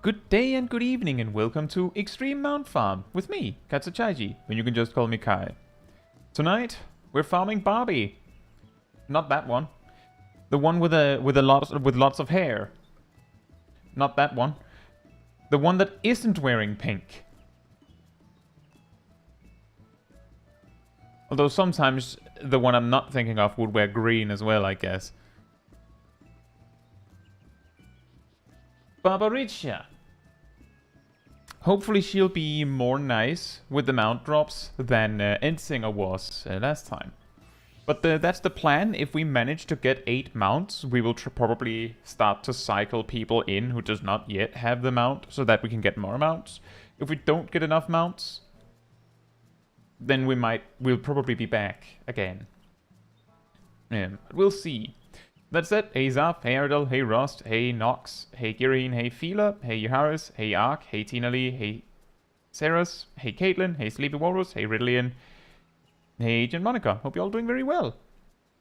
Good day and good evening and welcome to Extreme Mount Farm with me, Caetsu Chaiji, and you can just call me Kai. Tonight, we're farming Barbie. Not that one. The one with lots of hair. Not that one. The one that isn't wearing pink. Although sometimes the one I'm not thinking of would wear green as well, I guess. Barbaricia. Hopefully she'll be more nice with the mount drops than Endsinger was last time. But that's the plan. If we manage to get 8 mounts, we will probably start to cycle people in who does not yet have the mount, so that we can get more mounts. If we don't get enough mounts, then we'll probably be back again. We'll see. That's it. Hey Zaf, hey Ardell, hey Rust, hey Nox, hey Gireen, hey Fila, hey Yaharis, hey Ark, hey Tina Lee, hey Ceres, hey Caitlin, hey Sleepy Walrus, hey Ridlian, hey Agent Monica. Hope you're all doing very well.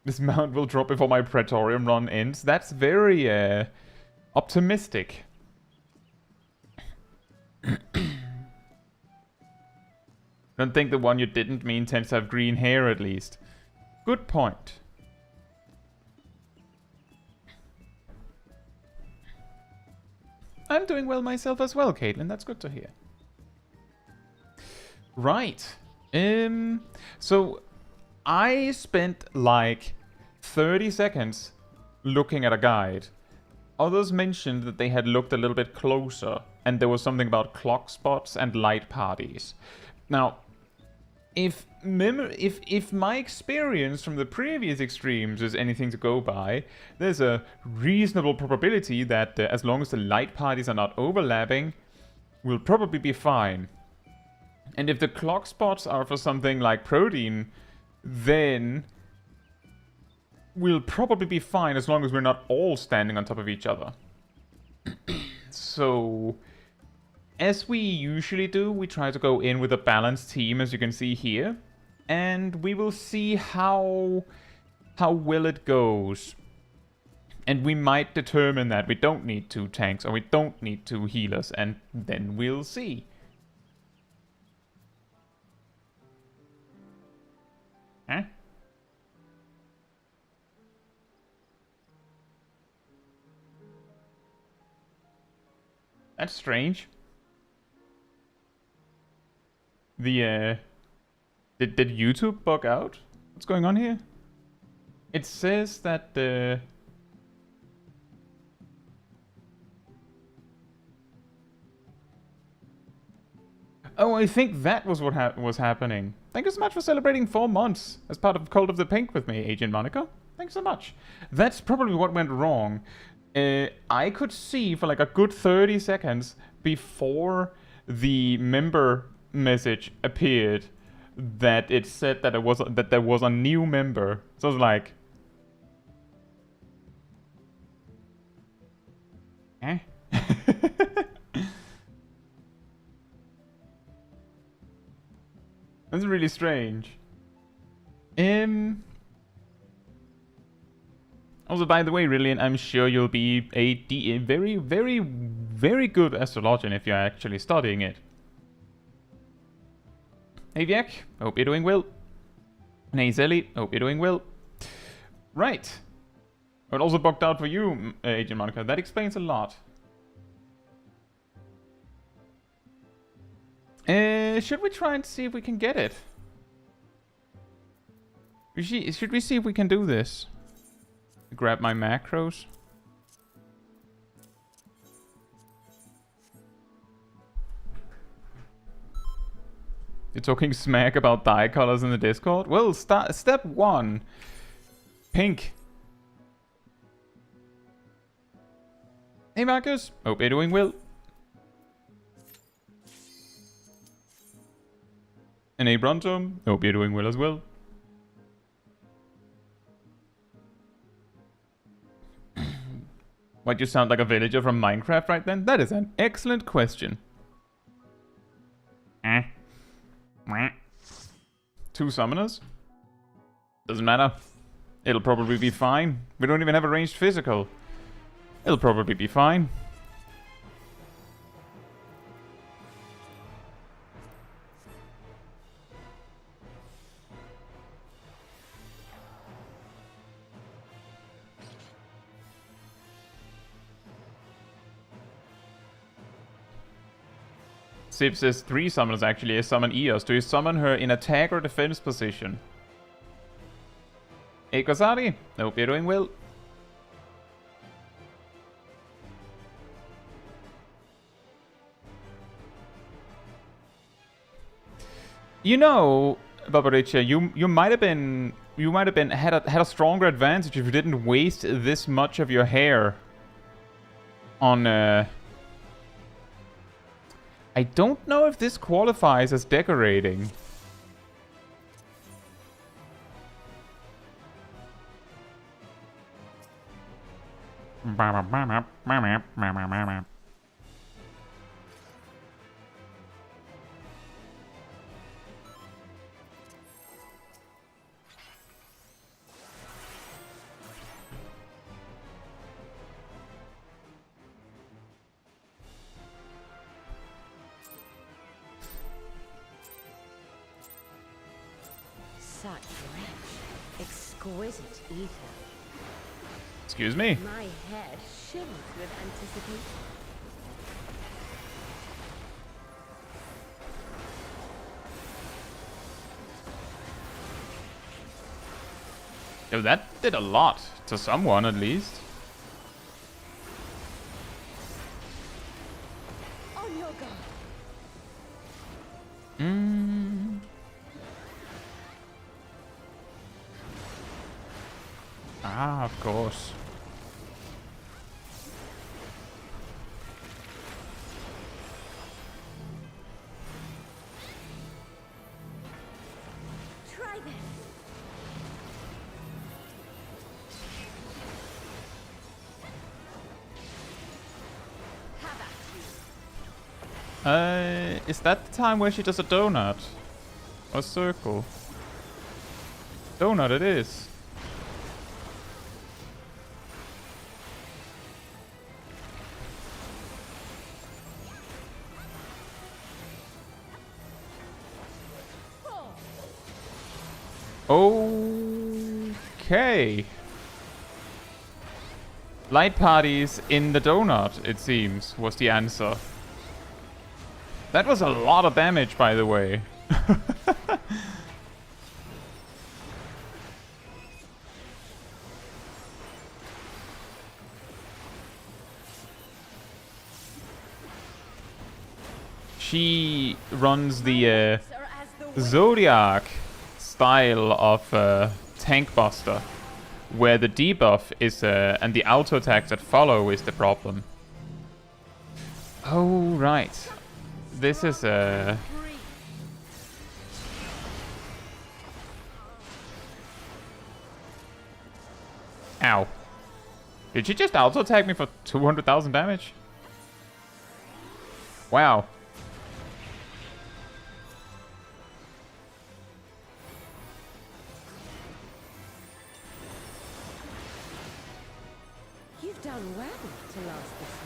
This mount will drop before my Praetorium run ends. That's very optimistic. Don't think the one you didn't mean tends to have green hair at least. Good point. I'm doing well myself as well, Caitlin. That's good to hear. Right. So I spent like 30 seconds looking at a guide. Others mentioned that they had looked a little bit closer and there was something about clock spots and light parties. Now, if my experience from the previous extremes is anything to go by, there's a reasonable probability that as long as the light parties are not overlapping, we'll probably be fine. And if the clock spots are for something like protein, then we'll probably be fine as long as we're not all standing on top of each other. So, as we usually do, we try to go in with a balanced team, as you can see here. And we will see how well it goes. And we might determine that we don't need 2 tanks or we don't need 2 healers, and then we'll see. Huh? That's strange. Did YouTube bug out? What's going on here? It says that oh, I think that was what was happening. Thank you so much for celebrating 4 months as part of Cult of the Pink with me, Agent Monica. Thanks so much. That's probably what went wrong. I could see for like a good 30 seconds before the member message appeared that it said that there was a new member. So I was like, eh? That's really strange. Also, by the way, Rillian, I'm sure you'll be a very, very, very good astrologian if you're actually studying it. Hey Vyak, hope you're doing well. Hey Zelly, hope you're doing well. Right. It also bugged out for you, Agent Monica. That explains a lot. Should we try and see if we can get it? Should we see if we can do this? Grab my macros. You're talking smack about dye colors in the Discord? Well, step 1. Pink. Hey Marcus, hope you're doing well. And hey Bronto, hope you're doing well as well. Why'd you sound like a villager from Minecraft right then? That is an excellent question. 2 summoners? Doesn't matter. It'll probably be fine. We don't even have a ranged physical. It'll probably be fine. Sip says 3 summons actually. I summon Eos. Do you summon her in attack or defense position? Hey Kosari, hope you're doing well. You know, Babaricha, you might have been had a stronger advantage if you didn't waste this much of your hair on I don't know if this qualifies as decorating. Such rich, exquisite ether. Excuse me? My head shivers with anticipation. Yo, that did a lot. To someone, at least. On your guard. Ah, of course. Try this. Is that the time where she does a donut? Or a circle? Donut it is. Okay. Light parties in the donut, it seems, was the answer. That was a lot of damage, by the way. She runs the Zodiac style of tank buster, where the debuff is and the auto attacks that follow is the problem. Oh right, this is Ow. Did she just auto attack me for 200,000 damage? Wow. You've done well to last this long.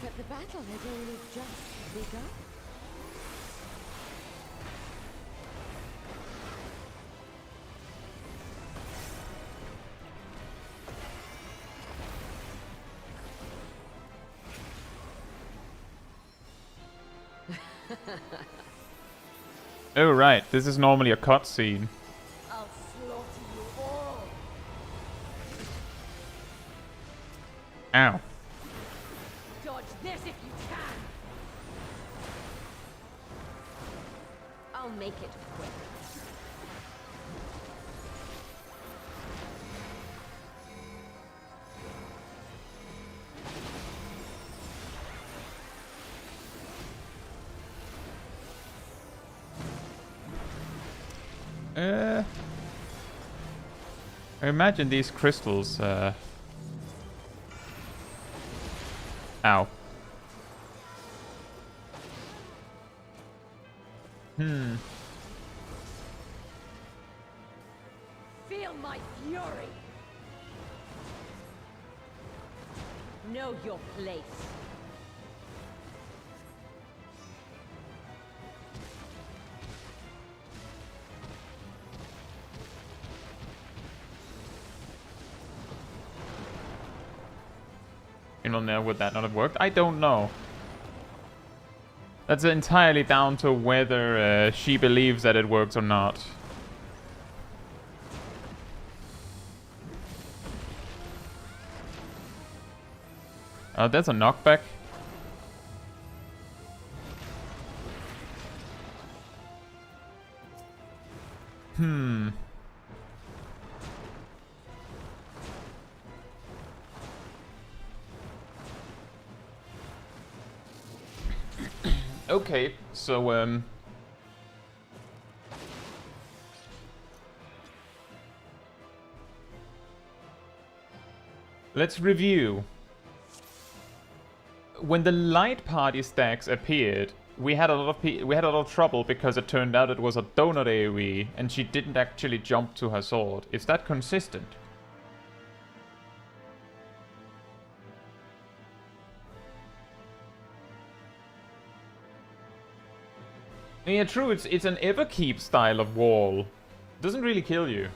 But the battle has only just begun. Oh right, this is normally a cutscene. I'll slaughter you all. Ow. Dodge this if you can. I'll make it quick. I imagine these crystals, Ow. Feel my fury. Know your place. You know, now would that not have worked? I don't know. That's entirely down to whether she believes that it works or not. That's a knockback. Okay, so let's review. When the light party stacks appeared, we had a lot of trouble because it turned out it was a donut AoE and she didn't actually jump to her sword. Is that consistent? Yeah, true, it's an Everkeep style of wall. Doesn't really kill you.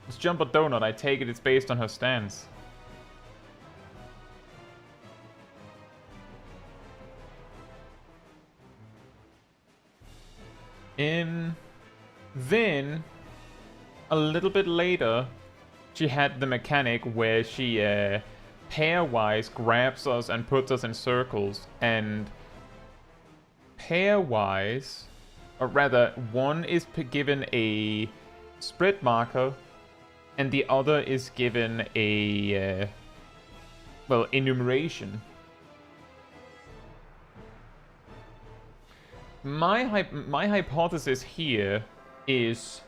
Let's jump a donut, I take it it's based on her stance. Then, a little bit later, she had the mechanic where she pairwise grabs us and puts us in circles, and pairwise, or rather, one is given a spread marker, and the other is given a, well, enumeration. My hypothesis here is,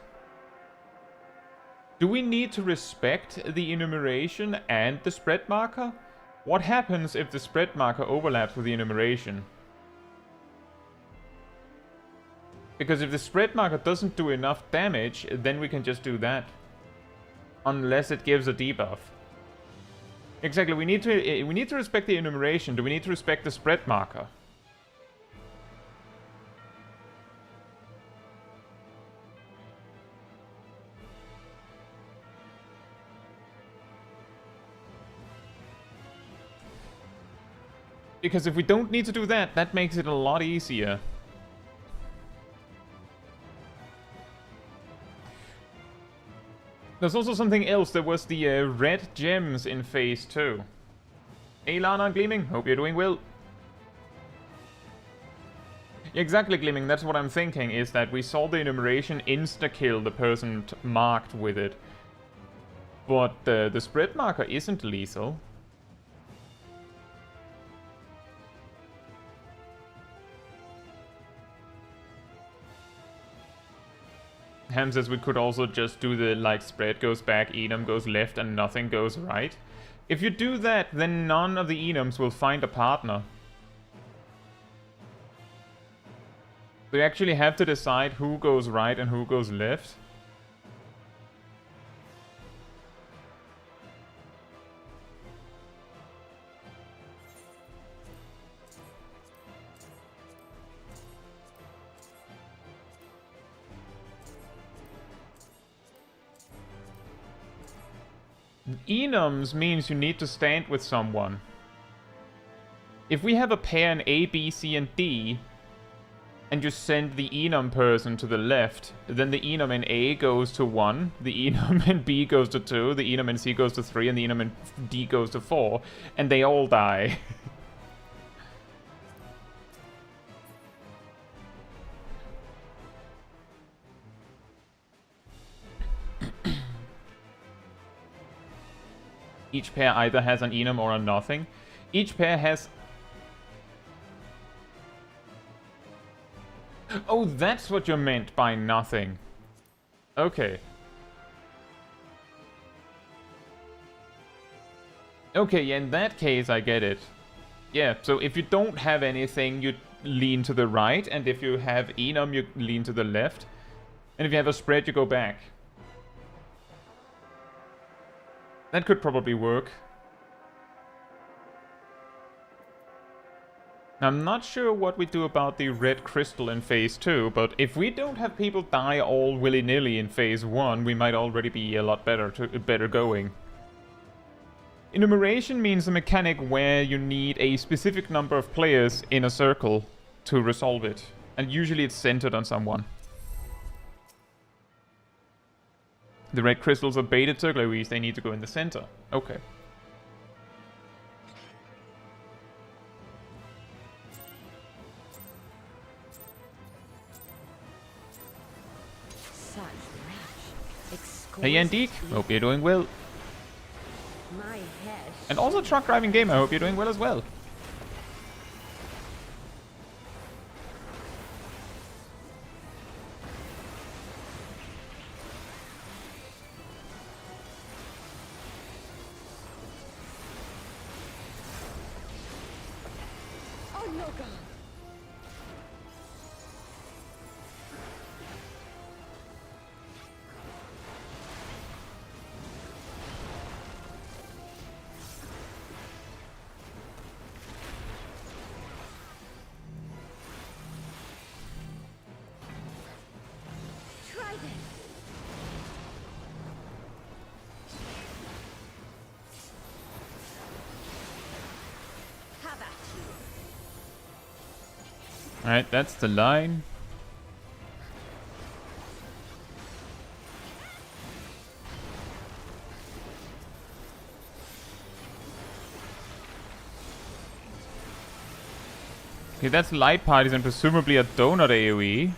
do we need to respect the enumeration and the spread marker? What happens if the spread marker overlaps with the enumeration? Because if the spread marker doesn't do enough damage, then we can just do that. Unless it gives a debuff. Exactly, we need to respect the enumeration. Do we need to respect the spread marker? Because if we don't need to do that, that makes it a lot easier. There's also something else. There was the red gems in Phase 2. Hey Lana, Gleaming, hope you're doing well. Exactly, Gleaming, that's what I'm thinking, is that we saw the enumeration insta-kill the person marked with it. But the spread marker isn't lethal. Ham says we could also just do the, like, spread goes back, enum goes left, and nothing goes right. If you do that, then none of the enums will find a partner. So you actually have to decide who goes right and who goes left. Enums means you need to stand with someone. If we have a pair in A, B, C, and D, and you send the enum person to the left, then the enum in A goes to 1, the enum in B goes to 2, the enum in C goes to 3, and the enum in D goes to 4, and they all die. Each pair either has an enum or a nothing. Each pair has... Oh, that's what you meant by nothing. Okay. Okay, yeah, in that case, I get it. Yeah, so if you don't have anything, you lean to the right, and if you have enum, you lean to the left. And if you have a spread, you go back. That could probably work. I'm not sure what we do about the red crystal in Phase 2, but if we don't have people die all willy-nilly in Phase 1, we might already be a lot better going. Enumeration means a mechanic where you need a specific number of players in a circle to resolve it. And usually it's centered on someone. The red crystals are baited circle AoEs, they need to go in the center. Okay. Such rash. Hey Antique, hope you're doing well. My head. And also Truck Driving Gamer, I hope you're doing well as well. Oh no, God. Try this. Have at you. Alright, that's the line. Okay, that's light parties and presumably a donut AoE.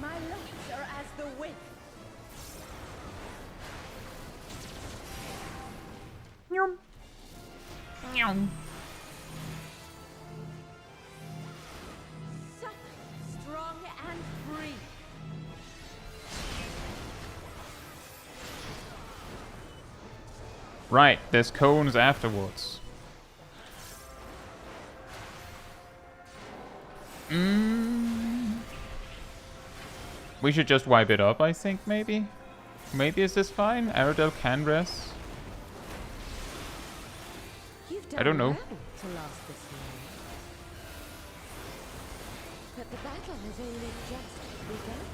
My lungs are as the wind. Such strong and free. Right, there's cones afterwards. We should just wipe it up, I think, maybe? Maybe is this fine? Aerodel can rest. You've I don't know. well to last this long. But the battle has only just begun.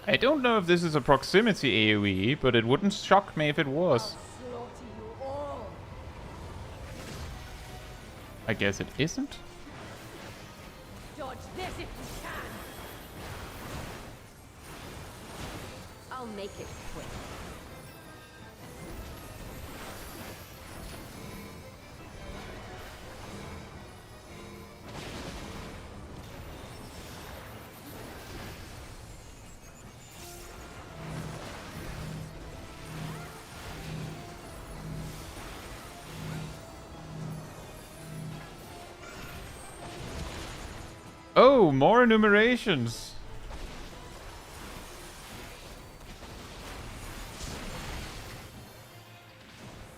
I don't know if this is a proximity AoE, but it wouldn't shock me if it was. Slaughter you all. I guess it isn't. Dodge this if you can. I'll make it quick. Oh, more enumerations.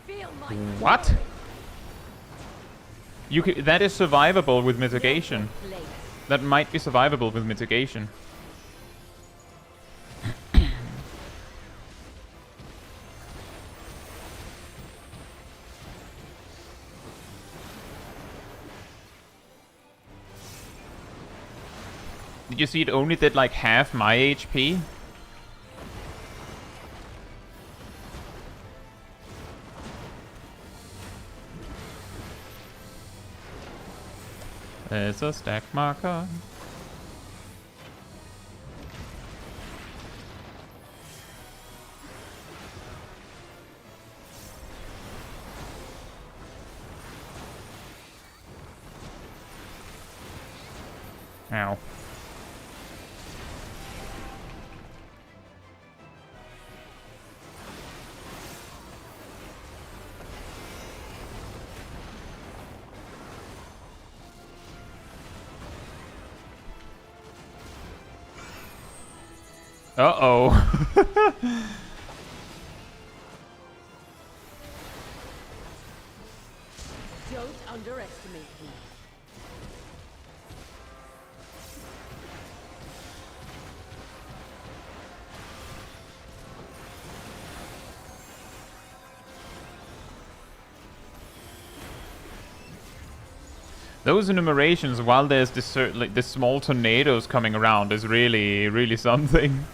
Feel my What? You can, that is survivable with mitigation. place. That might be survivable with mitigation. Did you see it only did like half my HP? There's a stack marker. Ow. Uh-oh. Don't underestimate me. Those enumerations, while there's this like the small tornadoes coming around, is really something.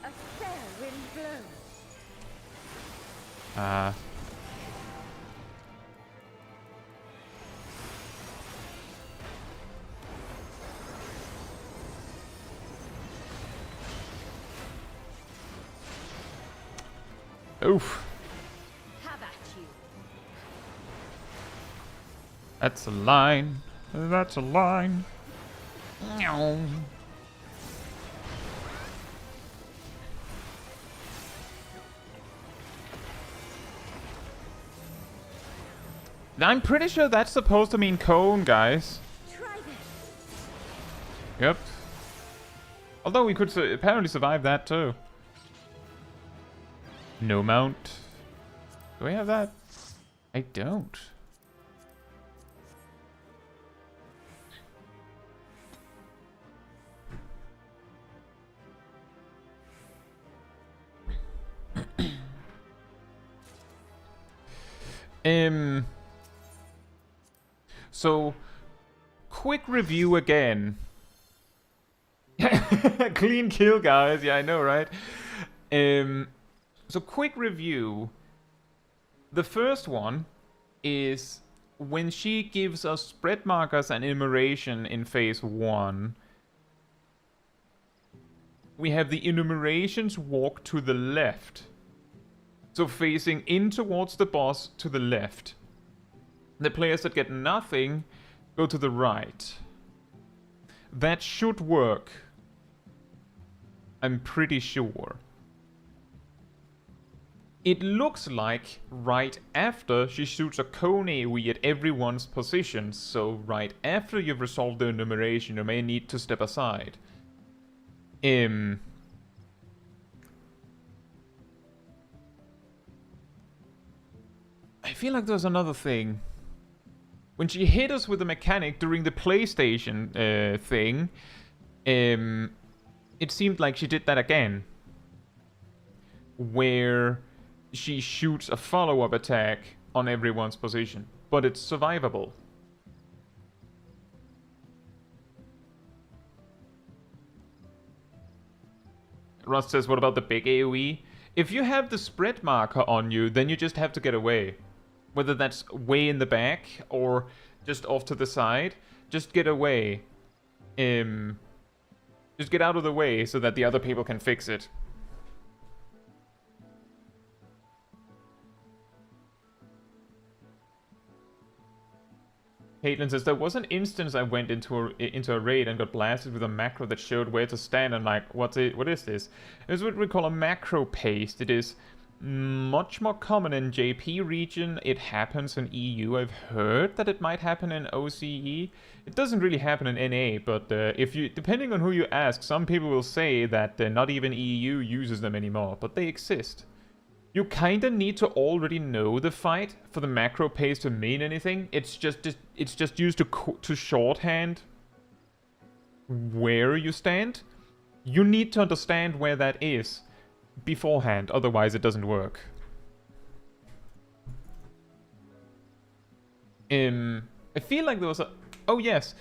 A fair wind blows. Oof. Have at you. That's a line. That's a line. Meow. I'm pretty sure that's supposed to mean cone, guys. Try this. Yep. Although we could apparently survive that too. No mount. Do we have that? I don't. So, quick review again. Clean kill, guys. Yeah, I know, right? So, quick review. The first one is when she gives us spread markers and enumeration in phase 1. We have the enumerations walk to the left. So facing in towards the boss to the left. The players that get nothing go to the right. That should work. I'm pretty sure. It looks like right after she shoots a cone AoE at everyone's position, so right after you've resolved the enumeration, you may need to step aside. I feel like there's another thing. When she hit us with the mechanic during the PlayStation thing, it seemed like she did that again. Where she shoots a follow-up attack on everyone's position, but it's survivable. Rust says, what about the big AoE? If you have the spread marker on you, then you just have to get away. Whether that's way in the back or just off to the side, just get away. Just get out of the way so that the other people can fix it. Caitlin says, there was an instance I went into a raid and got blasted with a macro that showed where to stand, and like, what is this? It's what we call a macro paste. It is much more common in JP region. It happens in EU. I've heard that it might happen in OCE. It doesn't really happen in NA, but if you, depending on who you ask, some people will say that not even EU uses them anymore, but they exist. You kinda need to already know the fight for the macro paste to mean anything. It's just used to shorthand where you stand. You need to understand where that is beforehand, otherwise it doesn't work. I feel like there was a... Oh yes.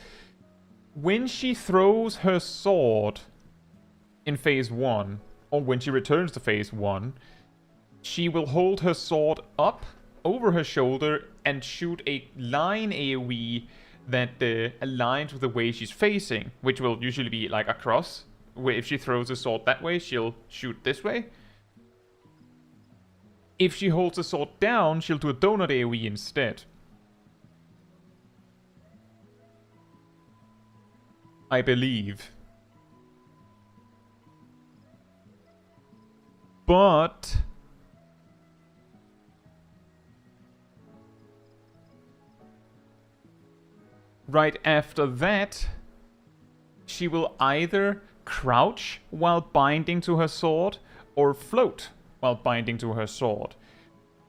When she throws her sword in phase 1, or when she returns to phase 1, she will hold her sword up over her shoulder and shoot a line AoE that aligns with the way she's facing, which will usually be like across. Where if she throws the sword that way, she'll shoot this way. If she holds the sword down, she'll do a donut AoE instead. I believe. But right after that, she will either crouch while binding to her sword or float while binding to her sword.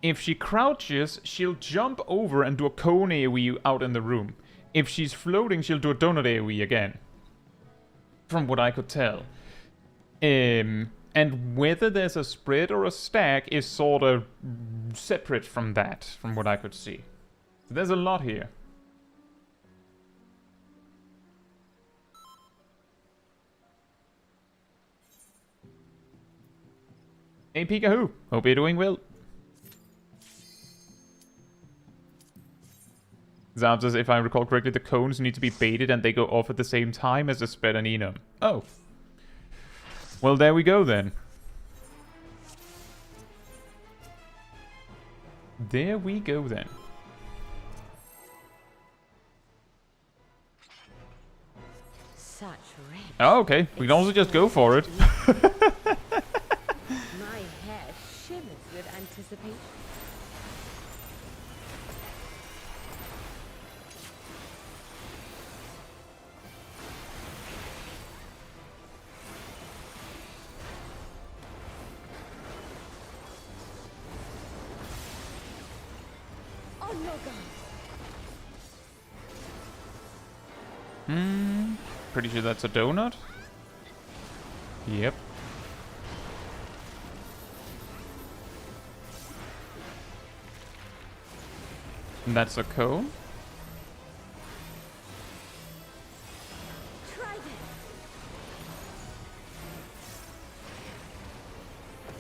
If she crouches, she'll jump over and do a cone AoE out in the room. If she's floating, she'll do a donut AoE again. From what I could tell. And whether there's a spread or a stack is sort of separate from that, from what I could see. So there's a lot here. Hey Pikachu, hope you're doing well. Zab says, if I recall correctly, the cones need to be baited and they go off at the same time as the spread and enum. Oh. Well, there we go then. There we go then. Such red. Oh, okay. We can also just go for it. My hair shimmers with anticipation. On your guard. Pretty sure that's a donut. Yep. And that's a cone. Try this.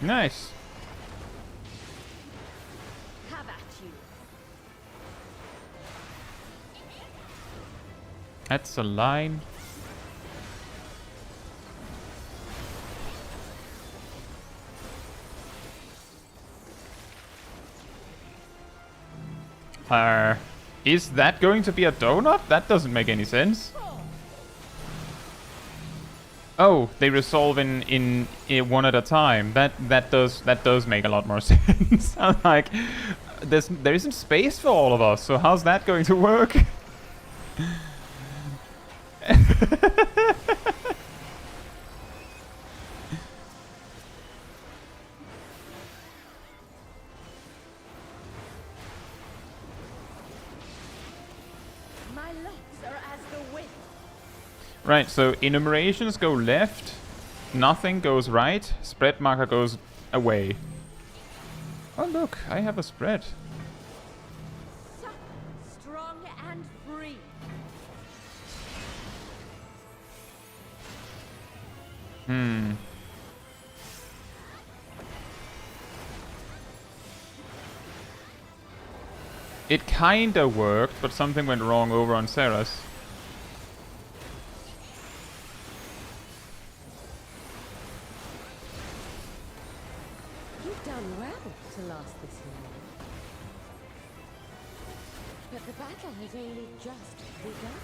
Nice. Have at you. That's a line. Is that going to be a donut? That doesn't make any sense. Oh, they resolve in one at a time. That does make a lot more sense. I'm like, there isn't space for all of us, so how's that going to work? My locks are as the wind. Right, so enumerations go left, nothing goes right, spread marker goes away. Oh look, I have a spread. Strong and free. It kinda worked, but something went wrong over on Sarah's. You've done well to last this long. But the battle has only just begun.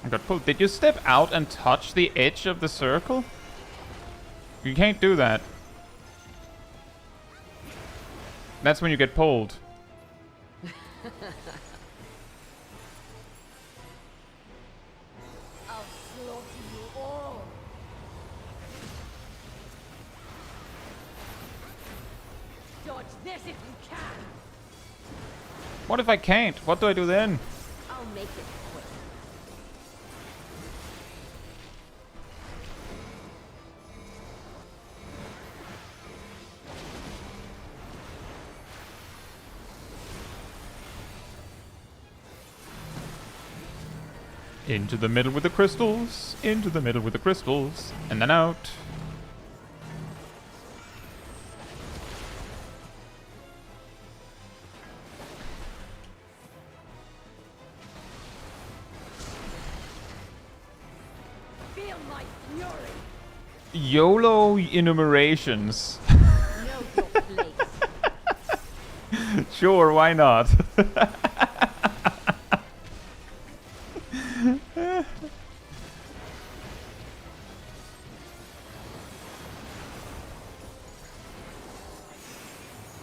I got pulled. Did you step out and touch the edge of the circle? You can't do that. That's when you get pulled. I'll slaughter you all. Dodge this if you can. What if I can't? What do I do then? I'll make it quick. Into the middle with the crystals. Into the middle with the crystals. And then out. Feel my fury. YOLO enumerations. Know your place. Sure, why not?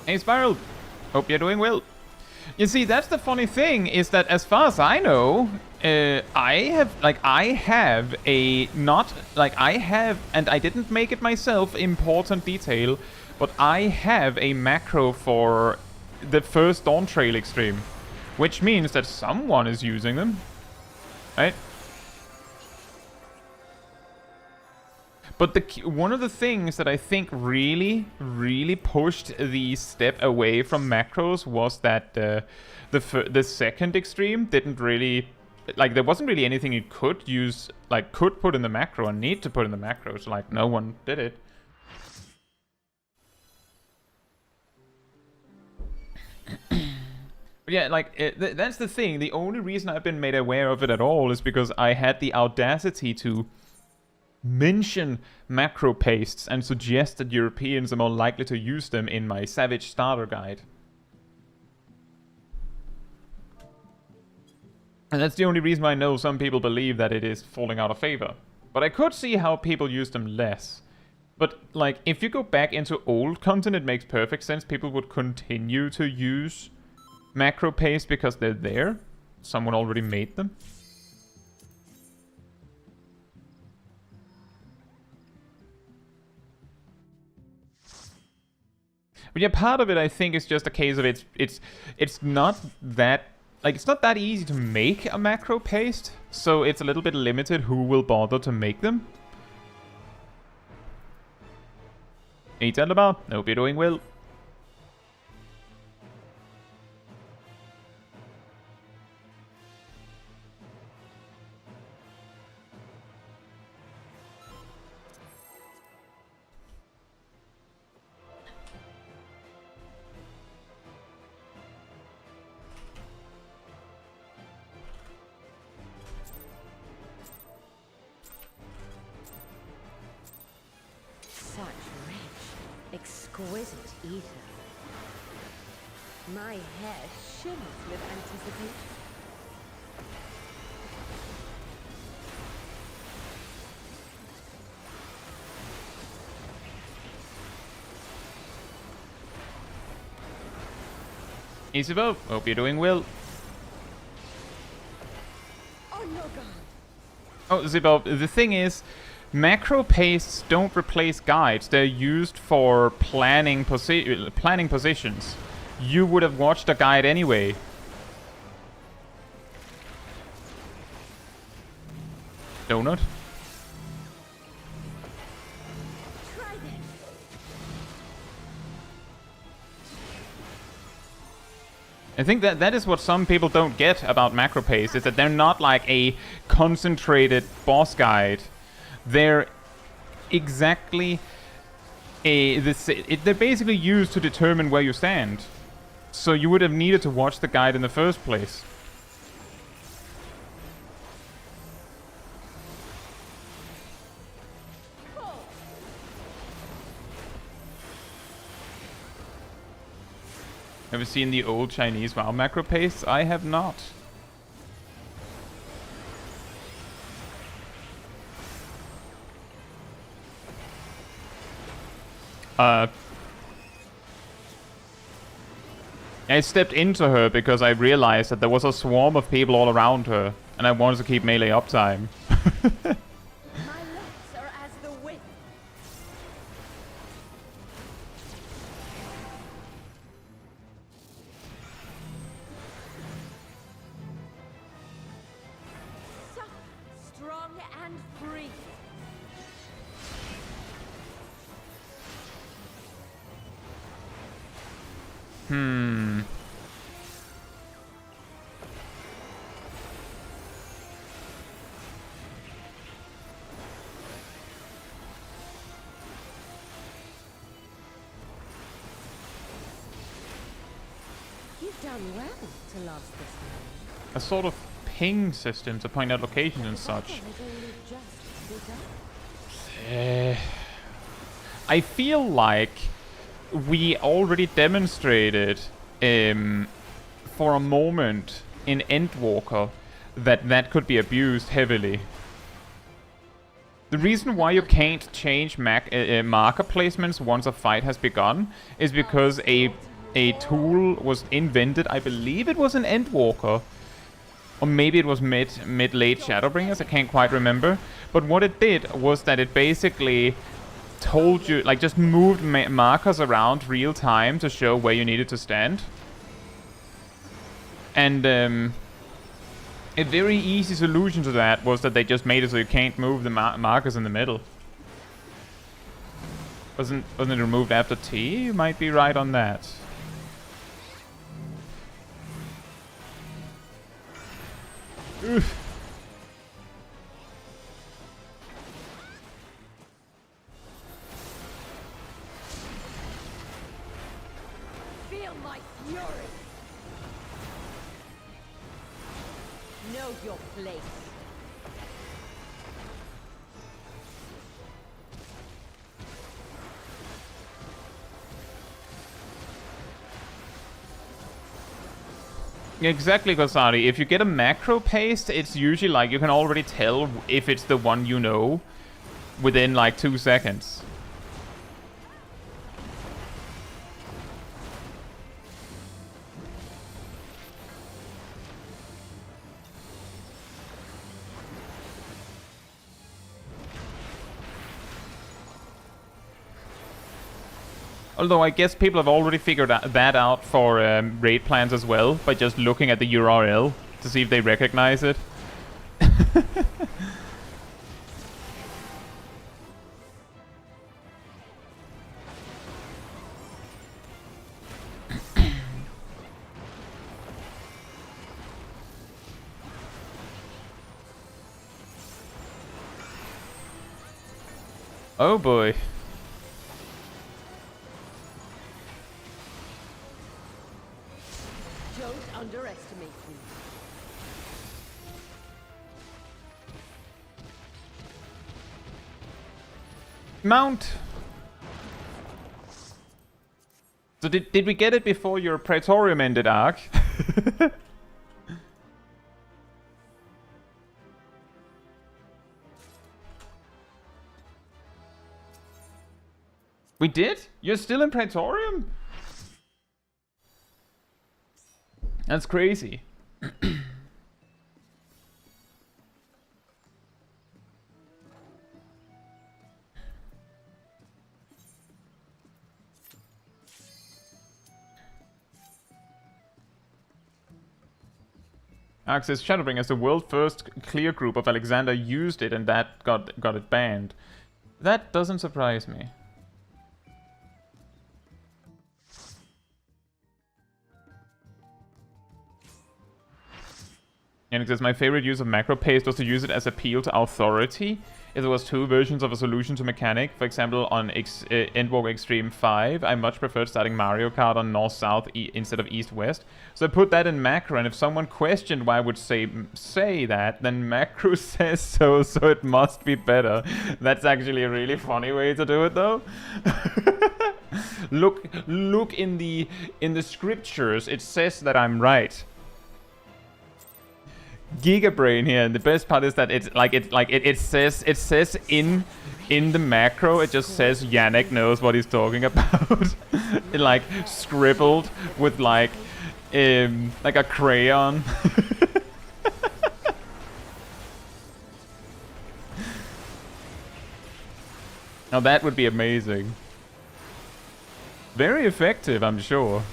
Hey Spiral, hope you're doing well. You see, that's the funny thing, is that as far as I know, I have a not, like, I have, and I didn't make it myself, important detail, but I have a macro for the first Dawntrail Extreme, which means that someone is using them, right? But one of the things that I think really pushed the step away from macros was that the second extreme didn't really, like, there wasn't really anything you could use, like, could put in the macro and need to put in the macro, so, like, no one did it. But yeah, like, that's the thing. The only reason I've been made aware of it at all is because I had the audacity to mention macro pastes and suggest that Europeans are more likely to use them in my Savage Starter Guide. And that's the only reason why I know some people believe that it is falling out of favor. But I could see how people use them less. But, like, if you go back into old content, it makes perfect sense. People would continue to use macro paste because they're there. Someone already made them. But yeah, part of it I think is just a case of it's not that, like, it's not that easy to make a macro paste, so it's a little bit limited who will bother to make them. Hey Tandaba, hope you're doing well. Exquisite ether. My hair shimmers with anticipation. Isabel, hope you're doing well. Oh no, God. Oh, Zibel, the thing is, macro pastes don't replace guides. They're used for planning positions. You would have watched a guide anyway. Donut? Try this. I think that is what some people don't get about macro paste, is that they're not like a concentrated boss guide. They're exactly they're basically used to determine where you stand. So you would have needed to watch the guide in the first place. Ever seen the old Chinese WoW macro pastes? I have not. I stepped into her because I realized that there was a swarm of people all around her, and I wanted to keep melee uptime. My lips are as the wind. Soft, strong, and free. You've done well to last this long. A sort of ping system to point out locations and The such. battle has only just begun. I feel like we already demonstrated for a moment in Endwalker that could be abused heavily. The reason why you can't change marker placements once a fight has begun is because a a tool was invented. I believe it was an Endwalker. Or maybe it was mid-late Shadowbringers, I can't quite remember. But what it did was that it basically told you, like, just moved markers around real time to show where you needed to stand. And a very easy solution to that was that they just made it so you can't move the markers in the middle. Wasn't it removed after T? You might be right on that. Oof. Feel my fury. Know your place. Exactly, Gosari. If you get a macro paste, it's usually like you can already tell if it's the one you know within like 2 seconds. Although I guess people have already figured that out for raid plans as well, by just looking at the URL to see if they recognize it. Oh boy. Underestimate me. Mount! So did we get it before your Praetorium ended, Ark? We did? You're still in Praetorium? That's crazy. Access Shadowbring as the world's first clear group of Alexander used it and that got it banned. That doesn't surprise me. And it says, my favorite use of macro paste was to use it as appeal to authority. If there was 2 versions of a solution to mechanic, for example on Endwalker Extreme 5, I much preferred starting Mario Kart on North-South instead of East-West. So I put that in macro, and if someone questioned why I would say that, then macro says so it must be better. That's actually a really funny way to do it, though. Look in the scriptures, it says that I'm right. Gigabrain here, and the best part is that it says in the macro, it just says Yannick knows what he's talking about. It like scribbled with like a crayon. Now that would be amazing. Very effective, I'm sure.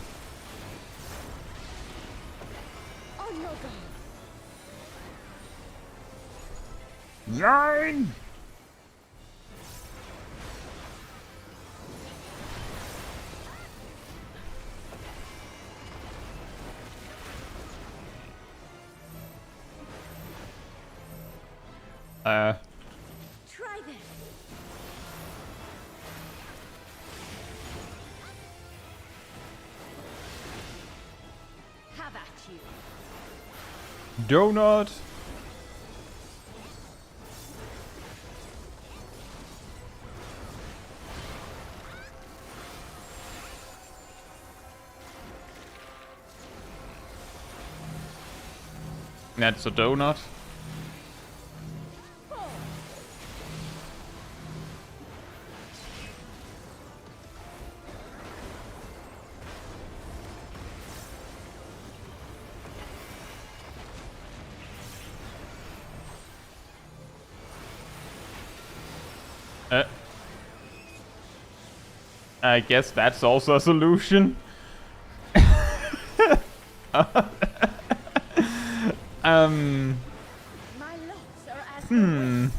Nine! Try this. Have at you. Donut! That's a donut. I guess that's also a solution. My locks are as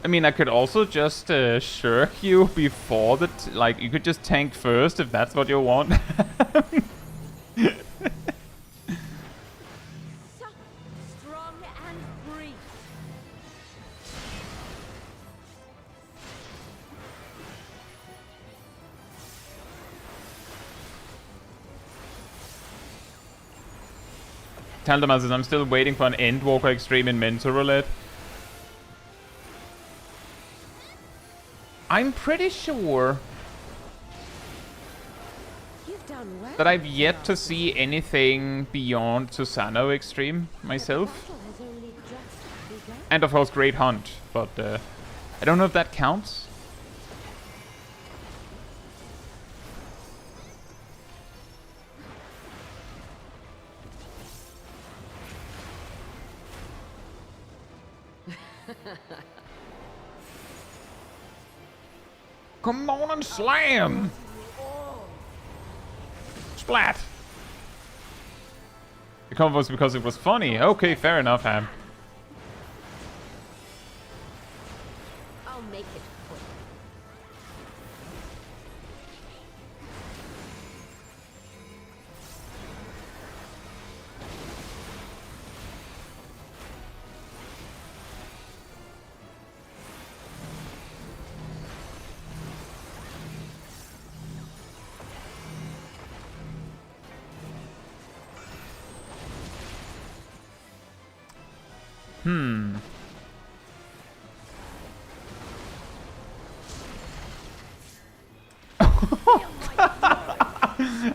I mean, I could also just shirk you before the like. You could just tank first if that's what you want. Tough, strong, and free. Tell them as I'm still waiting for an Endwalker Extreme in Mentor Roulette. I'm pretty sure You've done well. that I've yet to see anything beyond Susano Extreme myself. Battle has only just begun. And of course Great Hunt, but I don't know if that counts. Come on and slam! Splat! The cover was because it was funny. Okay, fair enough, Ham. I'll make it quick.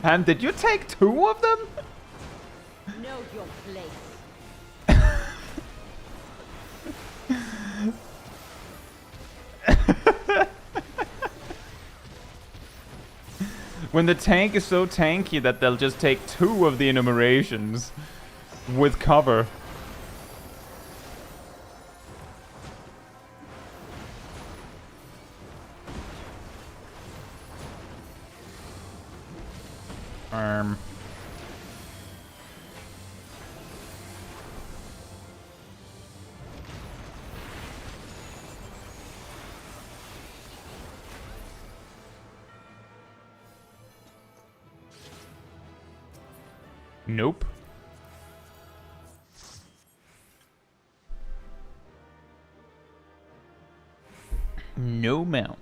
And did you take 2 of them? Know your place. When the tank is so tanky that they'll just take 2 of the enumerations with cover. Nope. No mount.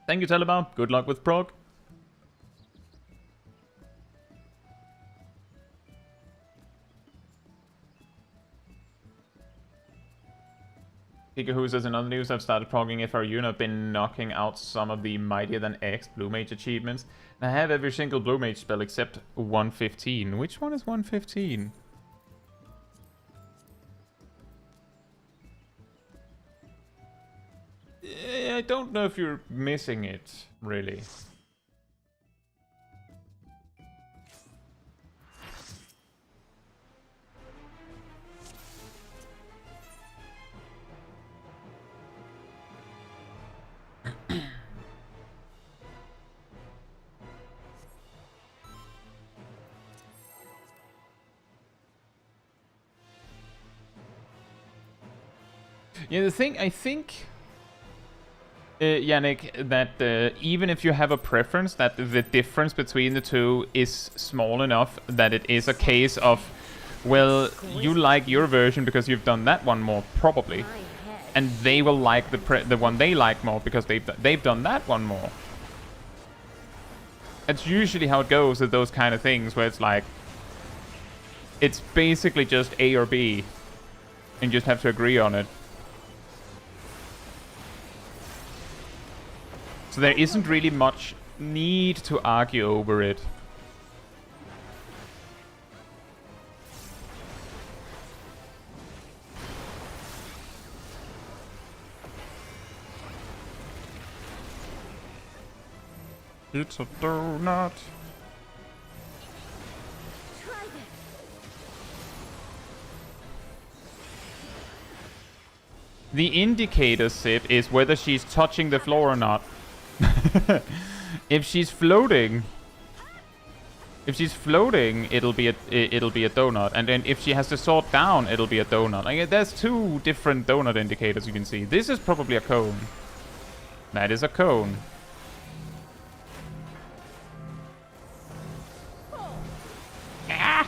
Thank you, Telebar. Good luck with prog. Pikachu says in other news, I've started progging FRU and I've been knocking out some of the Mightier Than X Blue Mage achievements. And I have every single Blue Mage spell except 115. Which one is 115? I don't know if you're missing it, really. Yeah, the thing, I think, Yannick, that even if you have a preference, that the difference between the two is small enough that it is a case of, well, you like your version because you've done that one more, probably, and they will like the one they like more because they've done that one more. It's usually how it goes with those kind of things, where it's like, it's basically just A or B, and you just have to agree on it. So there isn't really much need to argue over it. It's a donut. Try this. The indicator, Sip, is whether she's touching the floor or not. If she's floating, it'll be a donut, and then if she has the sword down, it'll be a donut. Like, there's two different donut indicators you can see. This is probably a cone. That is a cone. Ah!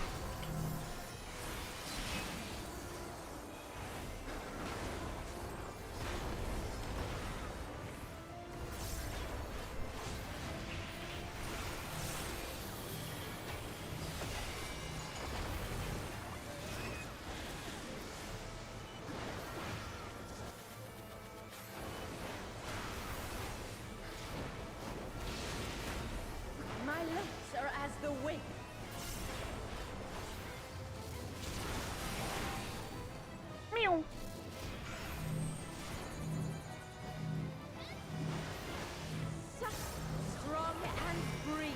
My lips are as the wind. Meow. Such strong and free.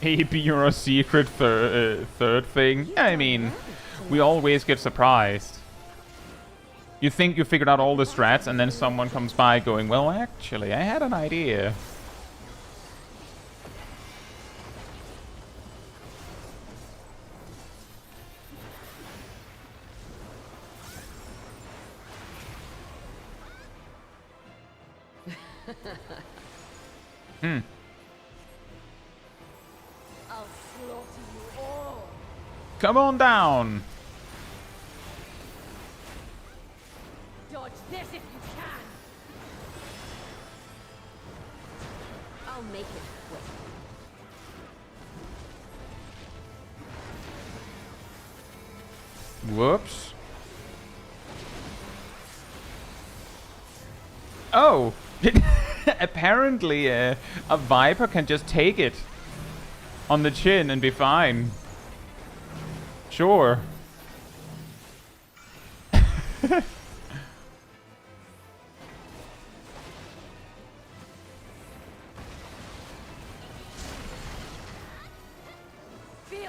Maybe you're a secret third thing. Yeah, I mean, we always get surprised. You think you figured out all the strats, and then someone comes by going, well, actually, I had an idea. I'll slaughter you all. Come on down. Dodge this if you can. I'll make it quick. Whoops. Oh. Apparently, a Viper can just take it on the chin and be fine. Sure. Feel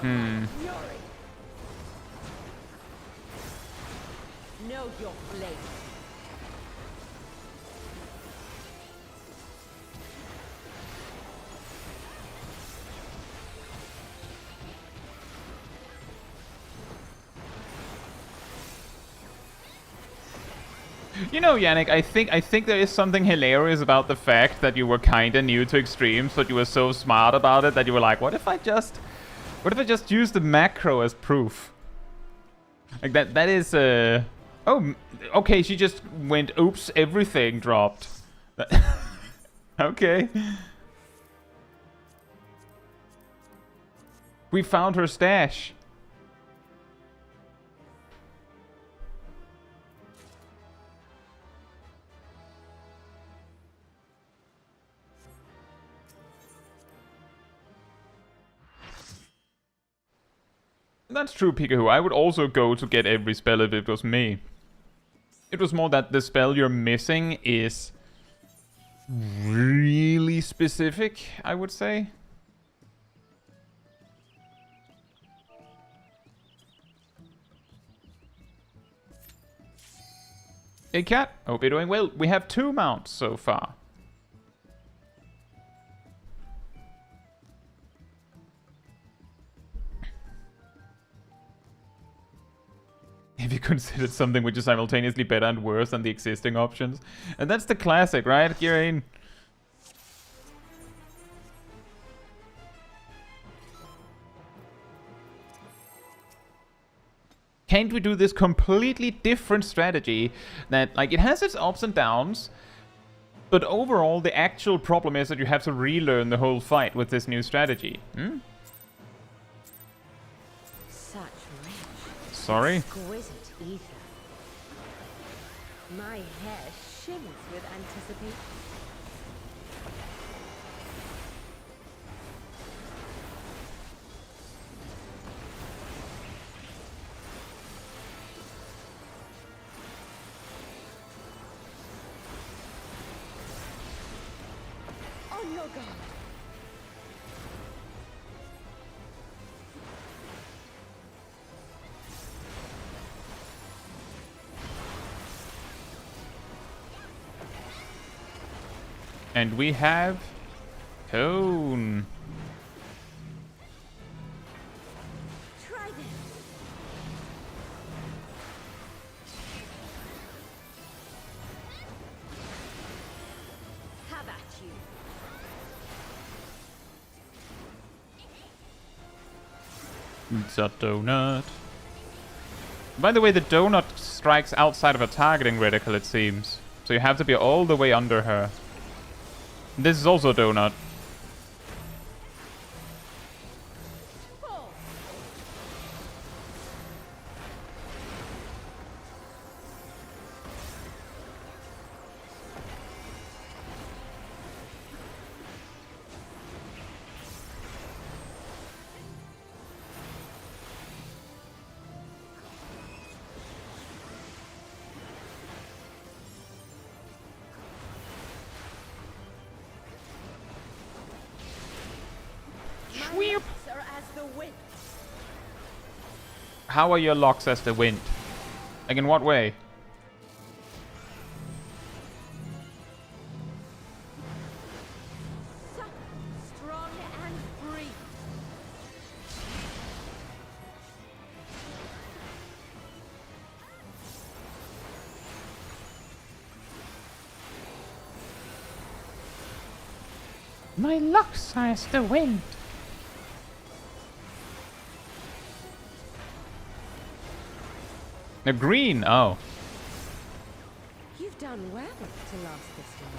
my fury. Know your place. You know, Yannick, I think there is something hilarious about the fact that you were kinda new to extremes, but you were so smart about it that you were like, what if I just use the macro as proof? Like that is oh, okay, she just went, oops, everything dropped. Okay. We found her stash. That's true, Pikachu. I would also go to get every spell if it was me. It was more that the spell you're missing is really specific, I would say. Hey, Cat. Hope you're doing well. We have 2 mounts so far. Have you considered something which is simultaneously better and worse than the existing options? And that's the classic, right, Kirain? Can't we do this completely different strategy that, like, it has its ups and downs, but overall the actual problem is that you have to relearn the whole fight with this new strategy? Hmm? Such rich, Sorry? exquisite ether. My hair shimmers with anticipation. On your guard. And we have Cone. Try this. Have at you. It's a donut. By the way, the donut strikes outside of a targeting reticle, it seems. So you have to be all the way under her. This is also a donut. Sweep. Are as the wind. How are your locks as the wind? Like in what way? Supple, strong and free. My locks are as the wind. The green, oh. You've done well to last this long.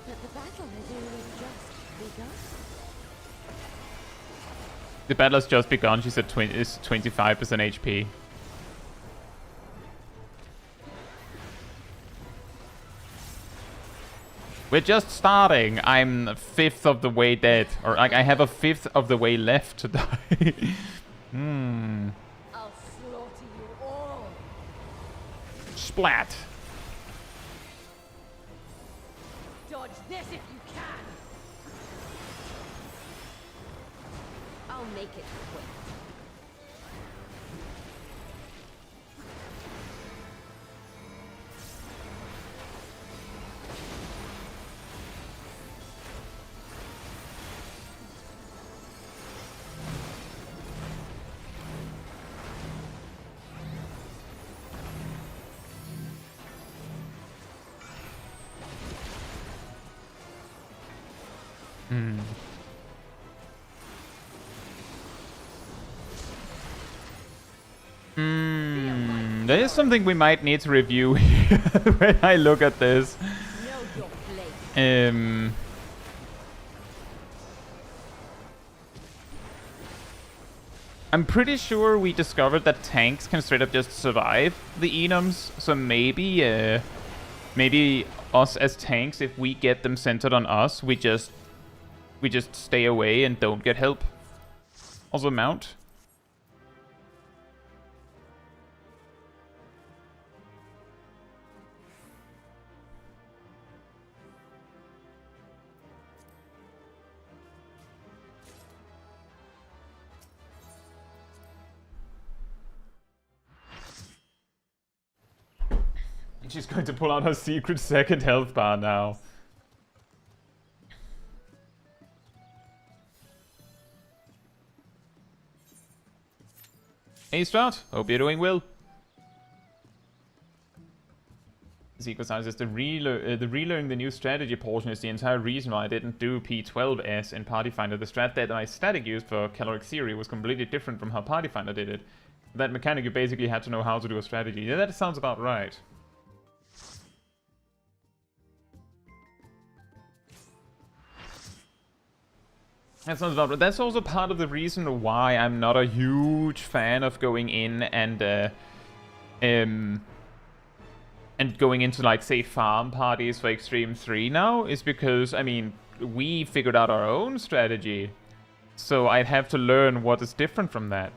But the battle has only just begun. The battle has just begun, she said 25% HP. We're just starting. I'm a fifth of the way dead. Or like I have a fifth of the way left to die. I'll slaughter you all. Splat. Dodge this if you can. I'll make it quick. There is something we might need to review here when I look at this. Know your place. I'm pretty sure we discovered that tanks can straight up just survive the enums, so maybe maybe us as tanks, if we get them centered on us, we just stay away and don't get help. Also mount. She's going to pull out her secret second health bar now. Hey Strat, hope you're doing well. Sequel says the relearning the new strategy portion is the entire reason why I didn't do P12S in Party Finder. The strat that my static used for caloric theory was completely different from how Party Finder did it. That mechanic, you basically had to know how to do a strategy. Yeah, that sounds about right. That sounds about right. That's also part of the reason why I'm not a huge fan of going in and and going into, like, say, farm parties for Extreme 3 now is because, I mean, we figured out our own strategy. So I'd have to learn what is different from that.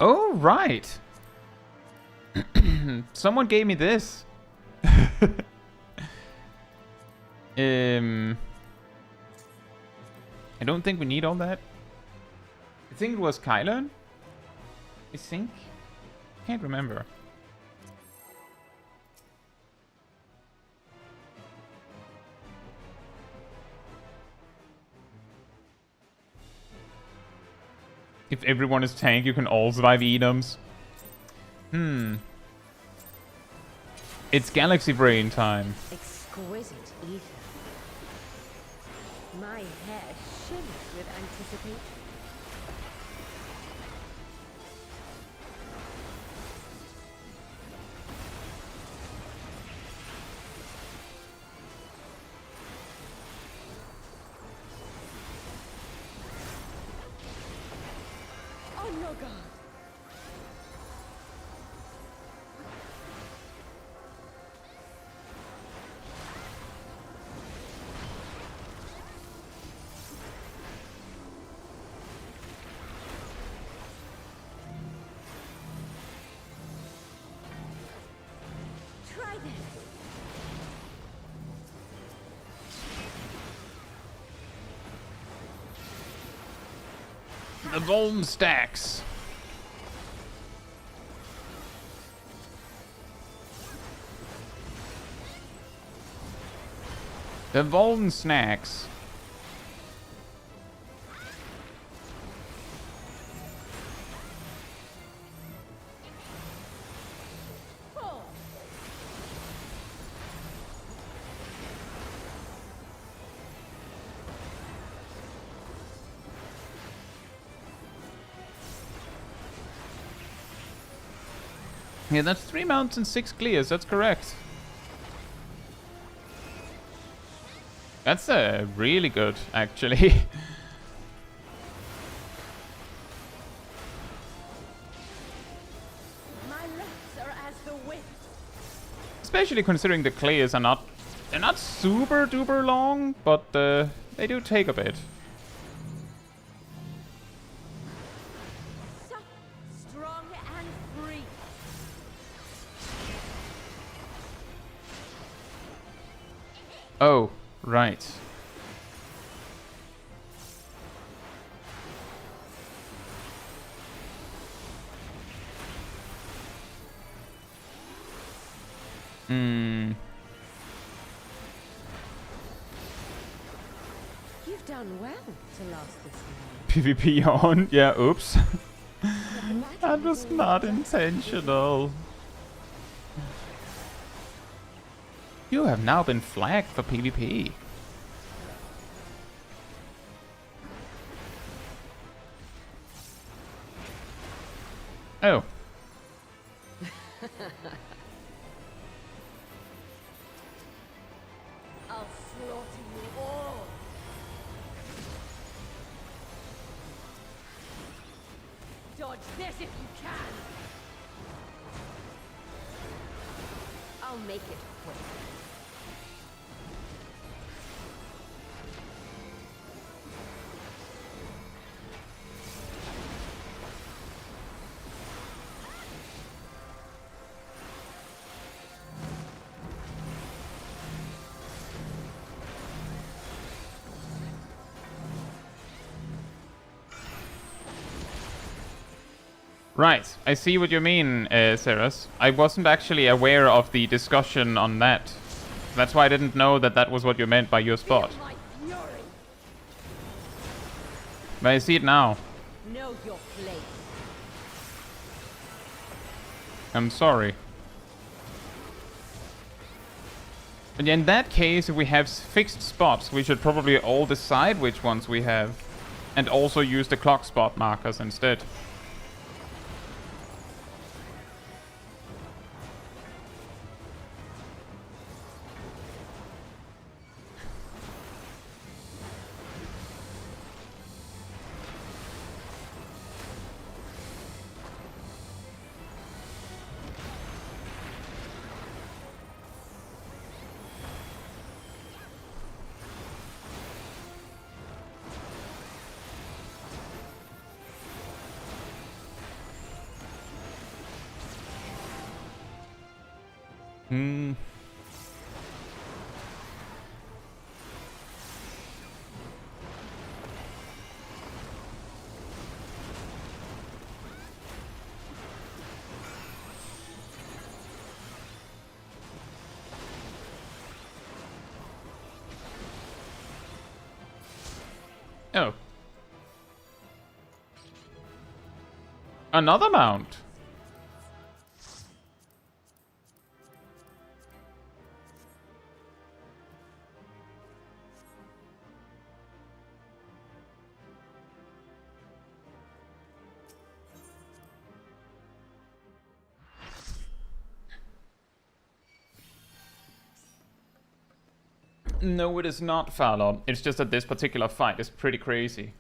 Oh, right. Someone gave me this. I don't think we need all that. I think it was Kylan. I think. Can't remember. If everyone is tank, you can all survive Edoms. It's Galaxy Brain time. Exquisite ether. My hair shimmers with anticipation. Oh no, God. Try this. The Volm stacks. The Volm snacks. Oh. Yeah, that's 3 mounts and 6 clears. That's correct. That's really good, actually. My legs are as the wind. Especially considering the clears are not... They're not super duper long, but they do take a bit. Soft, strong, and free. Oh, right. You've done well to last this long. PvP on. Yeah, oops. But the That was not intentional. You have now been flagged for PvP. Oh. I'll slaughter you all. Dodge this if you can. I'll make it quick. Right, I see what you mean, Ceres. I wasn't actually aware of the discussion on that. That's why I didn't know that that was what you meant by your spot. Feel my fury. But I see it now. Know your place. I'm sorry. But in that case, if we have fixed spots, we should probably all decide which ones we have. And also use the clock spot markers instead. Hmm. Oh. Another mount. No, it is not, Fowler. It's just that this particular fight is pretty crazy.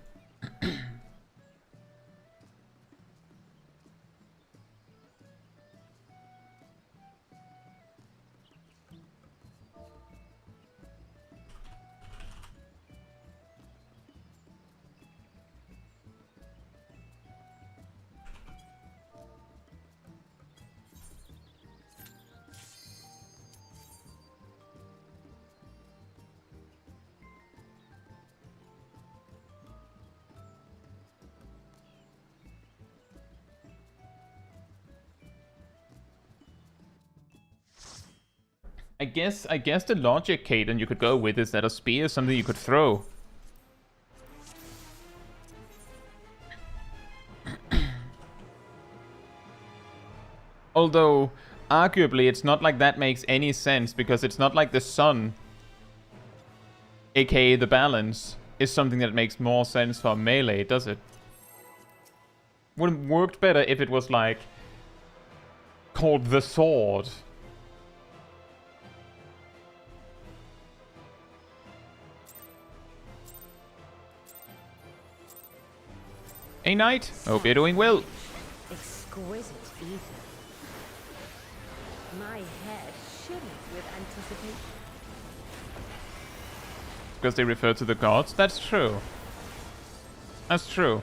I guess the logic, Caden, you could go with is that a spear is something you could throw. Although, arguably, it's not like that makes any sense, because it's not like the sun, aka the balance, is something that makes more sense for melee, does it? Would have worked better if it was, like, called the sword. Hey, Knight. Hope you're doing well. Exquisite ether. My head shimmers with anticipation. Because they refer to the gods? That's true. That's true.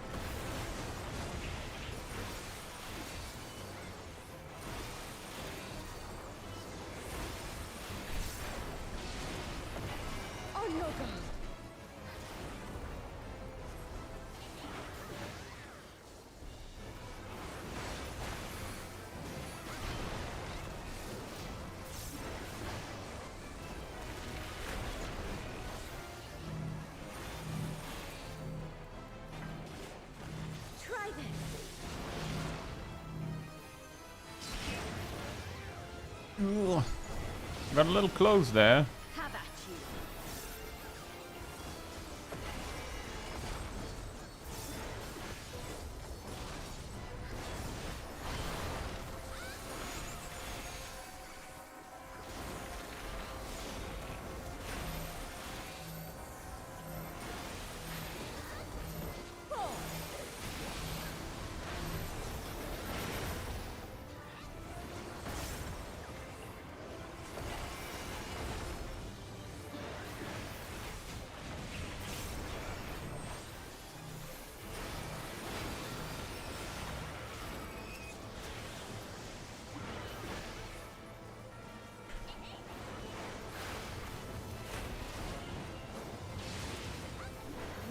Oh no, God. Try this. Ugh. Got a little close there. How about you?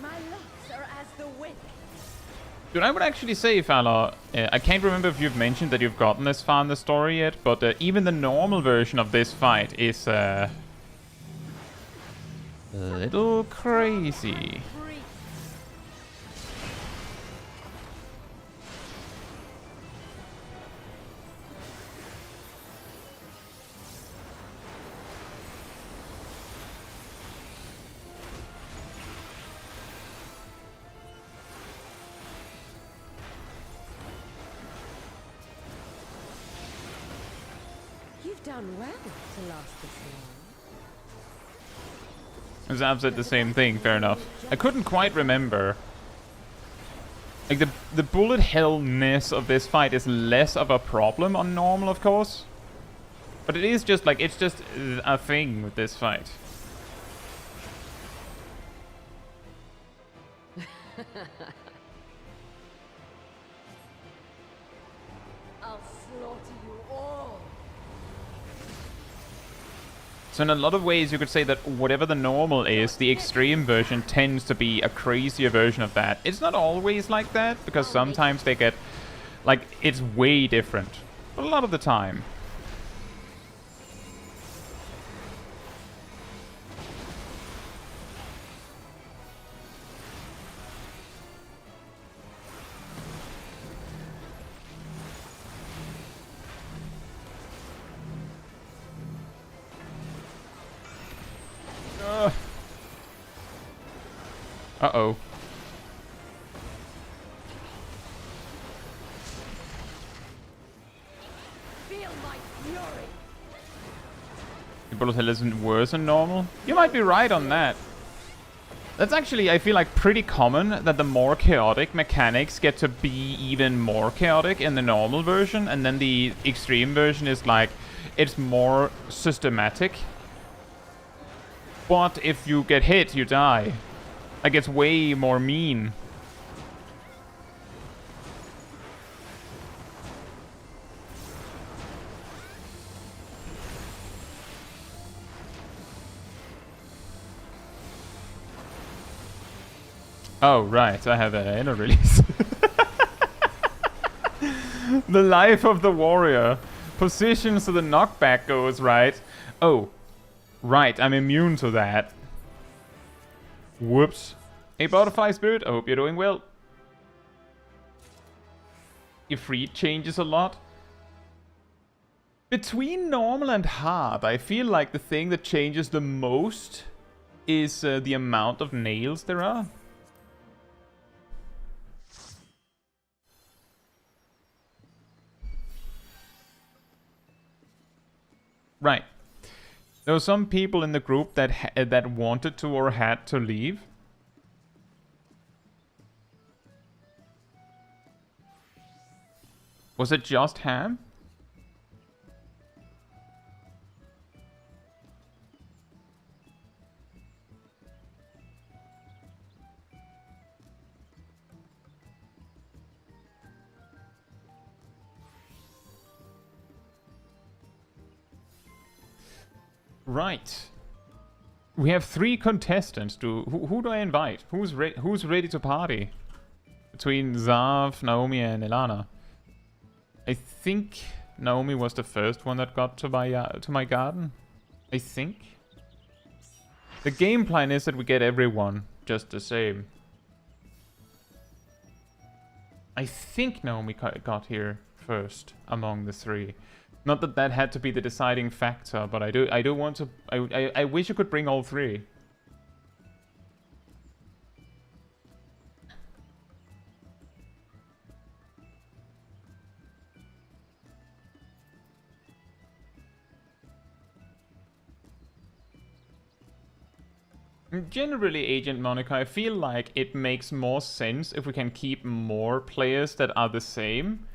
My locks are as the wind. Dude, I would actually say, Fowler, I can't remember if you've mentioned that you've gotten this far in the story yet, but even the normal version of this fight is a little crazy. Free. You've done well to last this long. Zab said the same thing, fair enough. I couldn't quite remember. Like, the bullet hell-ness of this fight is less of a problem on normal, of course. But it is just, like, it's just a thing with this fight. I'll slaughter you all. So in a lot of ways, you could say that whatever the normal is, the extreme version tends to be a crazier version of that. It's not always like that, because sometimes they get, like, it's way different. But a lot of the time. Uh-oh. Feel my fury. The bullet hell isn't worse than normal? You might be right on that. That's actually, I feel like, pretty common that the more chaotic mechanics get to be even more chaotic in the normal version, and then the extreme version is like, it's more systematic. But if you get hit, you die. Like, it's way more mean. Oh, right, I have an inner release. The life of the warrior. Position so the knockback goes right. Oh, right, I'm immune to that. Whoops. Hey, Butterfly Spirit, I hope you're doing well. Your free changes a lot. Between normal and hard, I feel like the thing that changes the most is the amount of nails there are. Right. There were some people in the group that that wanted to or had to leave. Was it just Ham? Right. We have 3 contestants. Who do I invite? Who's ready to party? Between Zav, Naomi, and Ilana. I think Naomi was the first one that got to my garden. I think. The game plan is that we get everyone just the same. I think Naomi got here first among the 3. Not that that had to be the deciding factor, but I do want to. I wish you could bring all 3. Generally, Agent Monica, I feel like it makes more sense if we can keep more players that are the same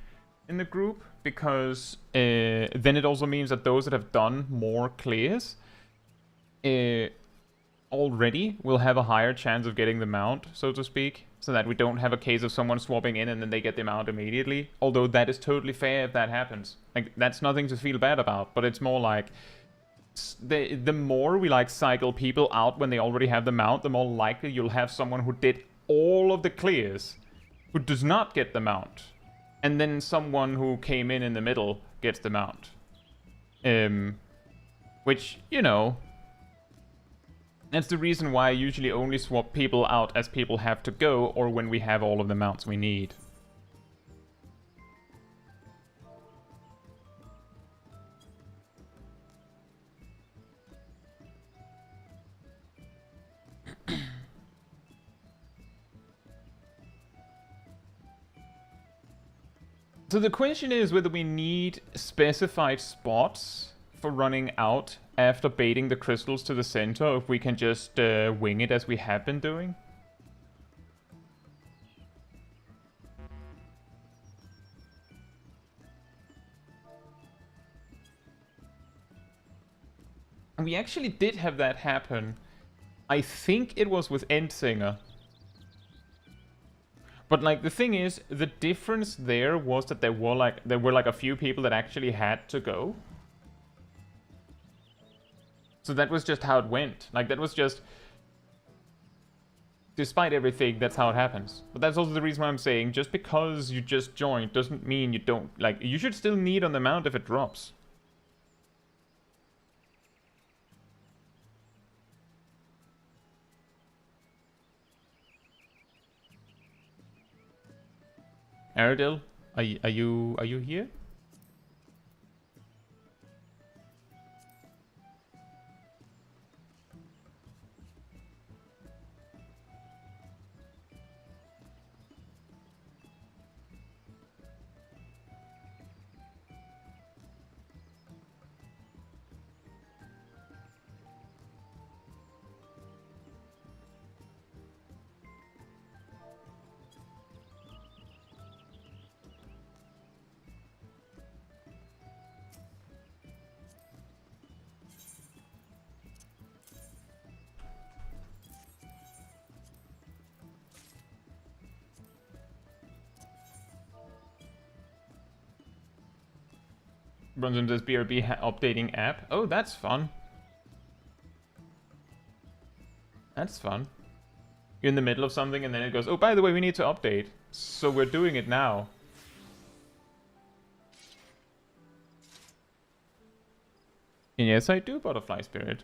in the group, because then it also means that those that have done more clears already will have a higher chance of getting the mount, so to speak, so that we don't have a case of someone swapping in and then they get the mount immediately. Although that is totally fair if that happens. Like, that's nothing to feel bad about, but it's more like the more we like cycle people out when they already have the mount, the more likely you'll have someone who did all of the clears who does not get the mount. And then someone who came in the middle gets the mount. Which, you know, that's the reason why I usually only swap people out as people have to go, or when we have all of the mounts we need. So the question is whether we need specified spots for running out after baiting the crystals to the center, or if we can just wing it as we have been doing. And we actually did have that happen. I think it was with Endsinger. But like the thing is, the difference there was that there were like a few people that actually had to go. So that was just how it went. Like, that was just... Despite everything, that's how it happens. But that's also the reason why I'm saying, just because you just joined doesn't mean you don't... Like, you should still need on the mount if it drops. Aradil, are you here? Brunson says BRB updating app. Oh, that's fun. That's fun. You're in the middle of something and then it goes, oh, by the way, we need to update. So we're doing it now. And yes, I do, Butterfly Spirit.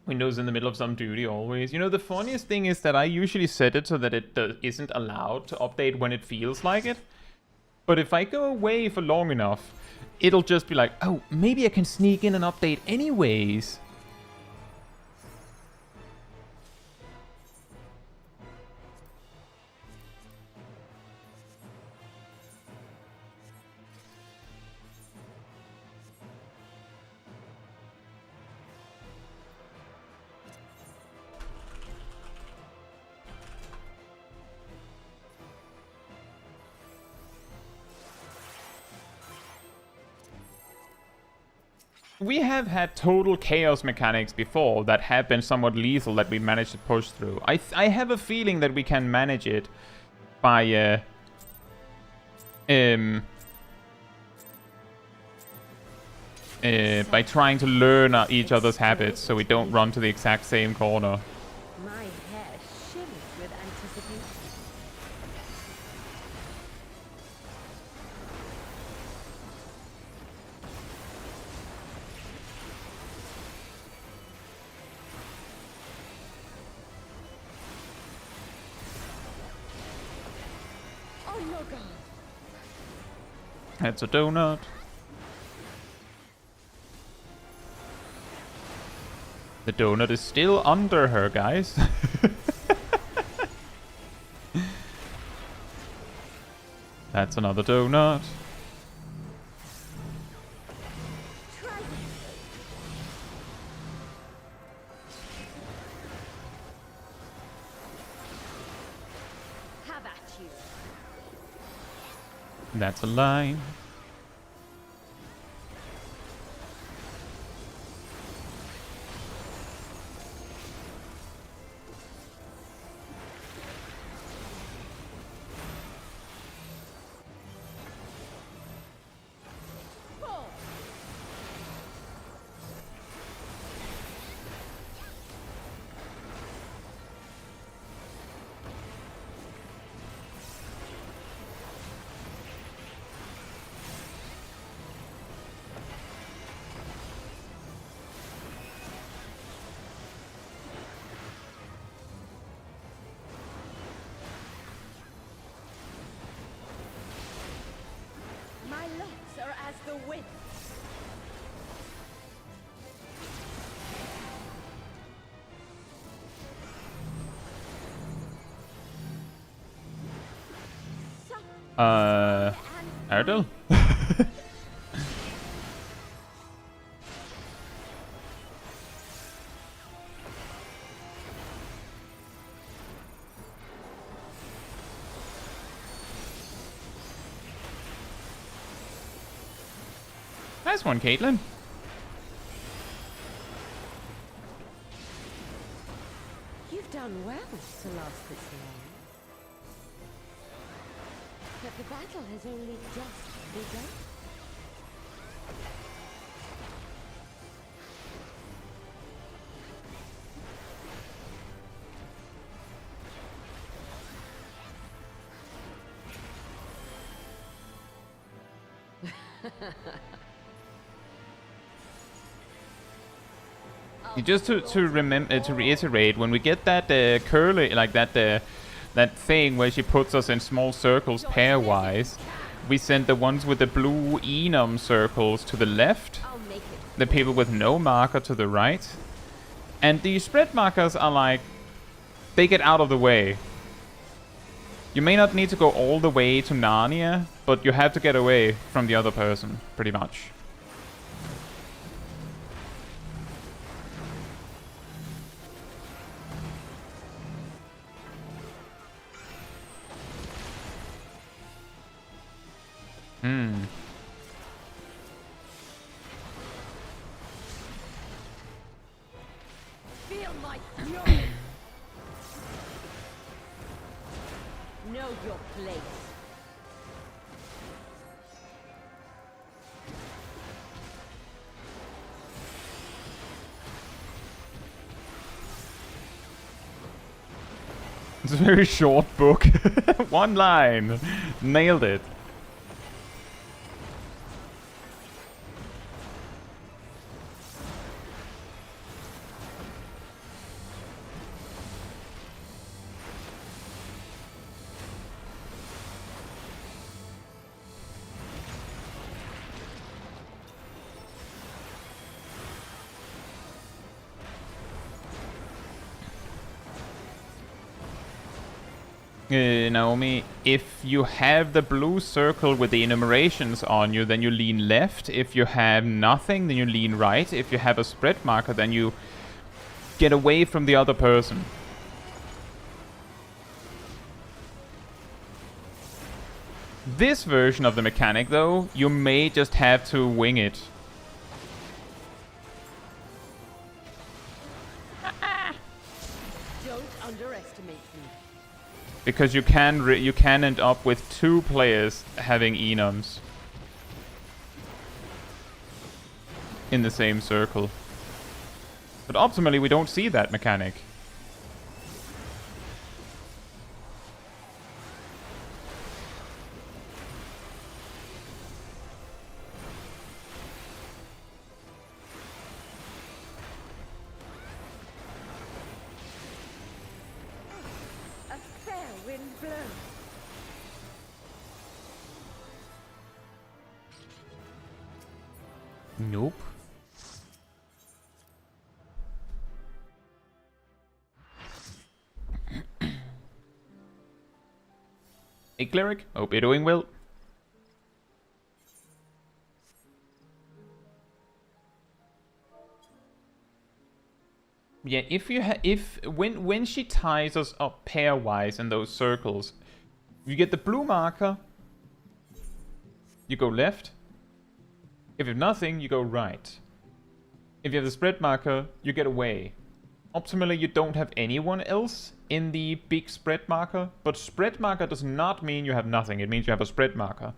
Windows in the middle of some duty always. You know, the funniest thing is that I usually set it so that it isn't allowed to update when it feels like it. But if I go away for long enough, it'll just be like, oh, maybe I can sneak in an update anyways. We have had total chaos mechanics before that have been somewhat lethal that we managed to push through. I have a feeling that we can manage it by trying to learn each other's habits so we don't run to the exact same corner. My hair shimmers with anticipation. Oh no, God. That's a donut. The donut is still under her, guys. That's another donut. Try this. Have at you. That's a line. Boom. My locks are as the wind. Ardell? Nice one, Caitlin. You've done done well to last this long. But the battle has only just begun. Just to remember, to reiterate, when we get that curly, like that thing where she puts us in small circles pairwise, we send the ones with the blue enum circles to the left, the people with no marker to the right, and the spread markers are like, they get out of the way. You may not need to go all the way to Narnia, but you have to get away from the other person, pretty much. Feel my fury. Know your place. It's a very short book. One line. Nailed it. Naomi, if you have the blue circle with the enumerations on you, then you lean left. If you have nothing, then you lean right. If you have a spread marker, then you get away from the other person. This version of the mechanic, though, you may just have to wing it. Don't underestimate me. Because you can end up with two players having enums in the same circle. But optimally, we don't see that mechanic. Nope. Hey, Cleric. Hope you're doing well. Yeah, when she ties us up pairwise in those circles, you get the blue marker, you go left. If you have nothing, you go right. If you have the spread marker, you get away. Optimally, you don't have anyone else in the big spread marker, but spread marker does not mean you have nothing. It means you have a spread marker.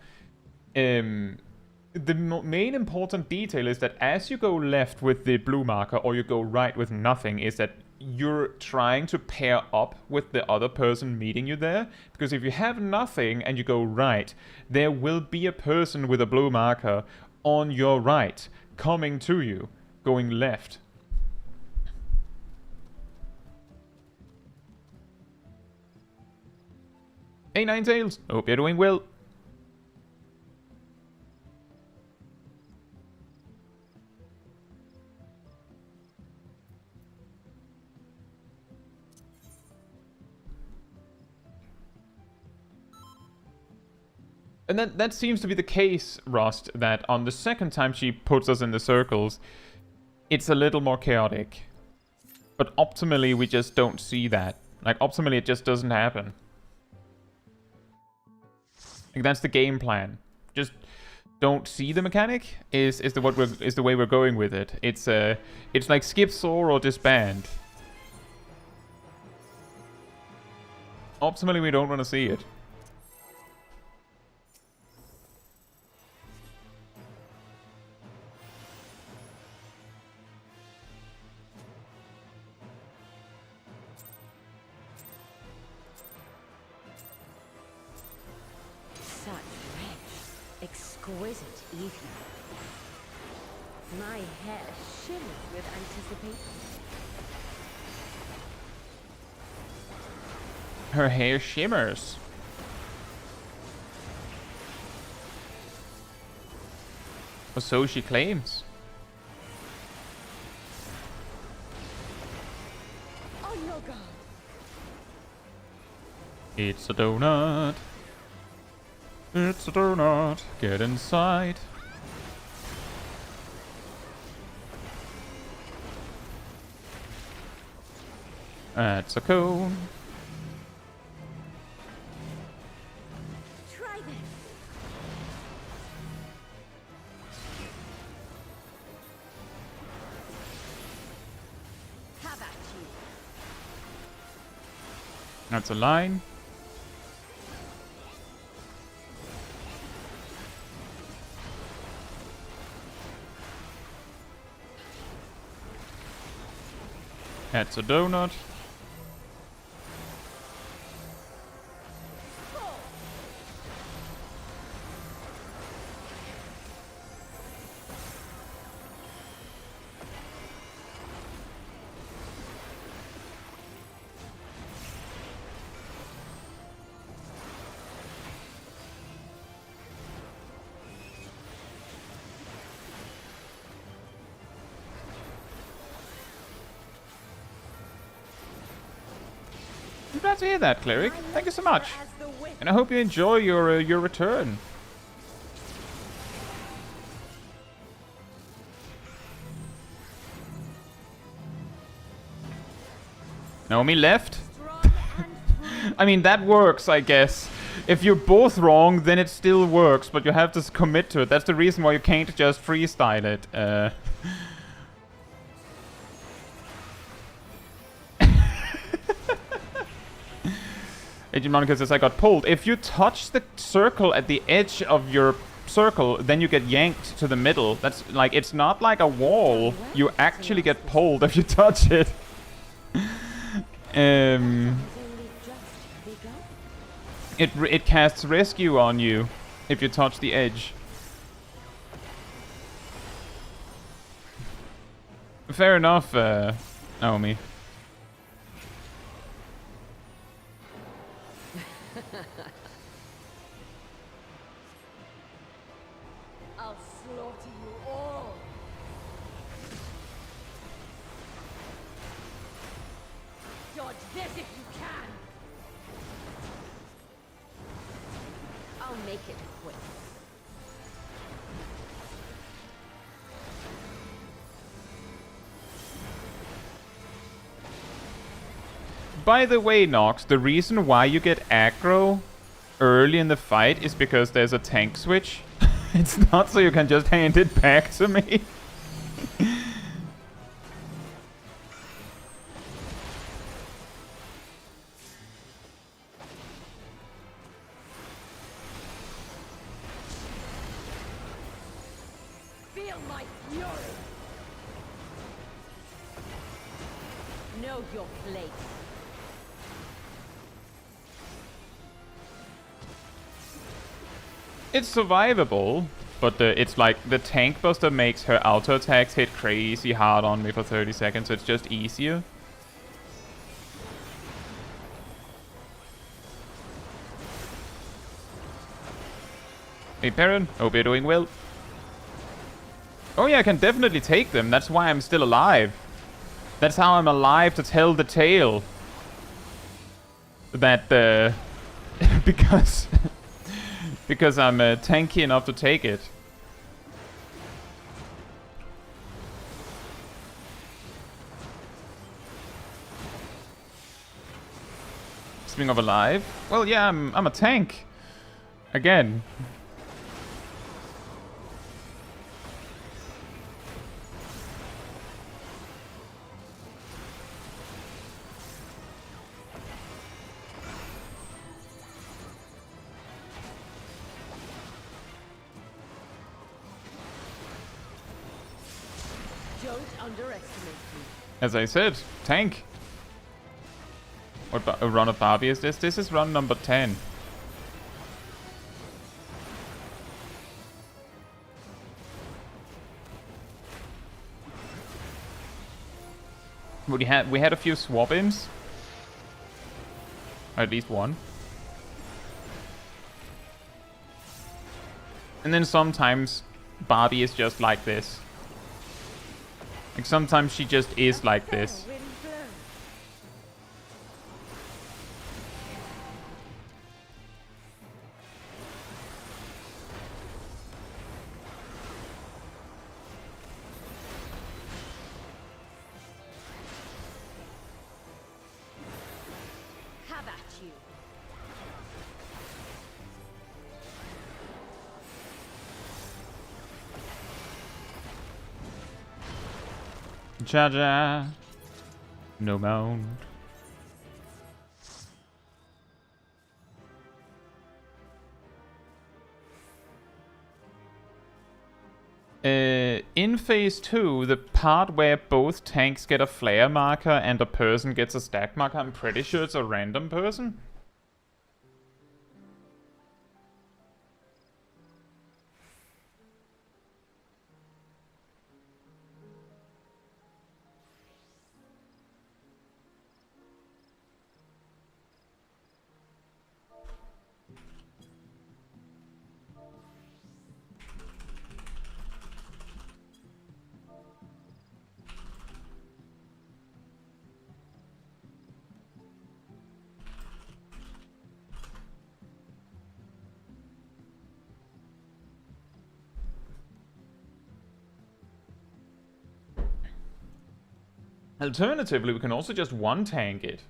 The main important detail is that as you go left with the blue marker or you go right with nothing, is that you're trying to pair up with the other person meeting you there. Because if you have nothing and you go right, there will be a person with a blue marker on your right, coming to you, going left. Hey, Ninetails! Hope you're doing well. And that seems to be the case, Rust, that on the second time she puts us in the circles, it's a little more chaotic. But optimally, we just don't see that. Like, optimally, it just doesn't happen. Like, that's the game plan. Just don't see the mechanic is the way we're going with it. It's like skip Soar or disband. Optimally, we don't want to see it. Such rich, exquisite evening. My hair shimmers with anticipation. Her hair shimmers. Or so she claims. On your guard. It's a donut. It's a donut. Get inside. That's a cone. Try this. Have at you. That's a line. That's a donut. I'm glad to hear that, Cleric. Thank you so much. As the wind. And I hope you enjoy your return. Naomi left? Strong and free. I mean, that works, I guess. If you're both wrong, then it still works, but you have to commit to it. That's the reason why you can't just freestyle it. Agent Monica says, I got pulled. If you touch the circle at the edge of your circle, then you get yanked to the middle. That's like, it's not like a wall. You actually get pulled if you touch it. Has only just begun. It casts rescue on you if you touch the edge. Fair enough, Naomi. I'll slaughter you all. Dodge this if you can. I'll make it quick. By the way, Nox, the reason why you get aggro early in the fight is because there's a tank switch. It's not so you can just hand it back to me. Feel my fury. Know your place. It's survivable, but it's like the tank buster makes her auto attacks hit crazy hard on me for 30 seconds, so it's just easier. Hey Perrin, hope you're doing well. Oh yeah, I can definitely take them, that's why I'm still alive. That's how I'm alive to tell the tale. That, because... because I'm tanky enough to take it. Speaking of alive, well, yeah, I'm a tank. Again. underestimate me. As I said, tank. What run of Barbie is this? This is run number 10. We had a few swap-ins. Or at least one. And then sometimes Barbie is just like this. Like sometimes she just is like this. Wind blows. Have at you. Cha-cha. No mount. In phase 2, the part where both tanks get a flare marker and a person gets a stack marker, I'm pretty sure it's a random person. Alternatively, we can also just one-tank it.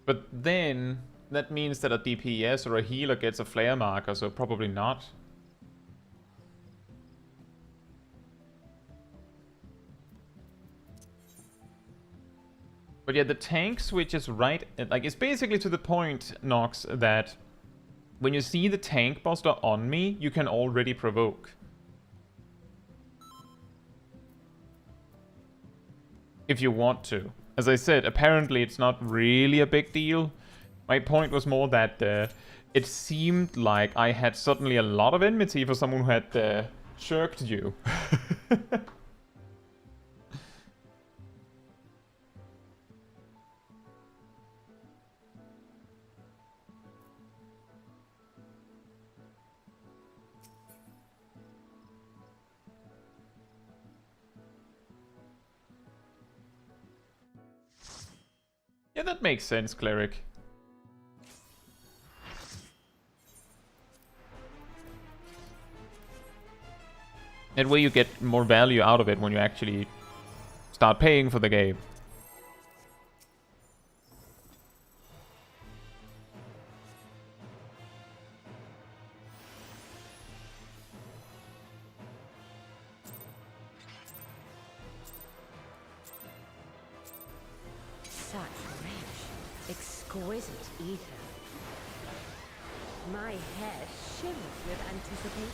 But then, that means that a DPS or a healer gets a flare marker, so probably not. But yeah, the tank switch is right... Like, it's basically to the point, Nox, that... when you see the tank buster on me, you can already provoke. If you want to. As I said, apparently it's not really a big deal. My point was more that it seemed like I had suddenly a lot of enmity for someone who had shirked you. Yeah, that makes sense, Cleric. That way you get more value out of it when you actually start paying for the game. Exquisite ether. My hair shimmers with anticipation.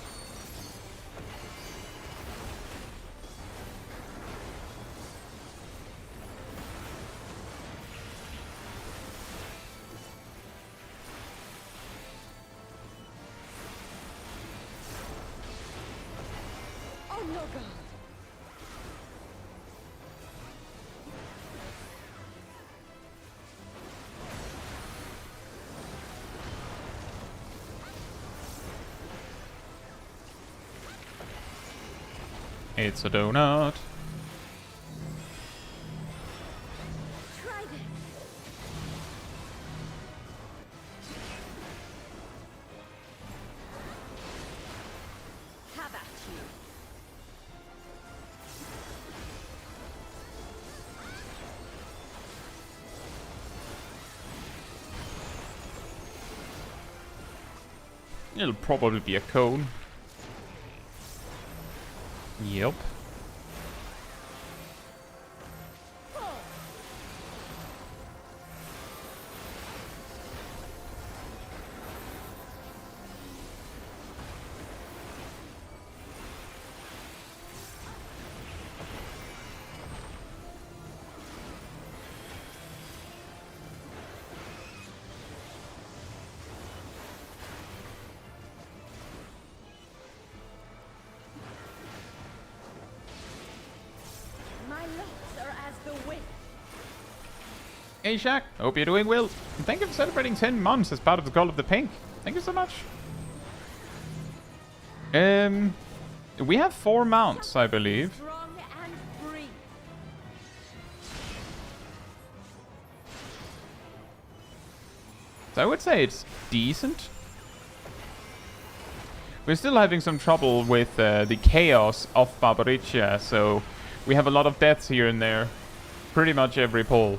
Oh no, God! It's a donut. Try this. Have at you. It'll probably be a cone. Yep. Hey Shaq, hope you're doing well. And thank you for celebrating 10 months as part of the Call of the Pink. Thank you so much. We have 4 mounts, I believe. Strong and free. So I would say it's decent. We're still having some trouble with the chaos of Barbariccia, so we have a lot of deaths here and there. Pretty much every pull.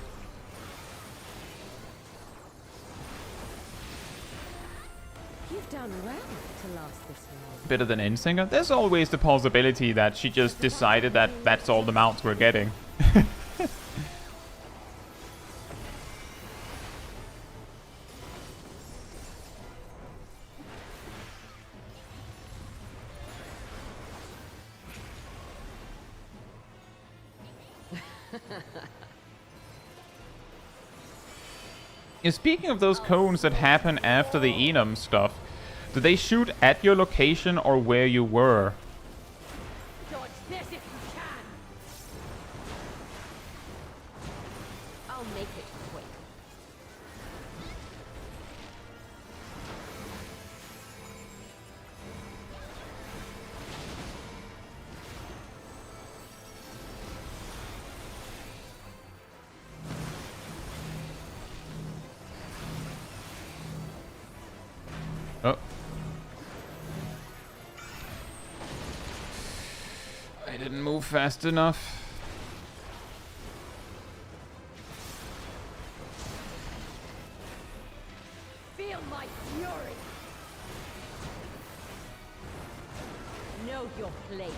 You've done well to last this long. Better than Endsinger. There's always the possibility that she just decided that that's all the mounts we're getting. Yeah, speaking of those cones that happen after the Enum stuff, do they shoot at your location or where you were? Dodge this if you can. I'll make it quick. Oh. I didn't move fast enough. Feel my fury. Know your place.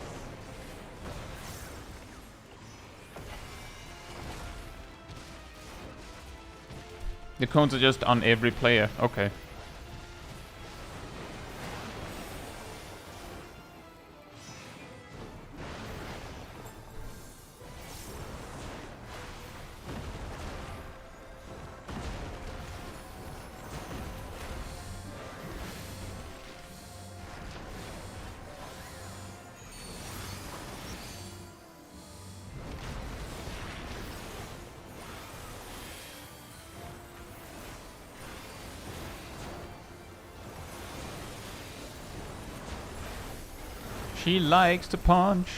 The cones are just on every player. Okay. She likes to punch.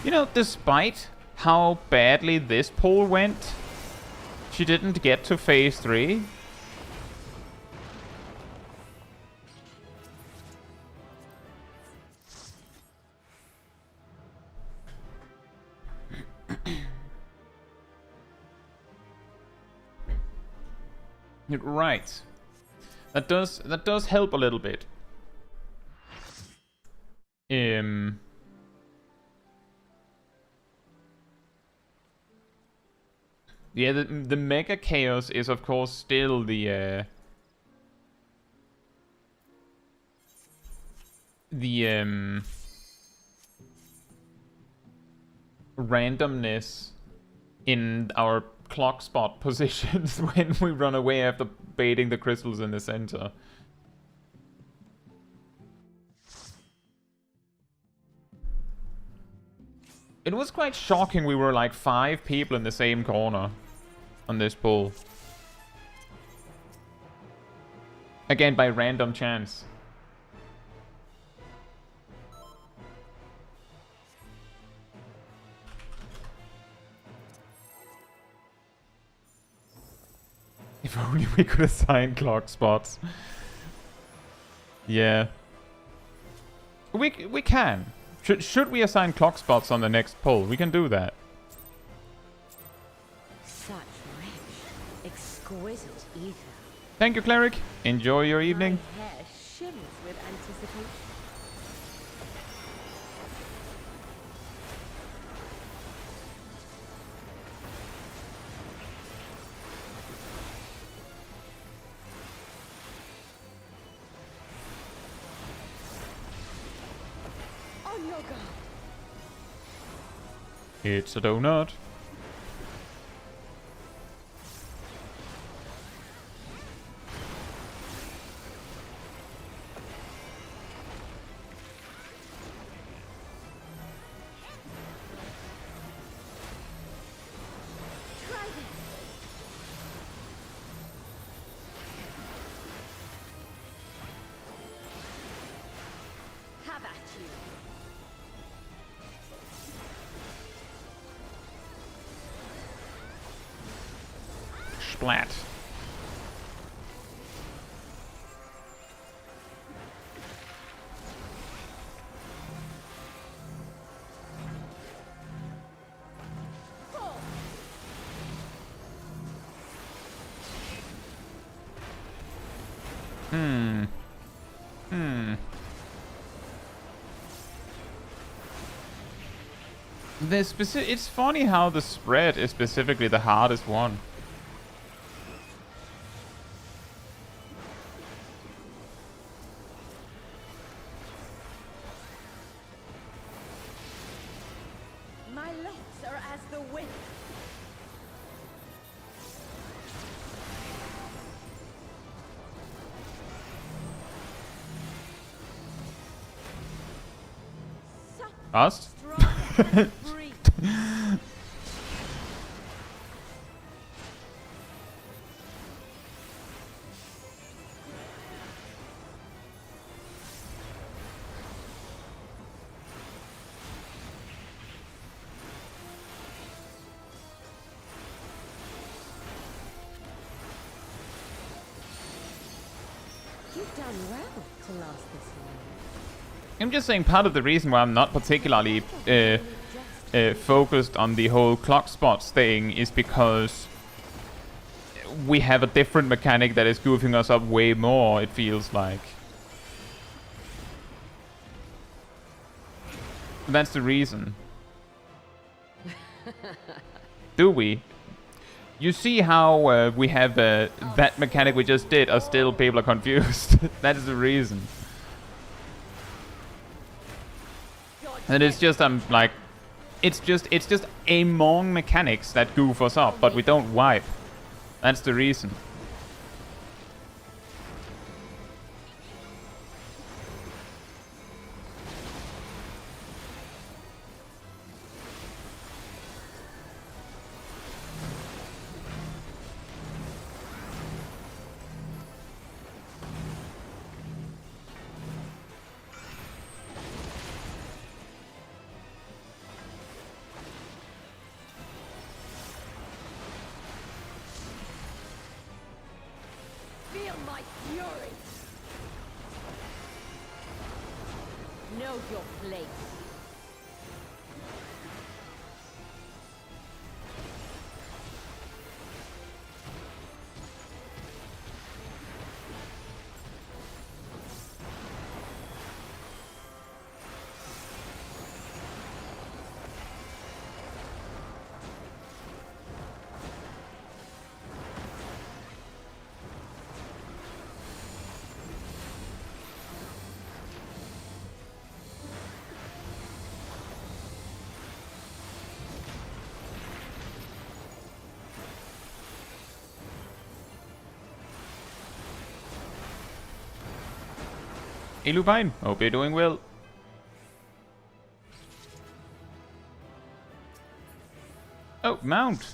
You know, despite how badly this pull went, she didn't get to phase 3. Right. That does help a little bit. Yeah, the Mega Chaos is of course still the randomness in our clock spot positions when we run away after baiting the crystals in the center. It was quite shocking we were like 5 people in the same corner on this pull. Again, by random chance. If only we could assign clock spots. Yeah. We can. Should we assign clock spots on the next pull? We can do that. Such rich, exquisite ether. Thank you, Cleric. Enjoy your evening. My hair shimmers with anticipation. On your guard. It's a donut. splat. It's funny how the spread is specifically the hardest one. My legs are as the wind. Us? You've done well to last this long. I'm just saying part of the reason why I'm not particularly focused on the whole clock spots thing is because we have a different mechanic that is goofing us up way more, it feels like. That's the reason. Do we? You see how we have that mechanic we just did are still people are confused. That is the reason. And it's just like it's just among mechanics that goof us up, but we don't wipe. That's the reason. Feel my fury. Know your place. Hey Lupine, hope you're doing well. Oh, mount.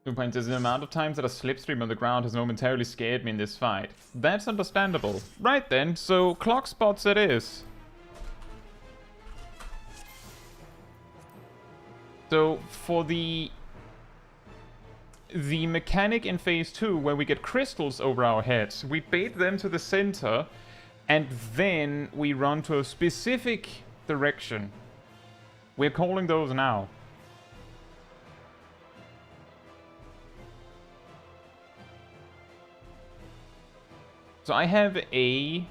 Lupine says the amount of times that a slipstream on the ground has momentarily scared me in this fight. That's understandable. Right then, so clock spots it is. So for the mechanic in phase 2 where we get crystals over our heads, we bait them to the center and then we run to a specific direction. We're calling those now. So I have a...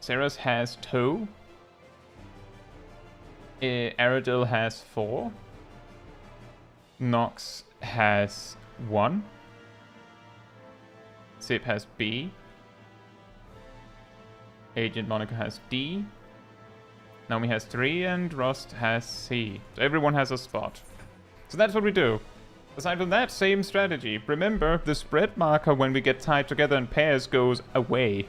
Ceres has 2. Aradil has 4. Nox has 1. Zip has B. Agent Monica has D. Naomi has 3 and Rust has C. So everyone has a spot. So that's what we do. Aside from that, same strategy. Remember, the spread marker when we get tied together in pairs goes away.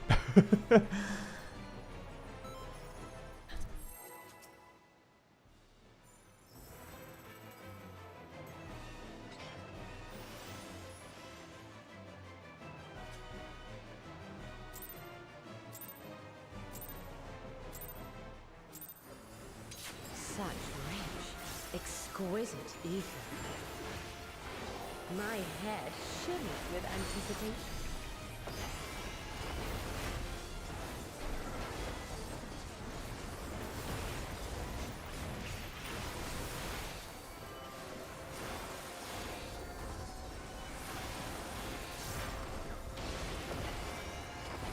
Such rich, exquisite ether. My head shimmers with anticipation.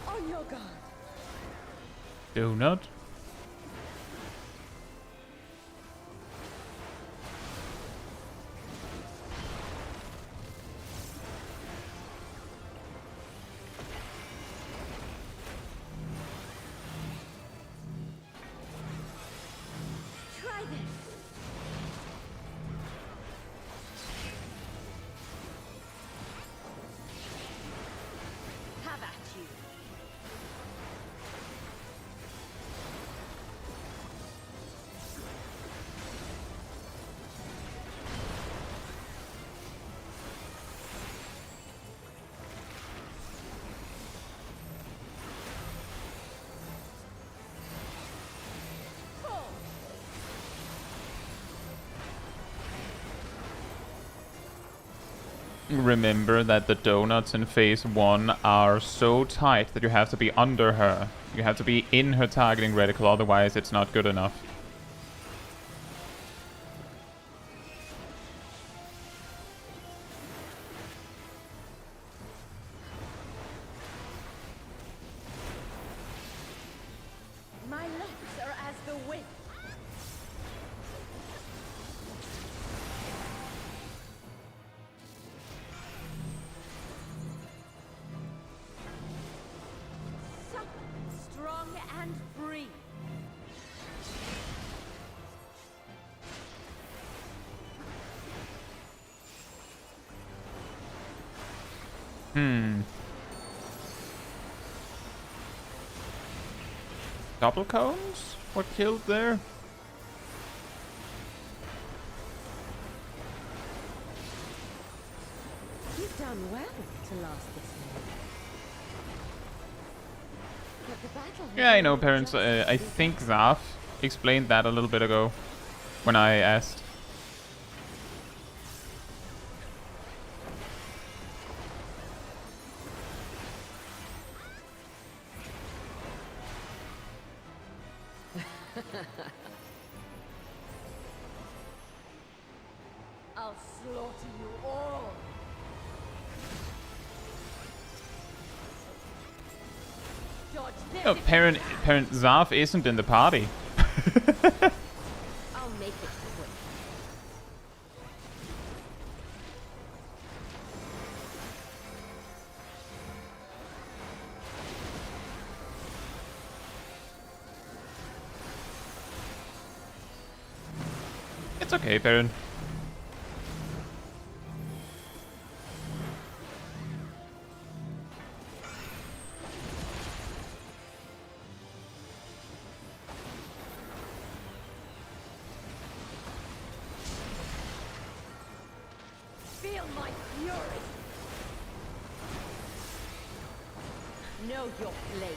On your guard. Donut. Try this. Have at you. Remember that the donuts in phase 1 are so tight that you have to be under her. You have to be in her targeting reticle, otherwise it's not good enough. My lips are as the wind. Supple, strong, and free. Double cones? What killed there? You've done well to last this long. But the battle has Yeah, I know, only parents. just I begun. think Zaf explained that a little bit ago when I asked. I'll slaughter you all. Dodge this. Oh, if you parent can. Zaf isn't in the party. I'll make it quick. It's okay, parent. Feel my fury. Know your place.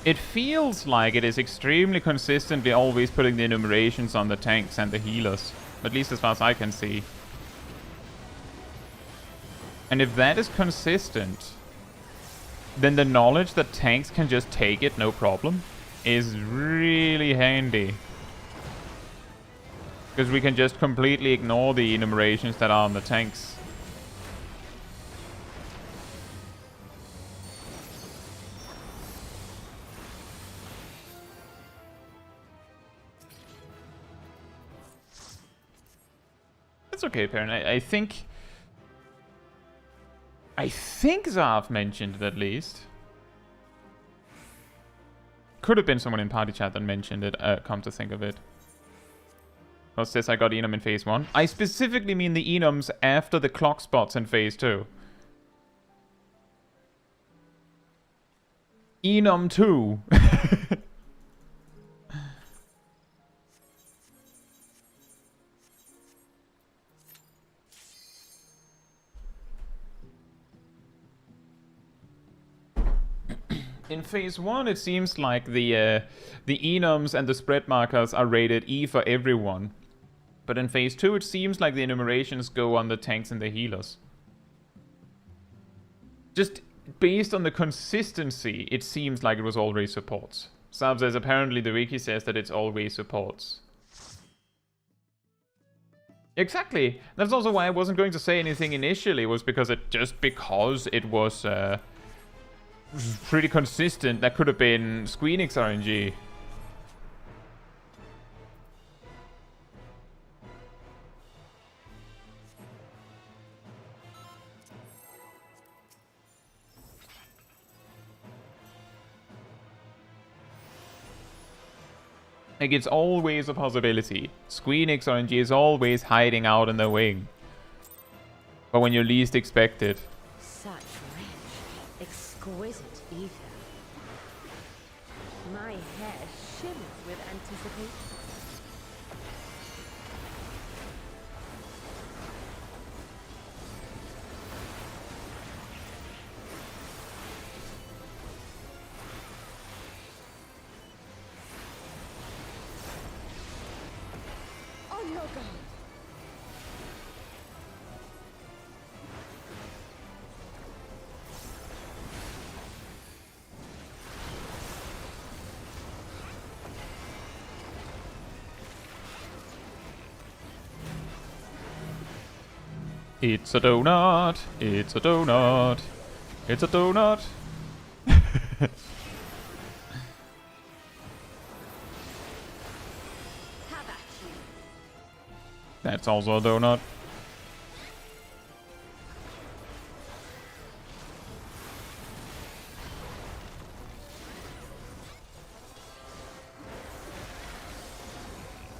It feels like it is extremely consistently always putting the enumerations on the tanks and the healers. At least as far as I can see. And if that is consistent, then the knowledge that tanks can just take it no problem is really handy. Because we can just completely ignore the enumerations that are on the tanks. It's okay, Perrin. I think Zav mentioned it at least. Could have been someone in party chat that mentioned it, come to think of it. Or says I got enum in phase 1. I specifically mean the enums after the clock spots in phase 2. Enum 2. In phase 1, it seems like the enums and the spread markers are rated E for everyone. But in phase 2, it seems like the enumerations go on the tanks and the healers. Just based on the consistency, it seems like it was always supports. Sav says apparently the wiki says that it's always supports. Exactly! That's also why I wasn't going to say anything initially, was because it was pretty consistent. That could have been Squeenix RNG. Like, it's always a possibility. Squeenix RNG is always hiding out in the wing. But when you least expect it. Such rich, exquisite ether. My hair shimmers with anticipation. On your guard. It's a donut. It's a donut. It's a donut. Have at you. That's also a donut.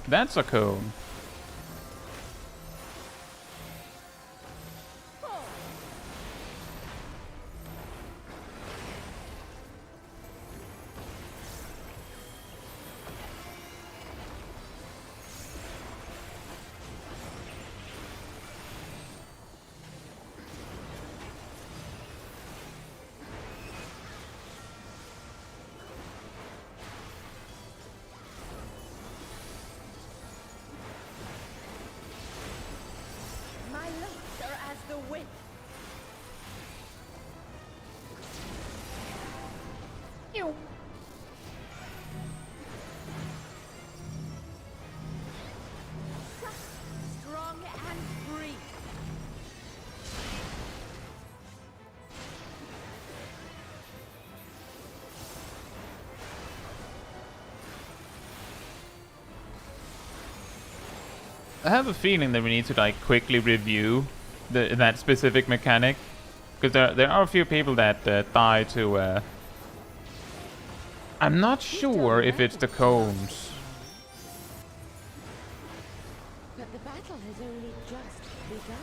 That's a cone. My lips are as the wind. Ew. Strong and free. I have a feeling that we need to like quickly review that specific mechanic, because there are a few people that die to. I'm not sure if it's the cones. But the battle has only just begun.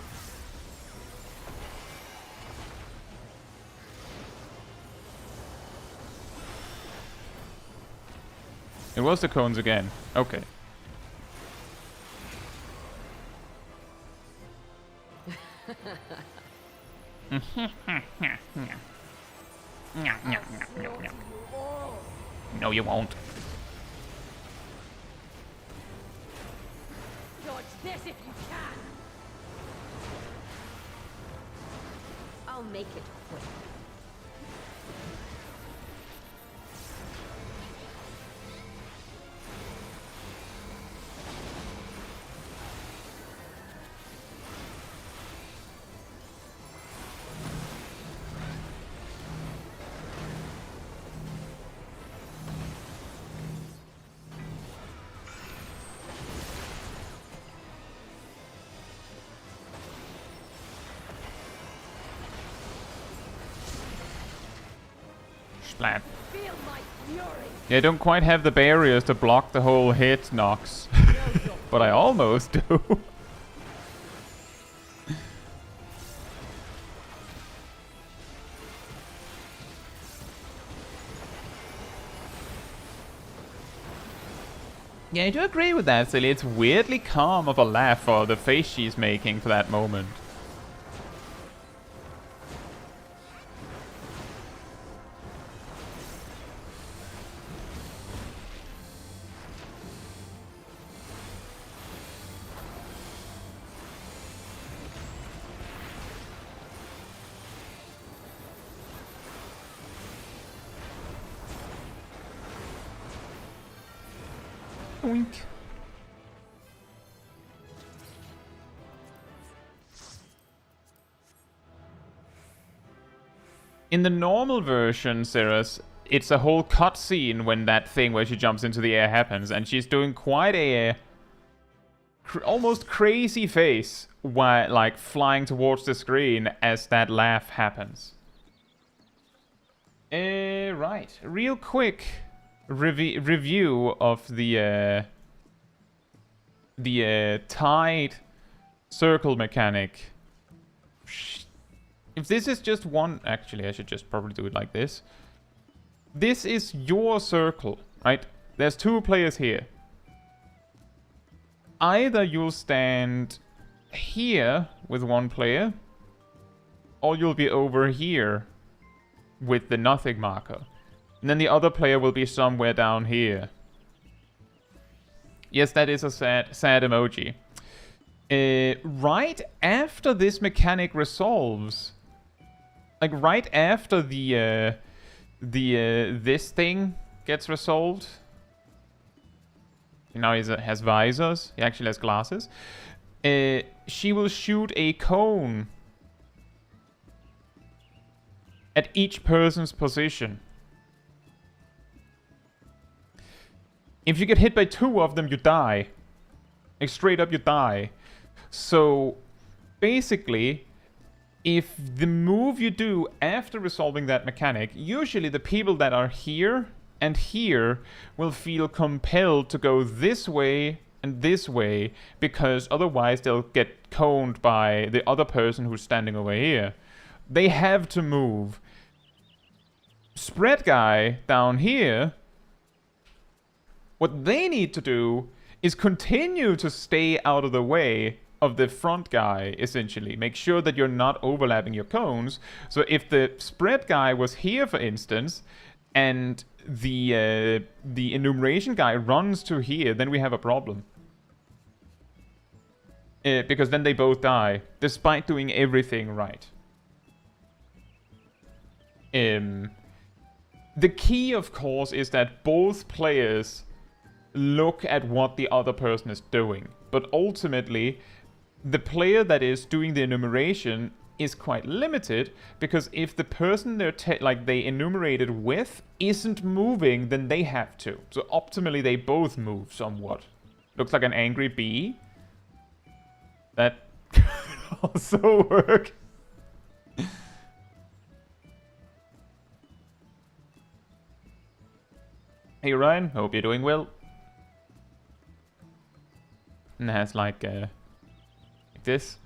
It was the cones again. Okay. No, you won't. Dodge this if you can. I'll make it quick. Splat. Feel my fury. Yeah, don't quite have the barriers to block the whole hit knocks. Know your but I almost do. Yeah, I do agree with that, Silly. It's weirdly calm of a laugh for the face she's making for that moment. Wink. In the normal version, Cirrus, it's a whole cutscene when that thing where she jumps into the air happens, and she's doing quite a almost crazy face while like flying towards the screen as that laugh happens. Right. Real quick review of the tied circle mechanic. If this is just one... Actually, I should just probably do it like this. This is your circle, right? There's two players here. Either you'll stand here with one player, or you'll be over here with the nothing marker. And then the other player will be somewhere down here. Yes, that is a sad emoji. Right after this mechanic resolves... Like, right after this thing gets resolved... Now he has visors. He actually has glasses. She will shoot a cone at each person's position. If you get hit by two of them, you die. Like, straight up, you die. So, basically, if the move you do after resolving that mechanic, usually the people that are here and here will feel compelled to go this way and this way, because otherwise they'll get coned by the other person who's standing over here. They have to move. Spread guy down here, what they need to do is continue to stay out of the way of the front guy, essentially. Make sure that you're not overlapping your cones. So if the spread guy was here, for instance, and the enumeration guy runs to here, then we have a problem. Because then they both die, despite doing everything right. The key, of course, is that both players look at what the other person is doing. But ultimately, the player that is doing the enumeration is quite limited, because if the person they enumerated with isn't moving, then they have to. So optimally, they both move somewhat. Looks like an angry bee. That could also work. Hey Ryan, hope you're doing well. And it has like this.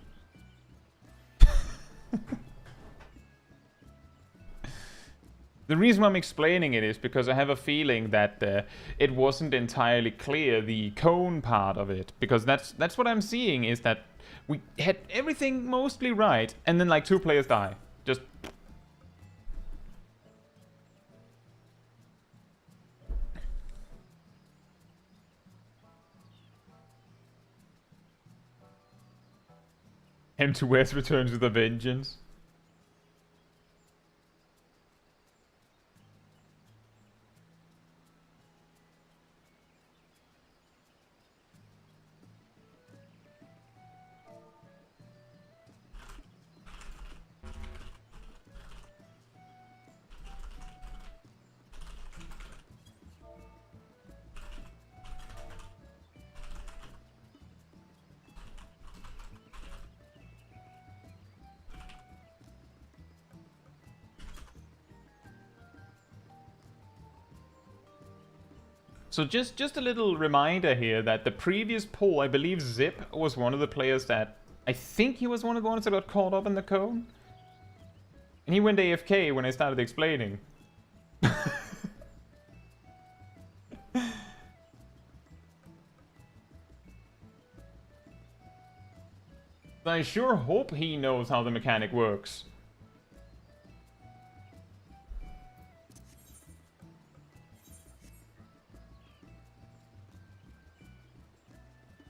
The reason why I'm explaining it is because I have a feeling that it wasn't entirely clear, the cone part of it. Because that's what I'm seeing, is that we had everything mostly right, and then like two players die. Just... M2S returns with a vengeance. So just a little reminder here that the previous poll, I believe Zip was one of the players that... I think he was one of the ones that got caught up in the cone. And he went AFK when I started explaining. I sure hope he knows how the mechanic works.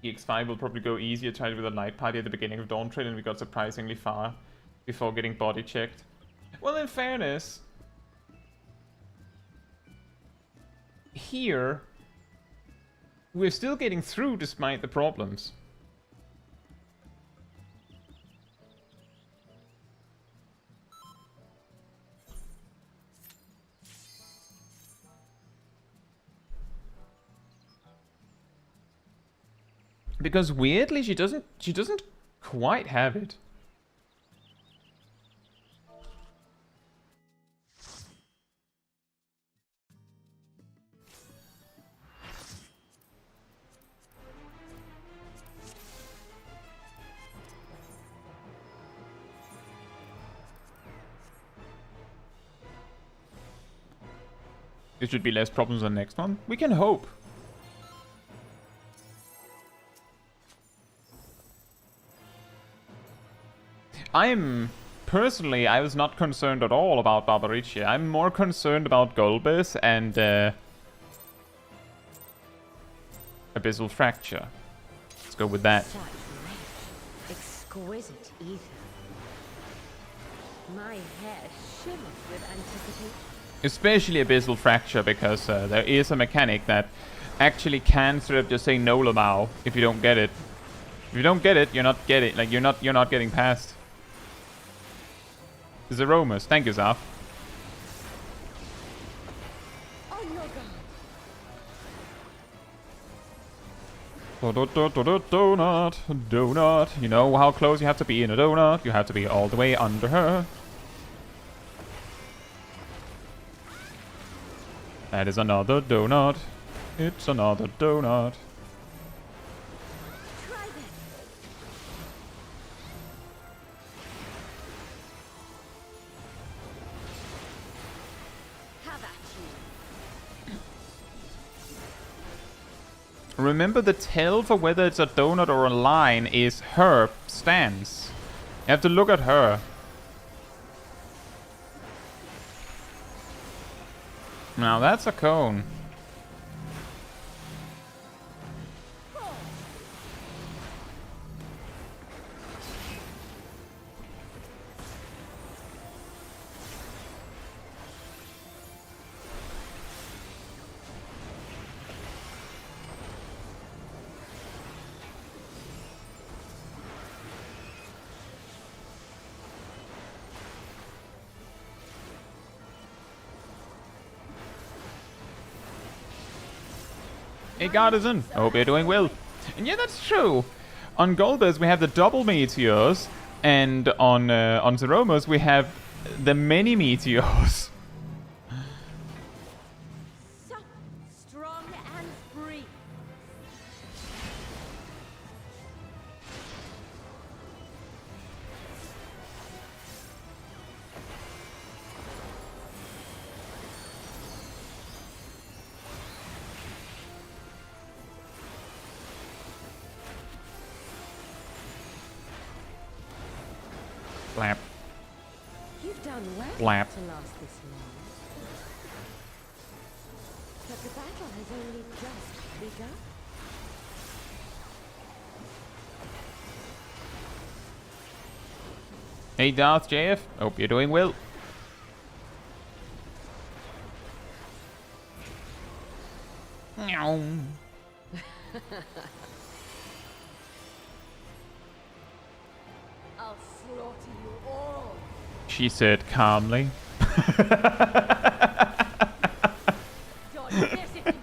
EX5 will probably go easier, tried with a night party at the beginning of Dawntrail, and we got surprisingly far before getting body checked. Well, in fairness, here, we're still getting through despite the problems. Because weirdly, she doesn't quite have it. There should be less problems on the next one. We can hope. Personally, I was not concerned at all about Barbaricia. I'm more concerned about Golbez and Abyssal Fracture. Let's go with that. Exquisite ether. My hair shimmers with anticipation. Especially Abyssal Fracture, because there is a mechanic that actually can sort of just say no Lamau if you don't get it. If you don't get it, you're not getting, like, you're not getting past. Zeromus, thank you, Zaf. On your guard. Donut. You know how close you have to be in a donut. You have to be all the way under her. That is another donut. It's another donut. Try this. Have at you. Remember, the tell for whether it's a donut or a line is her stance. You have to look at her. Now that's a cone. Hey Gardizen, I hope you're doing well. And yeah, that's true. On Golbez we have the double meteors, and on Zeromus we have the many meteors. Soft, strong, and free. Blap. You've done well Blap. to last this long. But the battle has only just begun. Hey Darth JF, hope you're doing well. Meow. I'll slaughter you all. She said calmly. Dodge this if you can.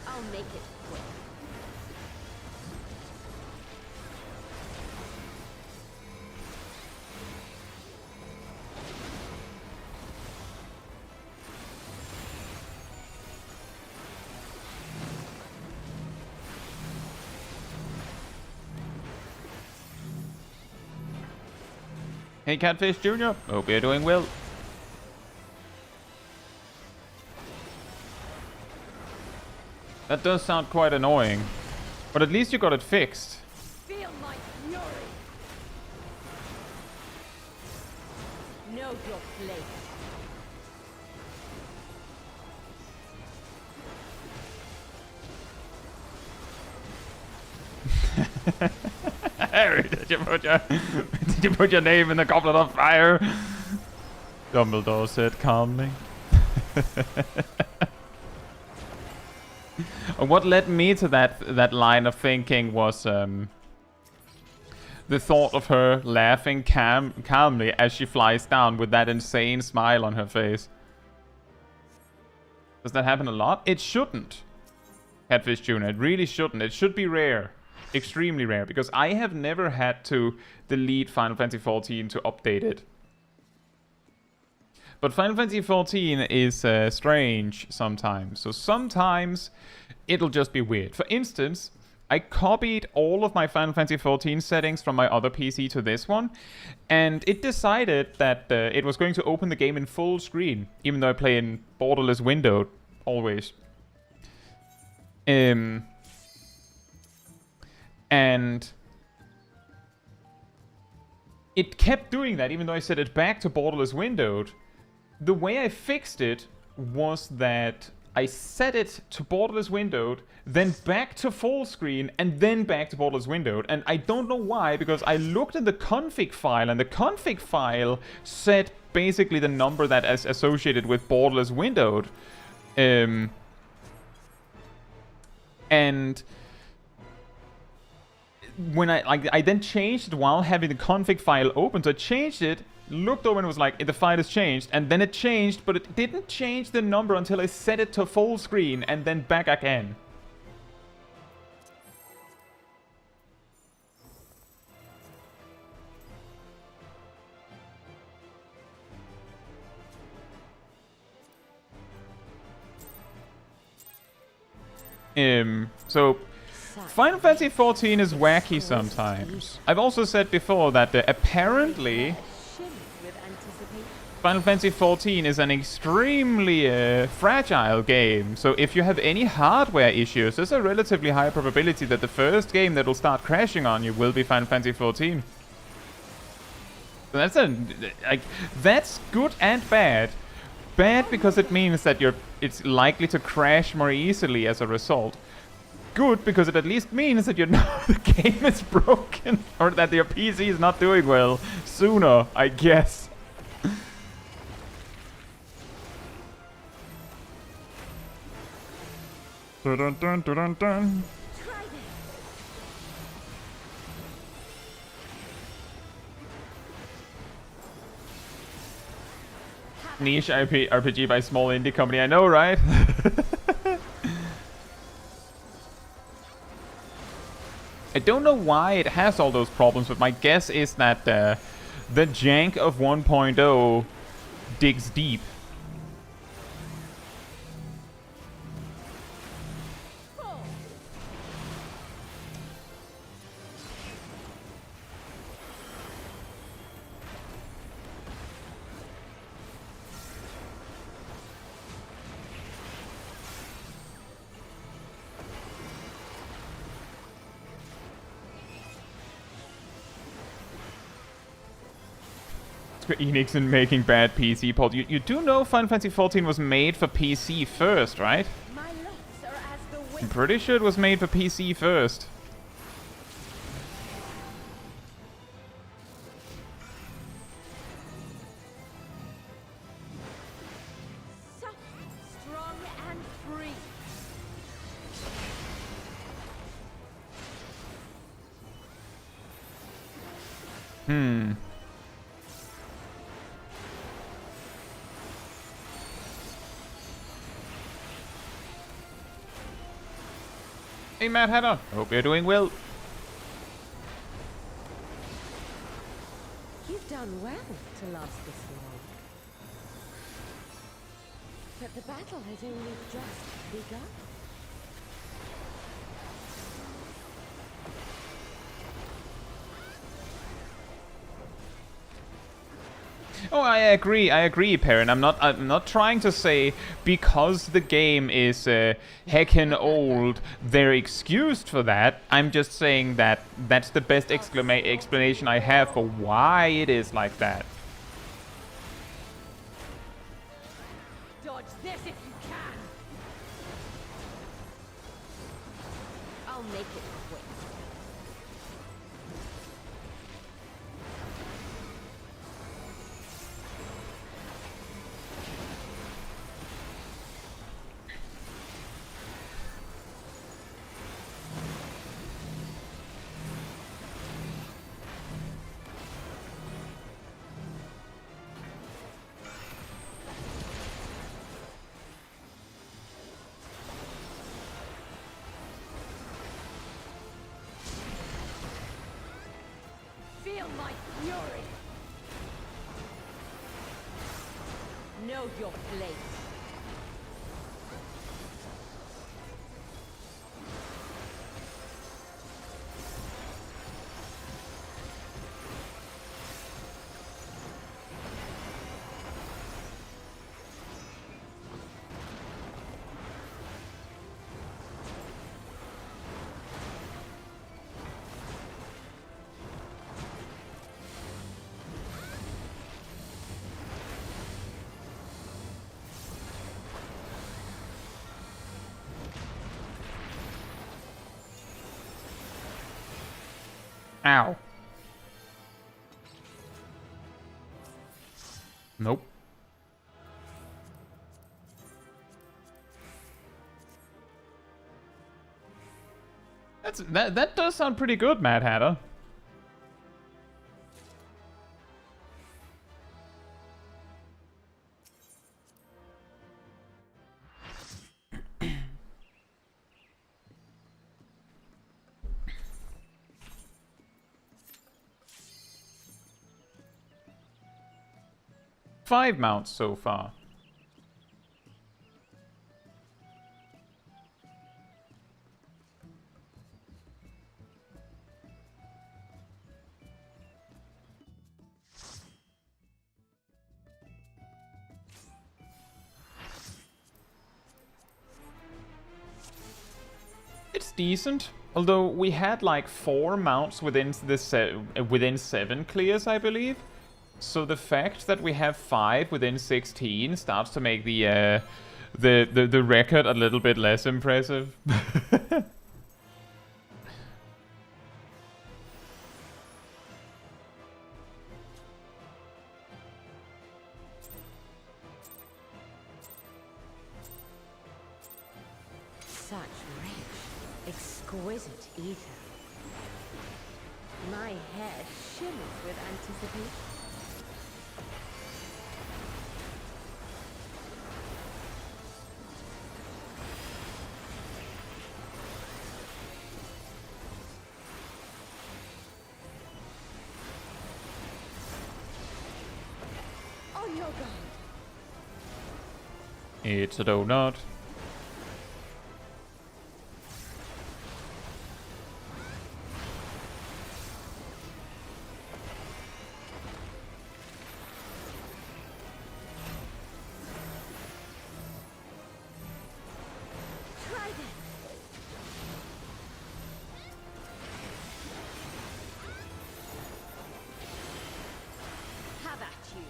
I'll make it quick. Hey Catfish Jr. Hope you're doing well. That does sound quite annoying. But at least you got it fixed. Feel my fury. Know your place. Harry, did you put your name in the goblet of fire? Dumbledore said calmly. What led me to that line of thinking was the thought of her laughing calmly as she flies down with that insane smile on her face. Does that happen a lot? It shouldn't. Catfish Jr. It really shouldn't. It should be rare. Extremely rare. Because I have never had to delete Final Fantasy XIV to update it. But Final Fantasy XIV is strange sometimes. So sometimes it'll just be weird. For instance, I copied all of my Final Fantasy XIV settings from my other PC to this one. And it decided that it was going to open the game in full screen. Even though I play in borderless windowed always. And it kept doing that even though I set it back to borderless windowed. The way I fixed it was that I set it to borderless windowed, then back to full screen, and then back to borderless windowed. And I don't know why, because I looked in the config file, and the config file said basically the number that is associated with borderless windowed. And when I then changed it while having the config file open, so I changed it, looked over and was like, the file has changed, and then it changed, but it didn't change the number until I set it to full screen and then back again. So Final Fantasy XIV is wacky sometimes. I've also said before that apparently Final Fantasy XIV is an extremely fragile game. So if you have any hardware issues, there's a relatively high probability that the first game that will start crashing on you will be Final Fantasy XIV. So that's good and bad. Bad because it means that it's likely to crash more easily as a result. Good because it at least means that you know the game is broken or that your PC is not doing well sooner, I guess. Dun dun dun dun dun. Niche RPG by small indie company, I know, right? I don't know why it has all those problems, but my guess is that the jank of 1.0 digs deep. Enix and making bad PC ports. You do know Final Fantasy XIV was made for PC first, right? I'm pretty sure it was made for PC first. Soft, strong, and free. Hey Mad Hatter, hope you're doing well. You've done well to last this long. But the battle has only just begun. Oh, I agree, Perrin. I'm not trying to say because the game is heckin' old, they're excused for that. I'm just saying that that's the best explanation I have for why it is like that. Dodge this if you can. I'll make it quick. Feel my fury. Know your place. Ow. Nope. That does sound pretty good, Mad Hatter. Five mounts so far. It's decent, although we had like 4 mounts within within 7 clears, I believe. So the fact that we have 5 within 16 starts to make the record a little bit less impressive. Such rich, exquisite ether. My head shimmers with anticipation. On your guard. It's a donut. Try this. Have at you.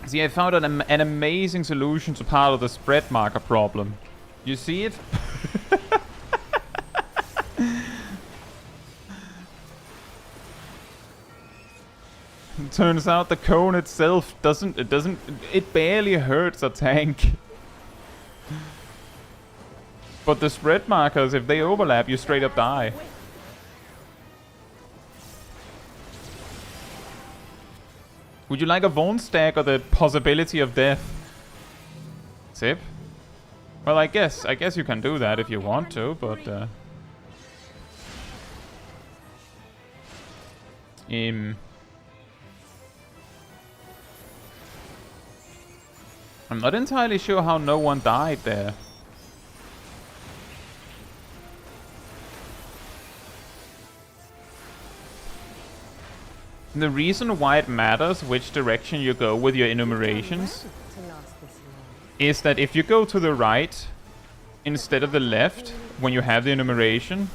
See, I found an amazing solution to part of the spread marker problem. You see it? Turns out the cone itself it barely hurts a tank. But the spread markers, if they overlap, you straight up die. Would you like a Vaughn stack or the possibility of death? Sip? Well, I guess you can do that if you want to, but I'm not entirely sure how no one died there. The reason why it matters which direction you go with your enumerations is that if you go to the right instead of the left when you have the enumeration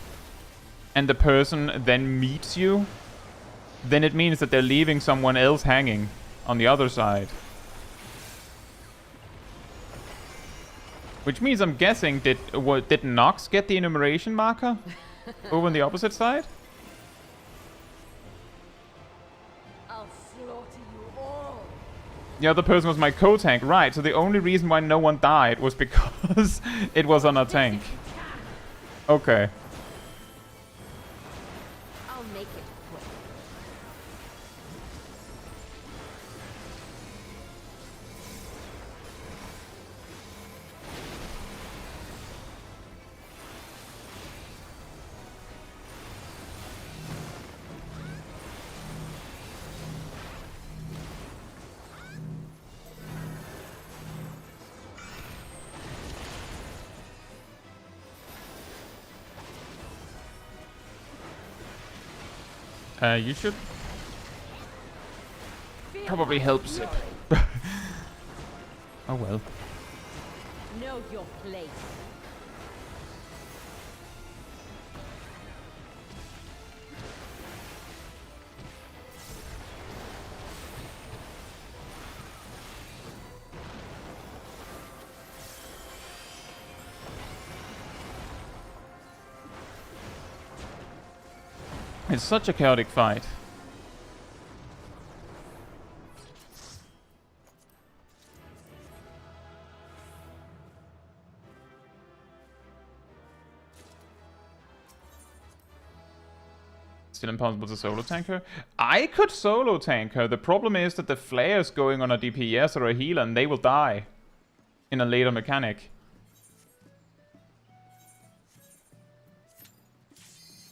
and the person then meets you, then it means that they're leaving someone else hanging on the other side. Which means I'm guessing, did Nox get the enumeration marker over on the opposite side? I'll slaughter you all. The other person was my co-tank, right, so the only reason why no one died was because it was on a tank. Okay. I'll make it quick. You should probably help Zip. Oh well. Know your place. It's such a chaotic fight. Still impossible to solo tank her? I could solo tank her. The problem is that the flare's going on a DPS or a healer and they will die in a later mechanic.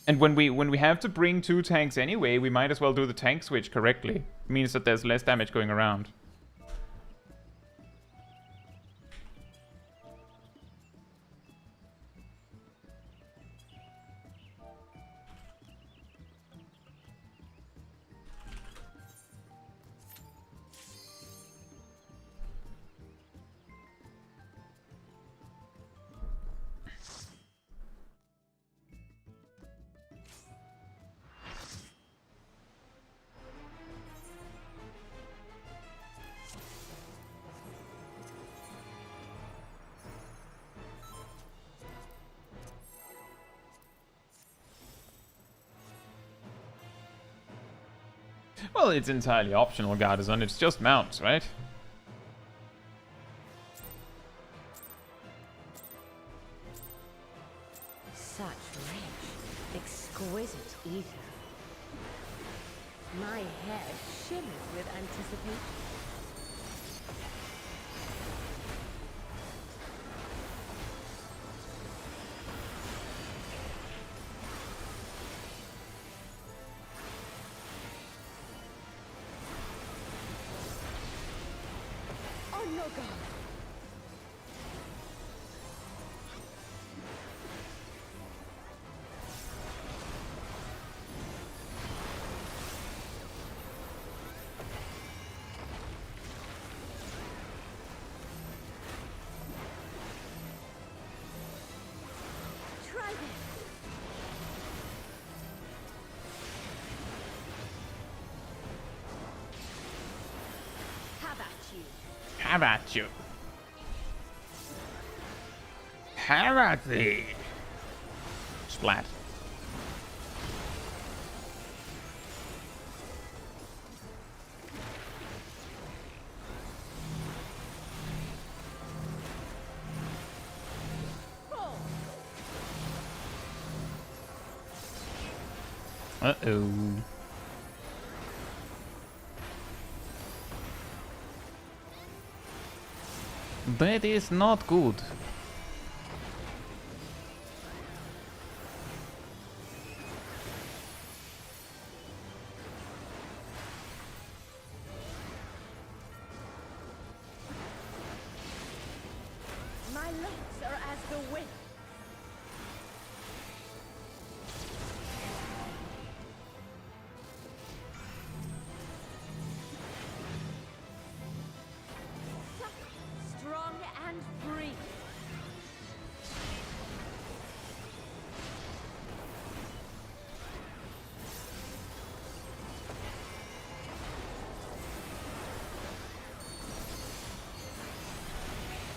And when we have to bring 2 tanks anyway, we might as well do the tank switch correctly. It means that there's less damage going around. Well, it's entirely optional, Gartizon. It's just mounts, right? Such rich, exquisite ether. My head shimmers with anticipation. Oh no, God! Try this. Have at you. Have at you. Have at thee. Splat. Uh-oh. That is not good. legs are as the wind. Strong and free.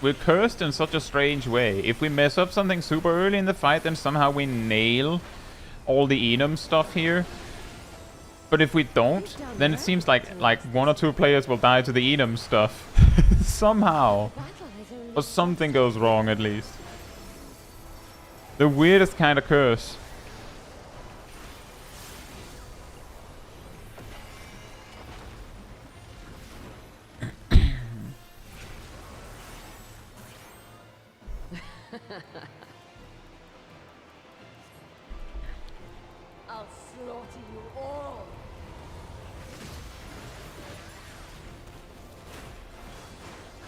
We're cursed in such a strange way. If we mess up something super early in the fight, then somehow we nail all the enum stuff here. But if we don't, then it seems like one or two players will die to the enum stuff. Somehow. Or something goes wrong at least. The weirdest kind of curse. I'll slaughter you all.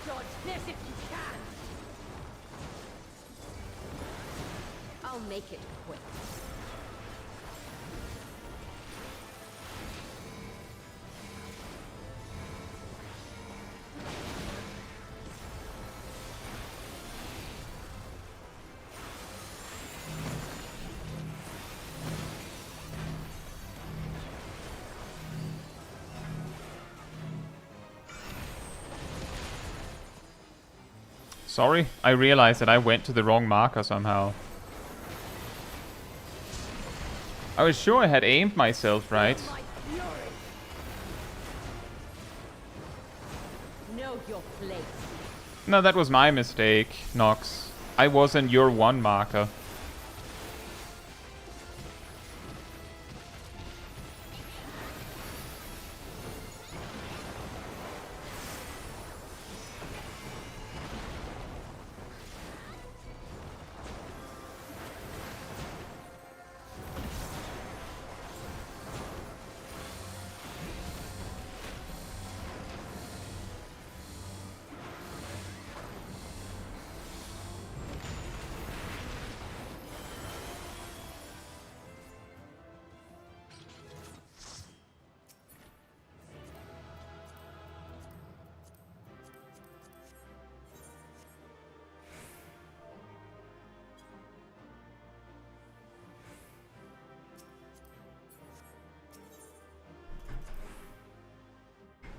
Dodge this if you can. I'll make it quick. Sorry, I realized that I went to the wrong marker somehow. I was sure I had aimed myself right. My fury. Know your place. No, that was my mistake, Nox. I wasn't your one marker.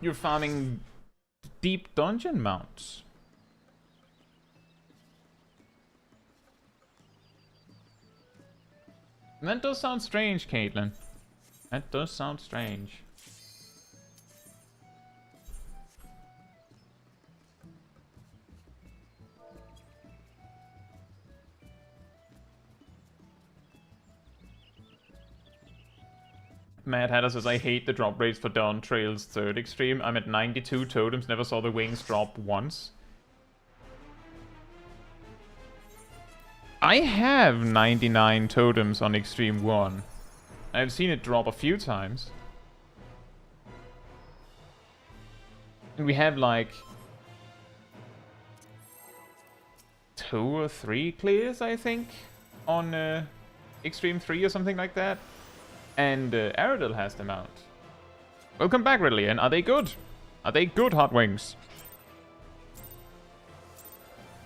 You're farming deep dungeon mounts. That does sound strange, Caitlin. That does sound strange. Mad Hatter says, I hate the drop rates for Dawntrail's third extreme. I'm at 92 totems, never saw the wings drop once. I have 99 totems on Extreme 1. I've seen it drop a few times. And we have like 2 or 3 clears, I think, on Extreme 3 or something like that. And Aerodil has them out. Welcome back, Ridley. Are they good? Are they good, Hot Wings?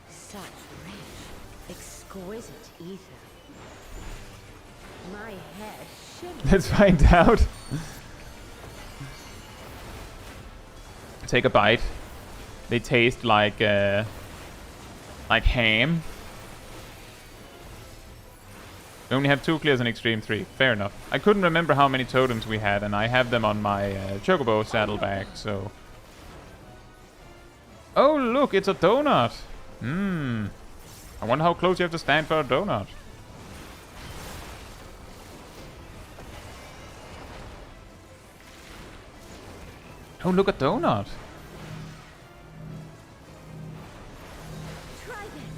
Such rich, exquisite ether. My head should. Let's find out. Take a bite. They taste like ham. We only have 2 clears in Extreme 3. Fair enough. I couldn't remember how many totems we had, and I have them on my Chocobo saddlebag, so... Oh, look, it's a donut! I wonder how close you have to stand for a donut. Oh, look, a donut! Try this.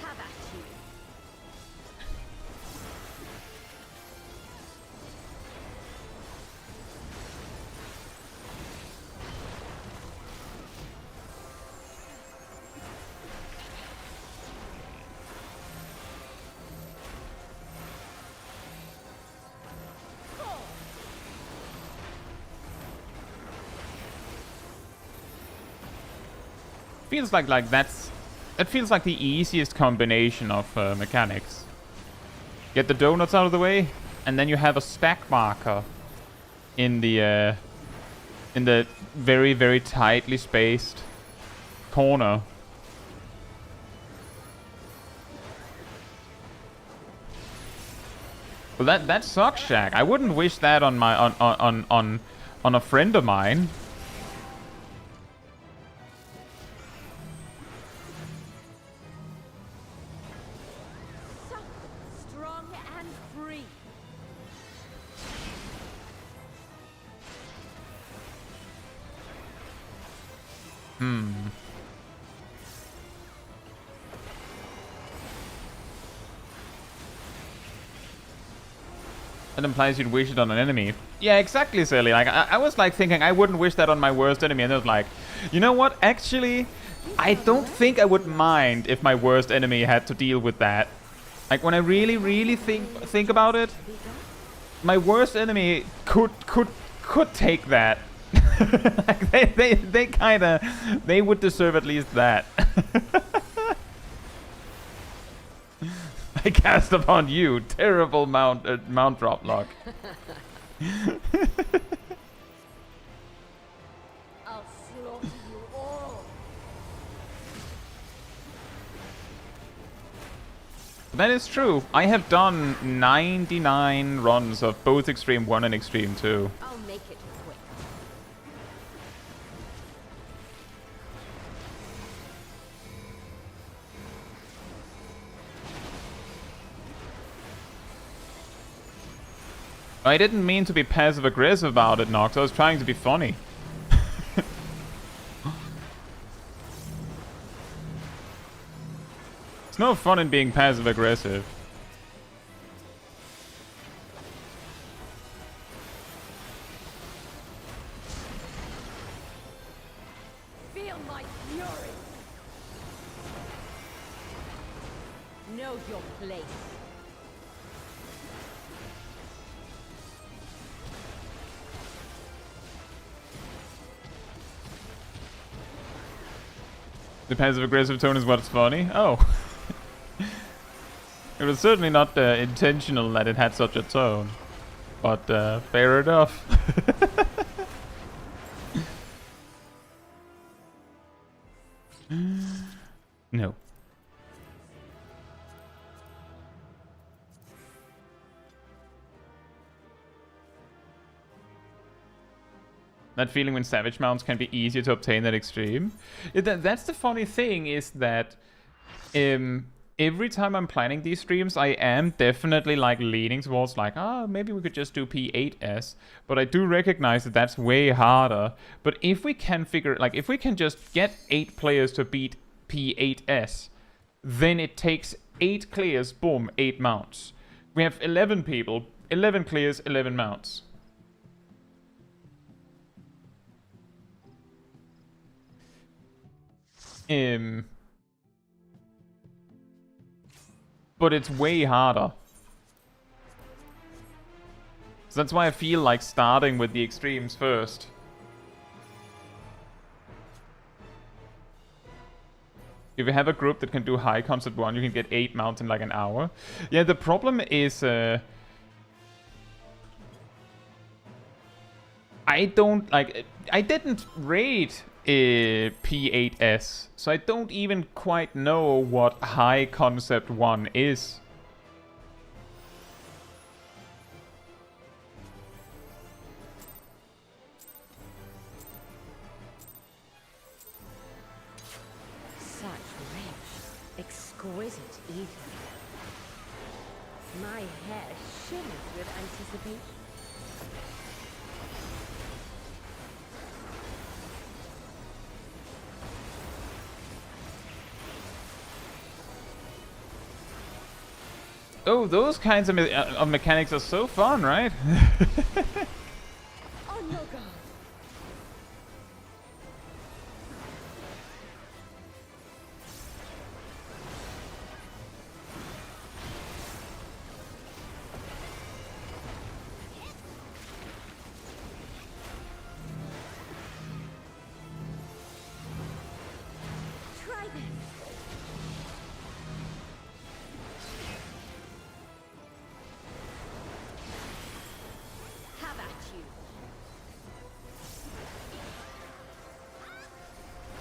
Have at you. feels like it feels like the easiest combination of mechanics. Get the donuts out of the way, and then you have a stack marker in the very, very tightly spaced corner. Well, that sucks, Shaq. I wouldn't wish that on my on a friend of mine. Strong and free. That implies you'd wish it on an enemy. Yeah, exactly, Silly. Like, I was like thinking I wouldn't wish that on my worst enemy, and I was like, you know what? Actually, I don't think I would mind if my worst enemy had to deal with that. Like, when I really, really think about it, my worst enemy could take that. Like, they kinda, they would deserve at least that. I cast upon you terrible mount drop lock. I'll slaughter you all. That is true. I have done 99 runs of both Extreme 1 and Extreme 2. I'll make it quick. I didn't mean to be passive-aggressive about it, Nox. I was trying to be funny. It's no fun in being passive-aggressive. Feel my fury. Know your place. The passive-aggressive tone is what's funny? Oh. It was certainly not intentional that it had such a tone. But, fair enough. No. That feeling when savage mounts can be easier to obtain at extreme. That's the funny thing, is that every time I'm planning these streams, I am definitely like leaning towards like, maybe we could just do P8S. But I do recognize that that's way harder. But if we can figure, like, if we can just get 8 players to beat P8S, then it takes 8 clears, boom, 8 mounts. We have 11 people, 11 clears, 11 mounts. But it's way harder. So that's why I feel like starting with the extremes first. If you have a group that can do high concept 1, you can get 8 mounts in like an hour. Yeah, the problem is I didn't raid P8S, so I don't even quite know what high concept 1 is. Such rich, exquisite eating. My hair shimmers with anticipation. Oh, those kinds of mechanics are so fun, right? On your guard.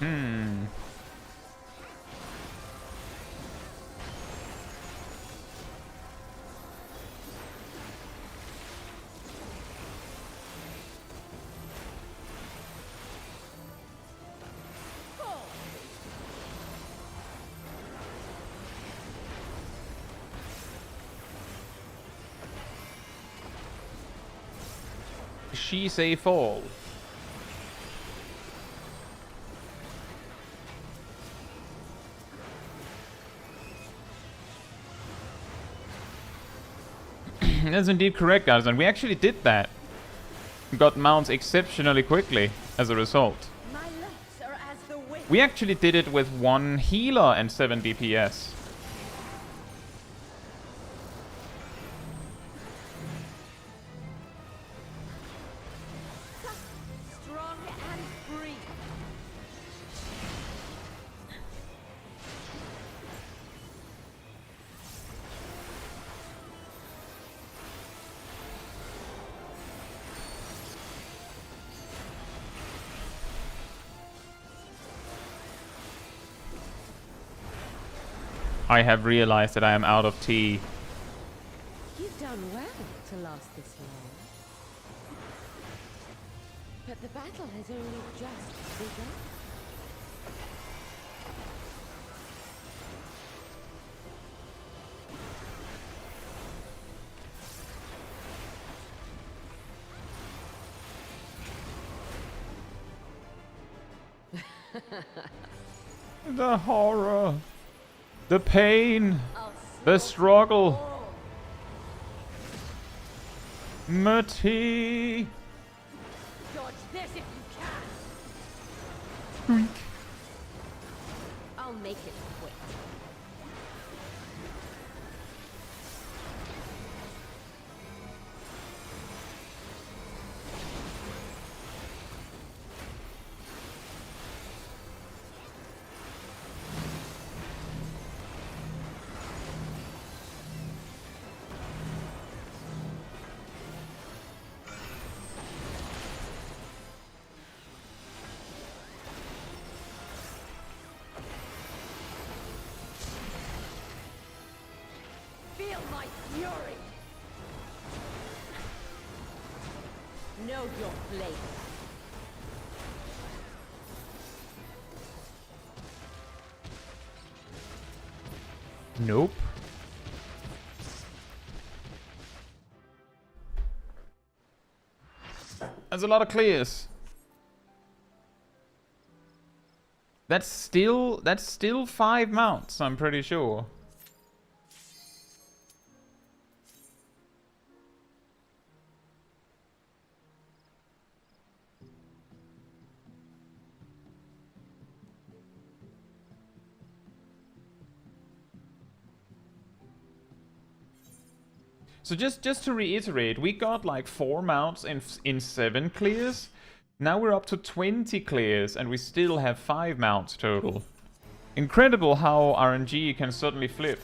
Hmm. She say fall. That's indeed correct, guys, and we actually did that. Got mounts exceptionally quickly as a result. My legs are as the wind. We actually did it with 1 healer and 7 DPS. Strong and free. I have realized that I am out of tea. You've done well to last this long. But the battle has only just begun. The horror. The pain. I'll The slow struggle. all. Mati. Dodge this if you can. I'll make it quick. Feel my fury. Know your place. Nope. That's a lot of clears. That's still 5 mounts, I'm pretty sure. So just to reiterate, we got like 4 mounts in 7 clears. Now we're up to 20 clears and we still have 5 mounts total. Incredible how RNG can suddenly flip.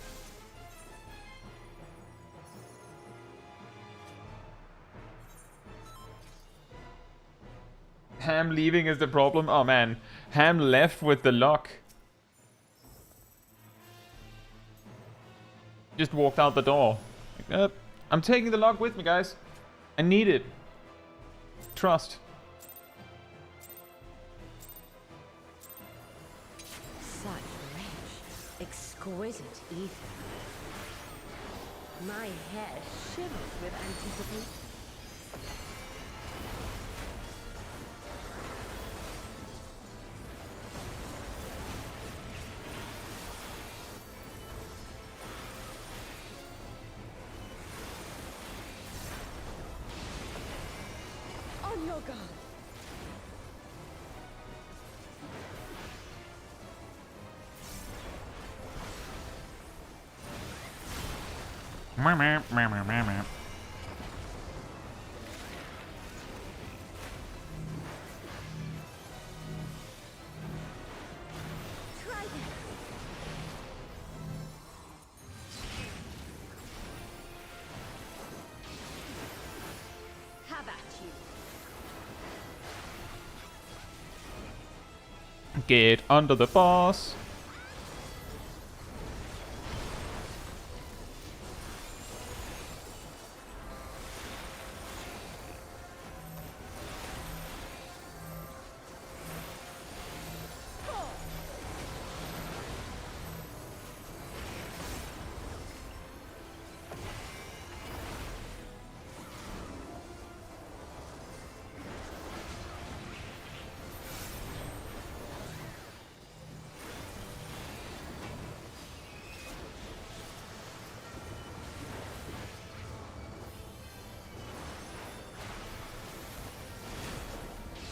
Ham leaving is the problem? Oh man, Ham left with the luck. Just walked out the door. Like, I'm taking the log with me, guys. I need it. Trust. Such rich, exquisite ether. My head shivers with anticipation. On your guard. Try this. Have at you. Get under the boss.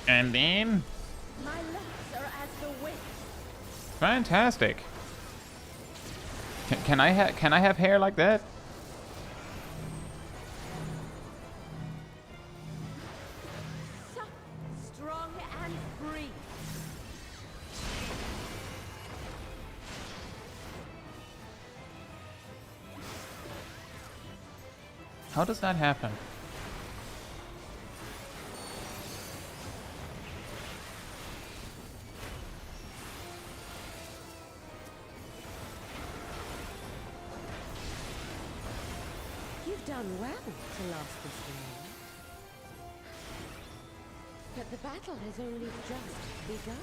And then... My legs are as the wind. Fantastic. Can I have hair like that? Suck, strong and free. How does that happen? You've done well to last this long. But the battle has only just begun.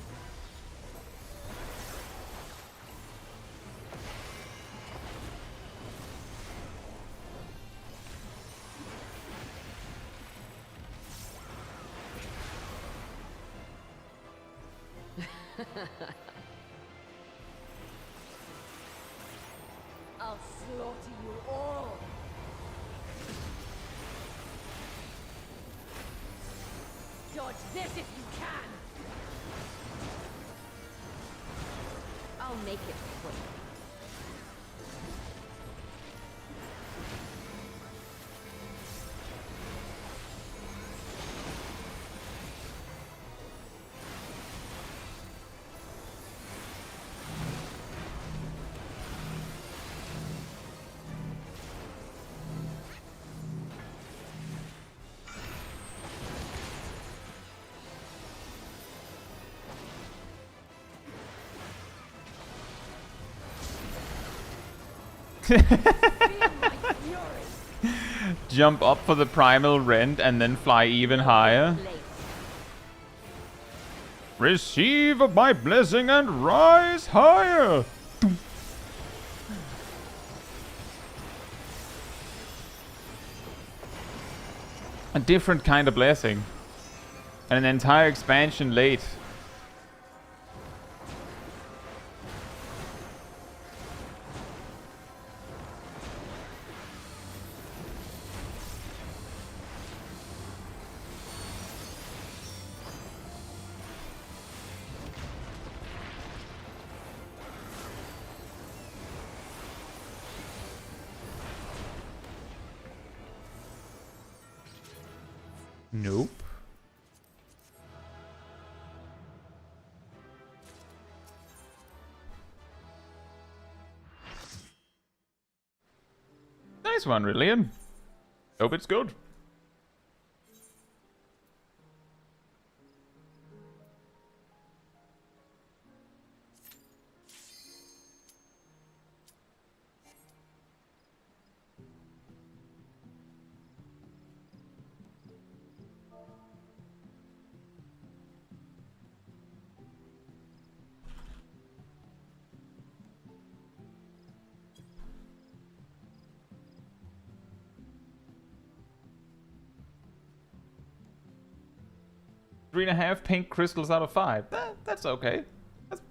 I'll slaughter you all. Dodge this if you can. I'll make it quick. Jump up for the primal rend and then fly even higher. Receive my blessing and rise higher. A different kind of blessing. And an entire expansion late. Nope. Nice one, Rillian. Hope it's good. Three and a half pink crystals out of 5. That's okay.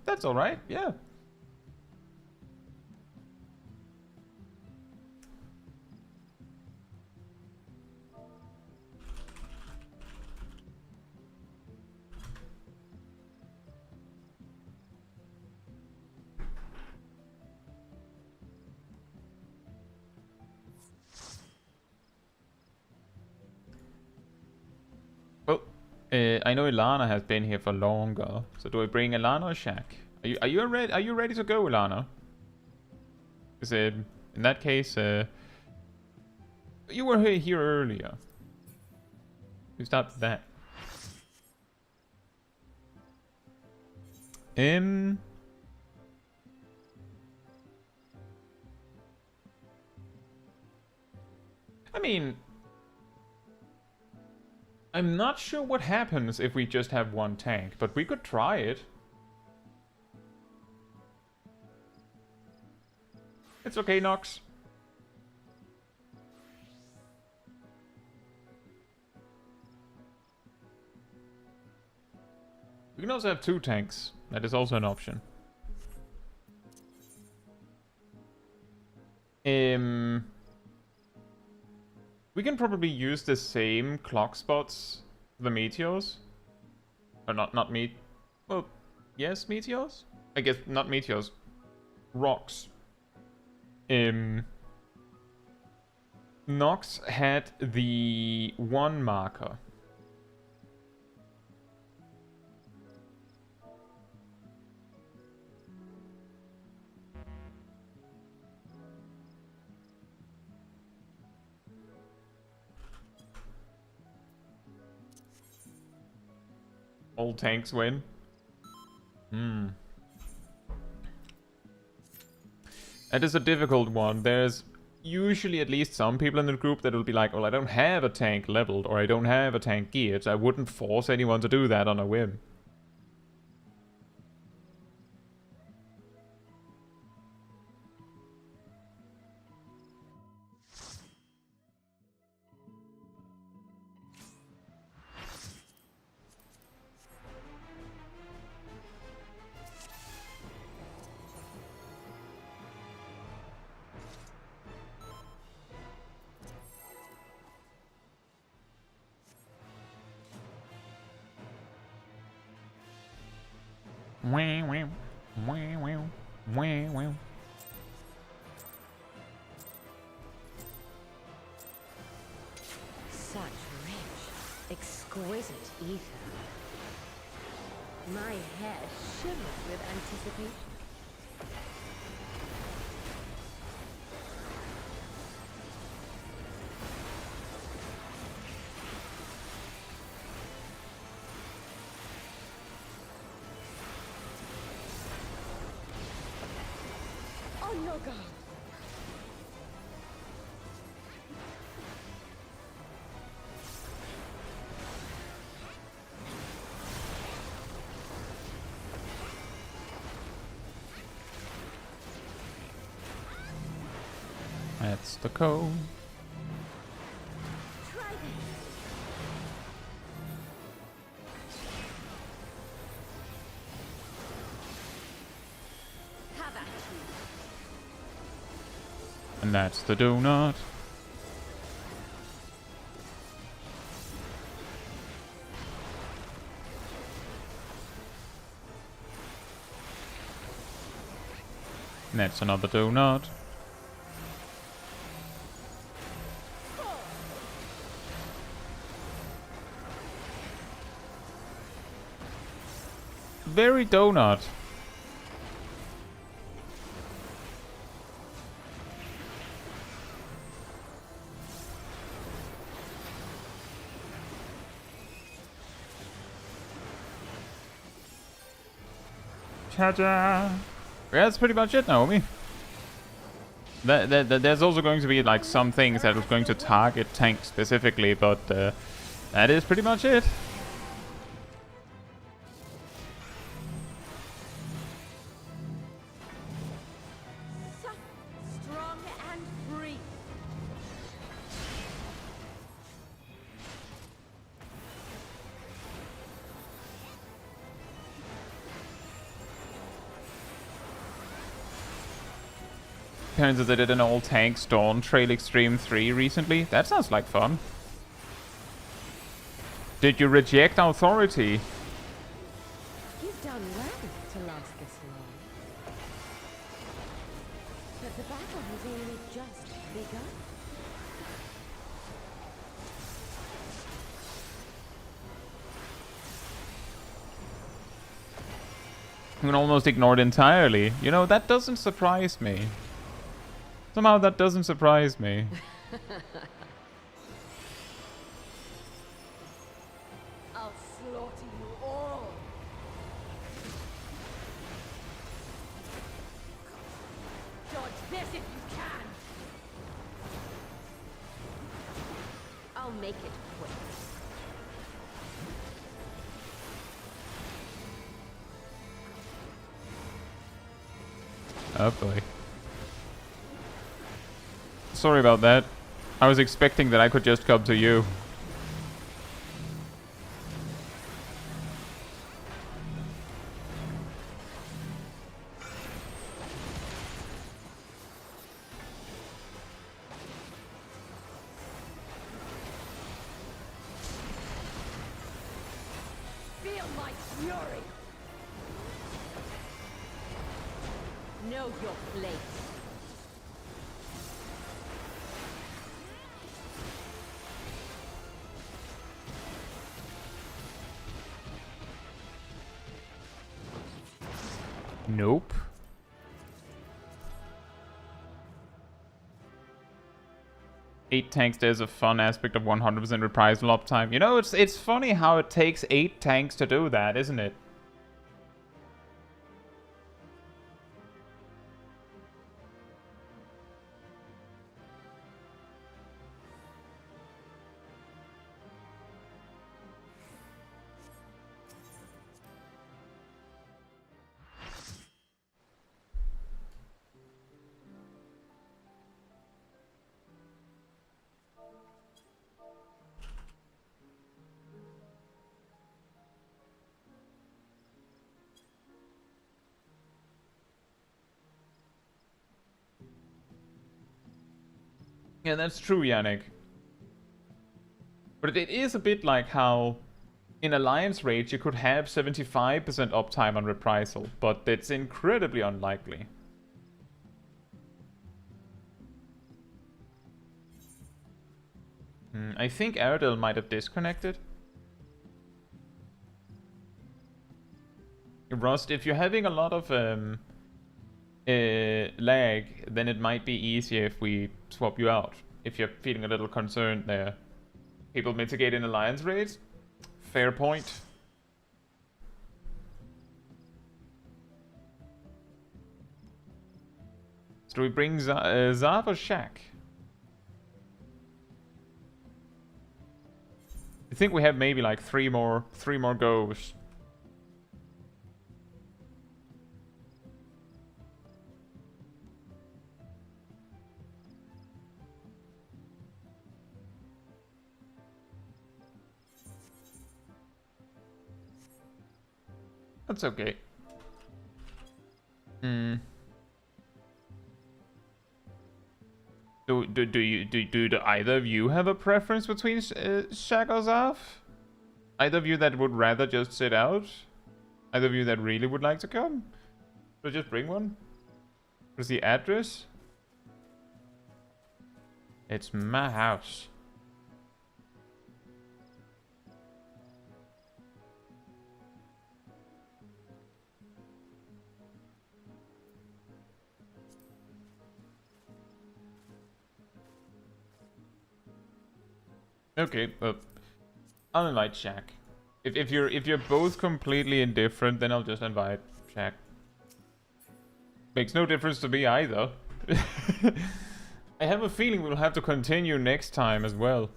That's all right. Yeah. Oh. I know Ilana has been here for longer, so do I bring Ilana or Shaq? Are you ready to go, Ilana? Because in that case, you were here earlier. You start with that. I mean, I'm not sure what happens if we just have one tank, but we could try it. It's okay, Nox. We can also have 2 tanks. That is also an option. We can probably use the same clock spots, the meteors. Or not meat. Well, yes, meteors? I guess not meteors. Rocks. Nox had the 1 marker. All tanks win. That is a difficult one. There's usually at least some people in the group that will be like, well, I don't have a tank leveled, or I don't have a tank geared, so I wouldn't force anyone to do that on a whim. Wow, wow, wow, wow, wow, wow. Such rich, exquisite ether. My head shimmers with anticipation. Oh no, God! That's the code. Try this. Have at you. And that's the donut. And that's another donut. Very donut. Cha-cha. Yeah, that's pretty much it, Naomi. There's also going to be like some things that are going to target tanks specifically, but that is pretty much it. Soft, strong, and free. Apparently they did an all-tanks Dawntrail Extreme 3 recently. That sounds like fun. Did you reject authority? You've done well to last this long. But the battle has only just begun. You can almost ignore it entirely. You know, that doesn't surprise me. Somehow that doesn't surprise me. I'll slaughter you all. this if you can. I'll make it quick. Oh boy. Sorry about that. I was expecting that I could just come to you. Feel my fury. Know your place. Nope. Eight tanks, there's a fun aspect of 100% reprisal uptime. You know, it's funny how it takes 8 tanks to do that, isn't it? Yeah, that's true, Yannick. But it is a bit like how in Alliance Raids you could have 75% uptime on reprisal, but it's incredibly unlikely. I think Airedale might have disconnected. Rust, if you're having a lot of lag, then it might be easier if we swap you out. If you're feeling a little concerned there. People mitigate in Alliance raids? Fair point. So do we bring Zav or Shaq? I think we have maybe like three more goes. That's okay. Do either of you have a preference between Shaq or Zav? Either of you that would rather just sit out? Either of you that really would like to come? So just bring one? What's the address? It's my house. Okay, I'll invite Shaq. If you're both completely indifferent, then I'll just invite Shaq. Makes no difference to me either. I have a feeling we'll have to continue next time as well.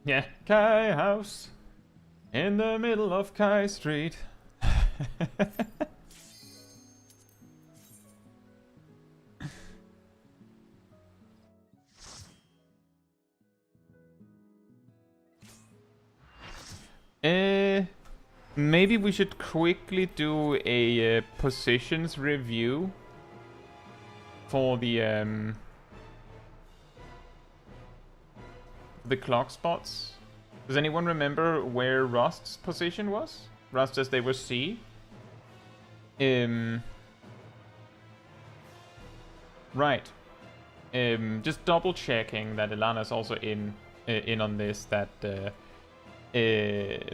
Yeah, Kai House in the middle of Kai Street. Maybe we should quickly do a positions review for the clock spots. Does anyone remember where Rust's position was? Rust as they were C. Right. Just double checking that Ilana's also in on this. That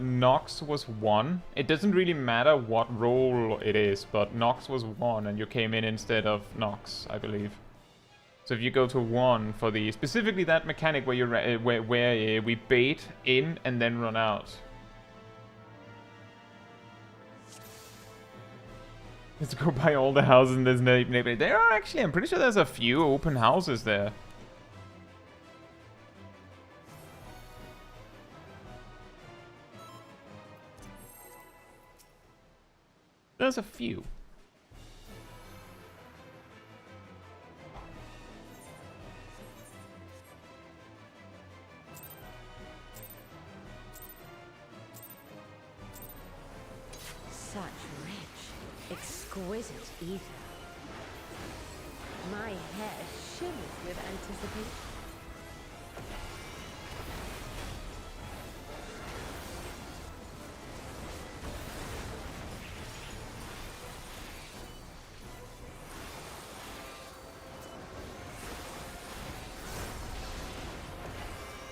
Nox was 1. It doesn't really matter what role it is, but Nox was 1 and you came in instead of Nox, I believe. So if you go to 1 for the specifically that mechanic where you where we bait in and then run out. Let's go buy all the houses in this neighborhood. There are actually, I'm pretty sure there's a few open houses there. There's a few. Such rich, exquisite ether. My head shimmers with anticipation.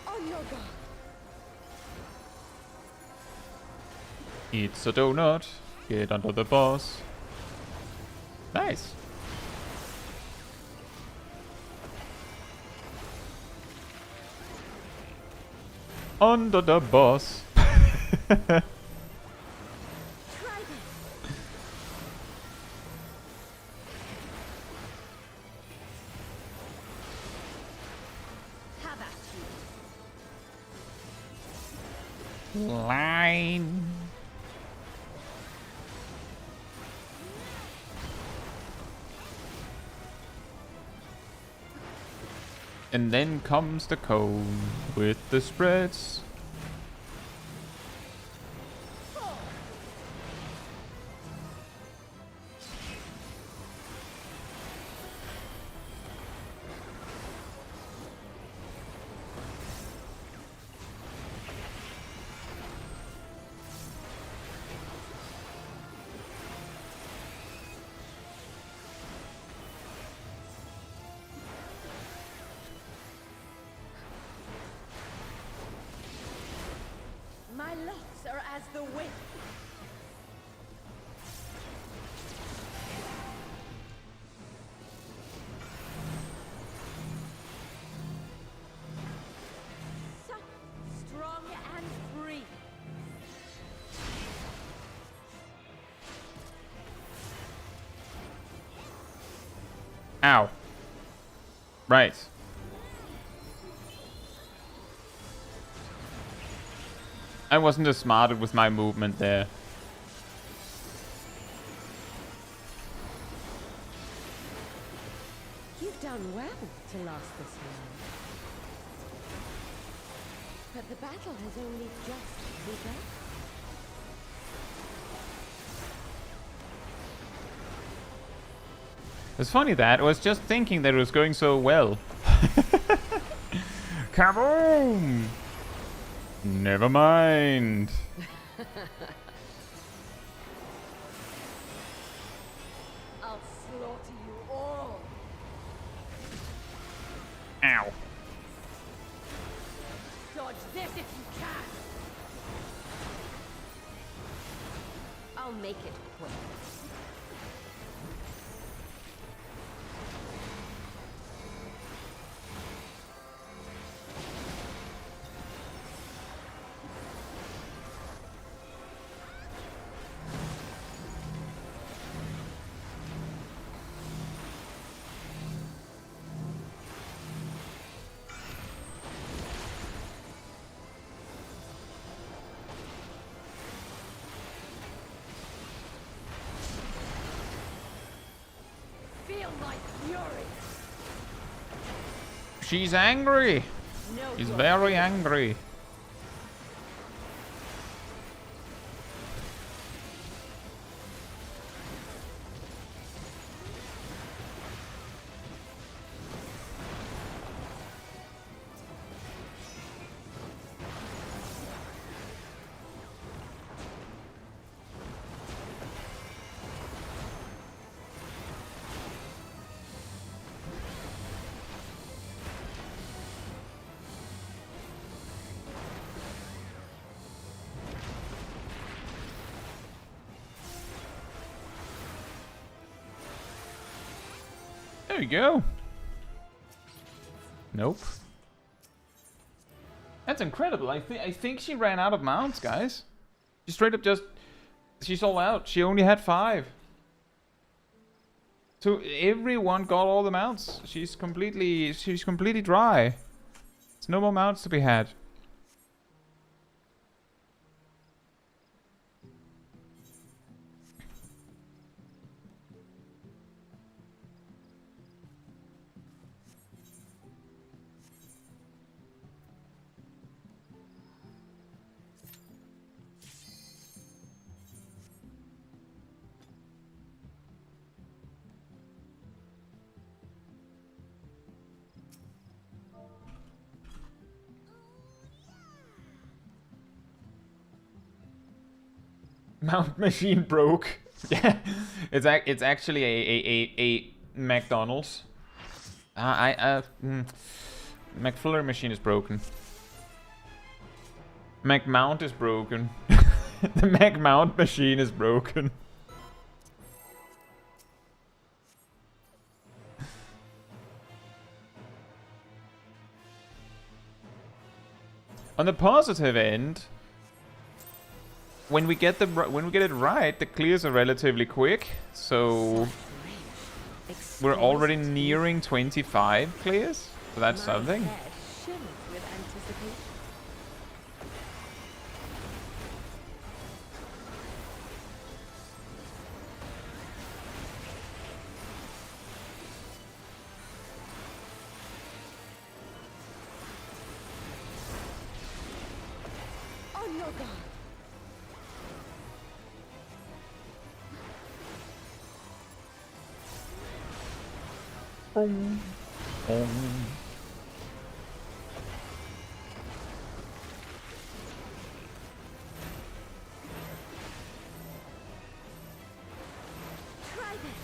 On your guard. Eats a donut. Get under the boss. Nice. Under the boss. Try this. Have at you. Line. And then comes the cone with the spreads. My locks are as the wind. Soft, strong, and free. Ow. Right. I wasn't as smart with my movement there. You've done well to last this long. But the battle has only just begun. It's funny that I was just thinking that it was going so well. Kaboom! Never mind. I'll slaughter you all. Ow. Dodge this if you can. I'll make it quick. Feel my fury. She's angry. No, She's you're very angry. There you go. Nope. That's incredible. I think she ran out of mounts, guys. She straight up just... She's all out. She only had 5. So everyone got all the mounts. She's completely dry. There's no more mounts to be had. Mount machine broke. Yeah, it's actually a McDonald's. McFlurry machine is broken. McMount is broken. The McMount machine is broken. On the positive end, when we get it right, the clears are relatively quick. So we're already nearing 25 clears. So that's something. My head shimmers with anticipation. On your guard. Try this.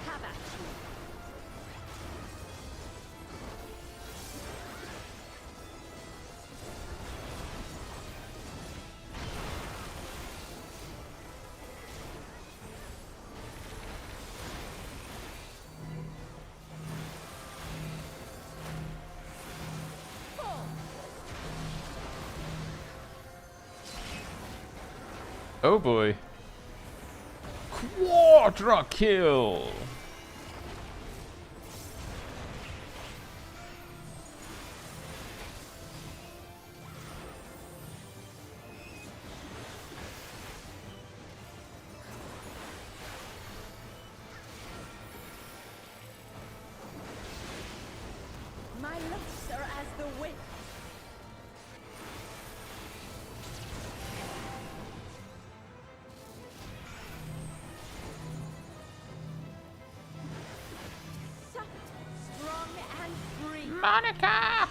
Have at you. Oh boy. Quadra kill. My looks are as the wind. Soft, strong, and free. Monica!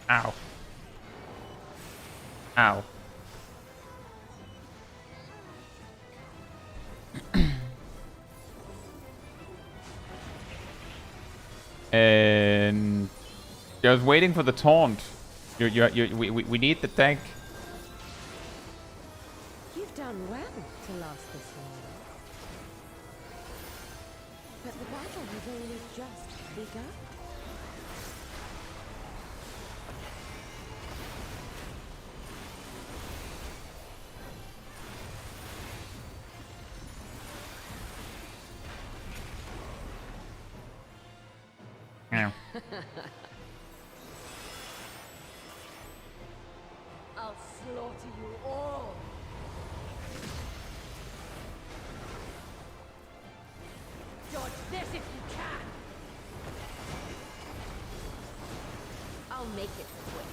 Ow. Ow. And I was waiting for the taunt. We need the tank. You've done well to last this long. But the battle has only just begun. Ow. I'll slaughter you all. Dodge this if you can. I'll make it quick.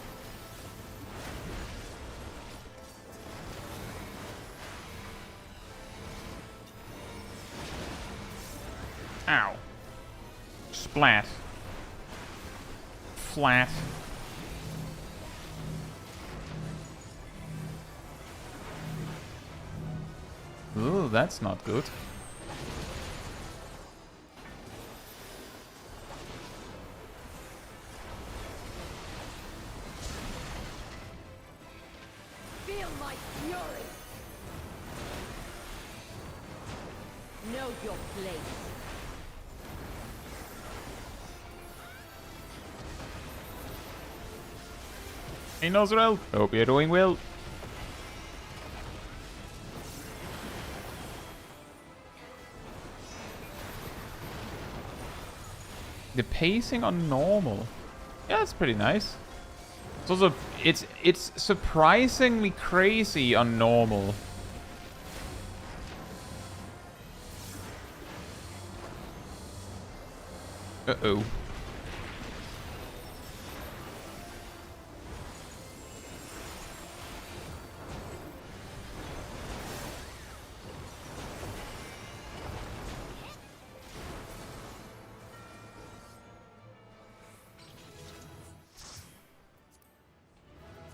Ow. Splat. Flat. Ooh, that's not good. Feel my fury. Know your place. Hey Nosrel, hope you're doing well. The pacing on normal. Yeah, it's pretty nice. It's also it's surprisingly crazy on normal. Uh-oh.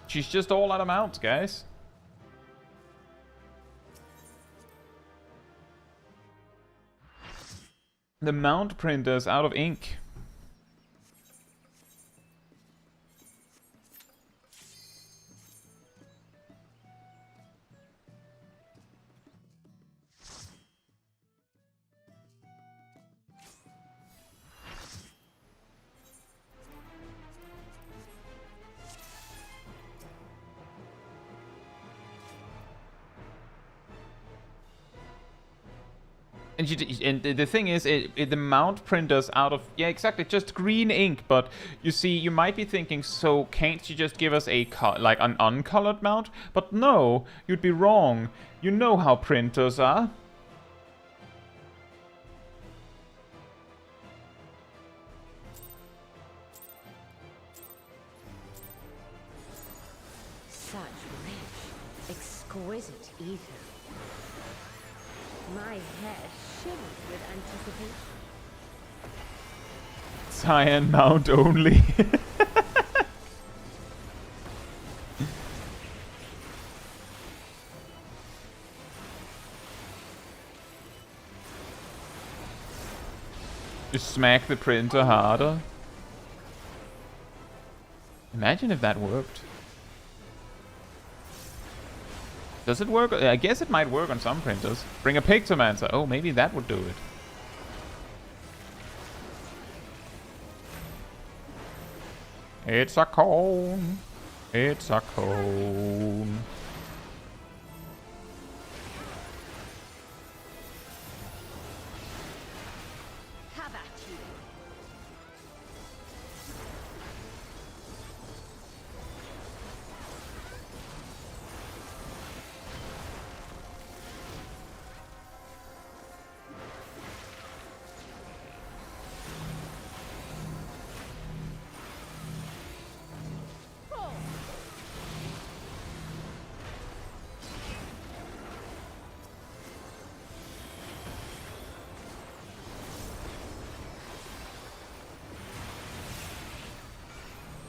She's just all out of mounts, guys. The mount printer's out of ink. And the thing is, the mount printer's out of... Yeah, exactly, just green ink. But you see, you might be thinking, so can't you just give us a like an uncolored mount? But no, you'd be wrong. You know how printers are. Such rich, exquisite ether. My head shimmered with anticipation. Cyan mount only. Just smack the printer harder. Imagine if that worked. Does it work? I guess it might work on some printers. Bring a Pictomancer. Oh, maybe that would do it. It's a cone. It's a cone. Have at you.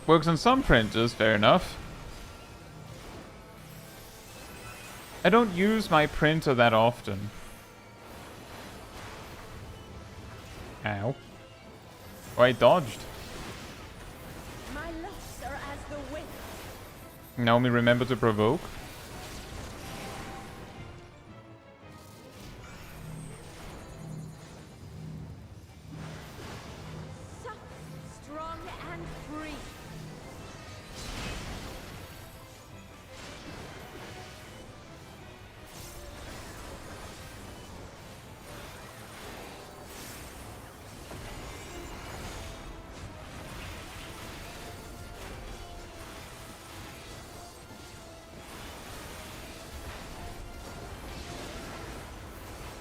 Works on some printers, fair enough. I don't use my printer that often. Ow. Oh, I dodged. My locks are as the wind. Naomi, remember to provoke. Soft, strong, and free.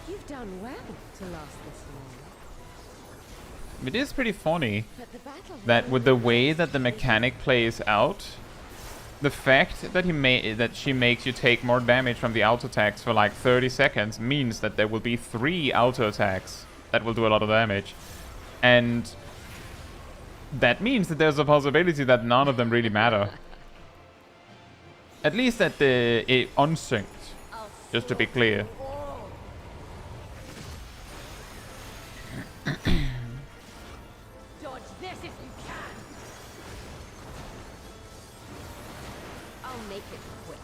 You've done well to last this long. It is pretty funny But the battle that with the way that the mechanic plays out, the fact that she makes you take more damage from the auto attacks for like 30 seconds means that there will be 3 auto attacks that will do a lot of damage. And that means that there's a possibility that none of them really matter. At least at the Unsynced, just to be clear. dodge this if you can. I'll make it quick.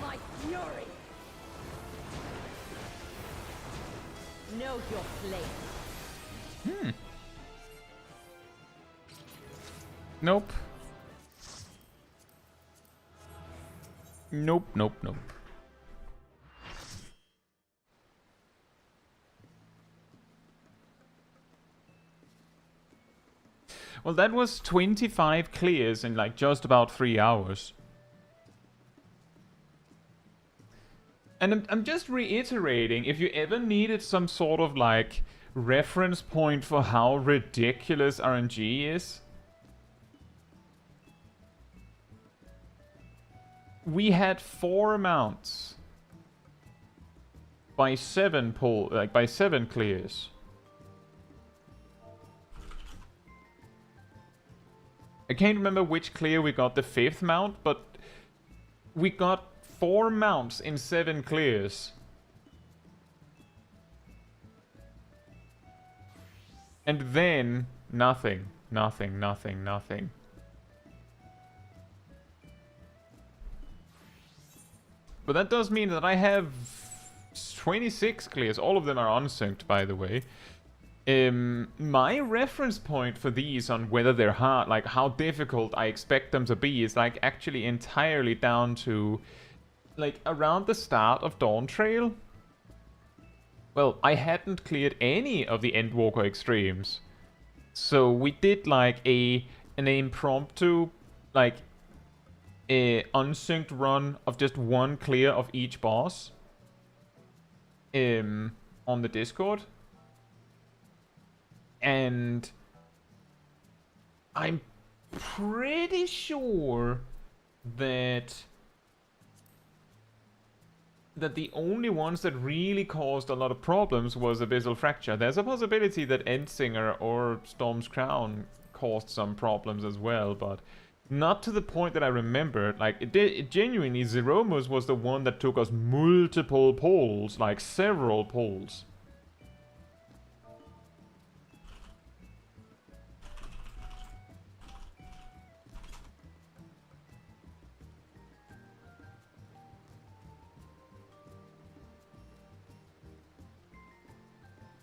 my fury. Know your place. Nope. Nope, nope, nope. Well, that was 25 clears in like just about 3 hours. And I'm just reiterating, if you ever needed some sort of like reference point for how ridiculous RNG is, we had 4 mounts by 7 by 7 clears. I can't remember which clear we got the 5th mount, but we got 4 mounts in 7 clears. And then nothing, nothing, nothing, nothing. But that does mean that I have 26 clears. All of them are unsynced, by the way. My reference point for these on whether they're hard, like how difficult I expect them to be, is like actually entirely down to like around the start of Dawntrail. Well, I hadn't cleared any of the Endwalker Extremes. So we did like an impromptu, like a unsynced run of just 1 clear of each boss on the Discord. And I'm pretty sure that the only ones that really caused a lot of problems was Abyssal Fracture. There's a possibility that Endsinger or Storm's Crown caused some problems as well, but not to the point that I remember. Like, it genuinely, Zeromus was the one that took us multiple pulls, like several pulls.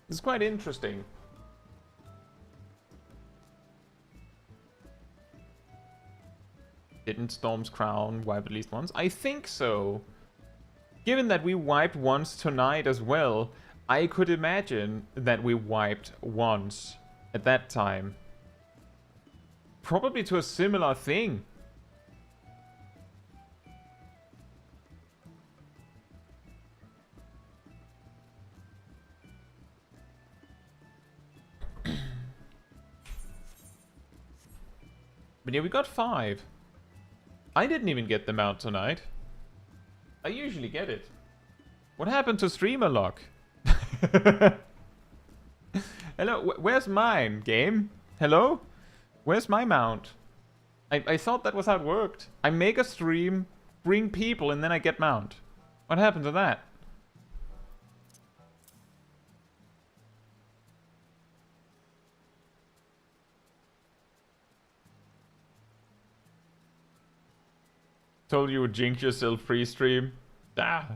It's quite interesting. Didn't Storm's Crown wipe at least once? I think so. Given that we wiped once tonight as well, I could imagine that we wiped once at that time. Probably to a similar thing. But yeah, we got 5. I didn't even get them out tonight. I usually get it. What happened to streamer lock? Hello, where's mine, game? Hello? Where's my mount? I thought that was how it worked. I make a stream, bring people, and then I get mount. What happened to that? Told you would jinx yourself pre-stream. Ah.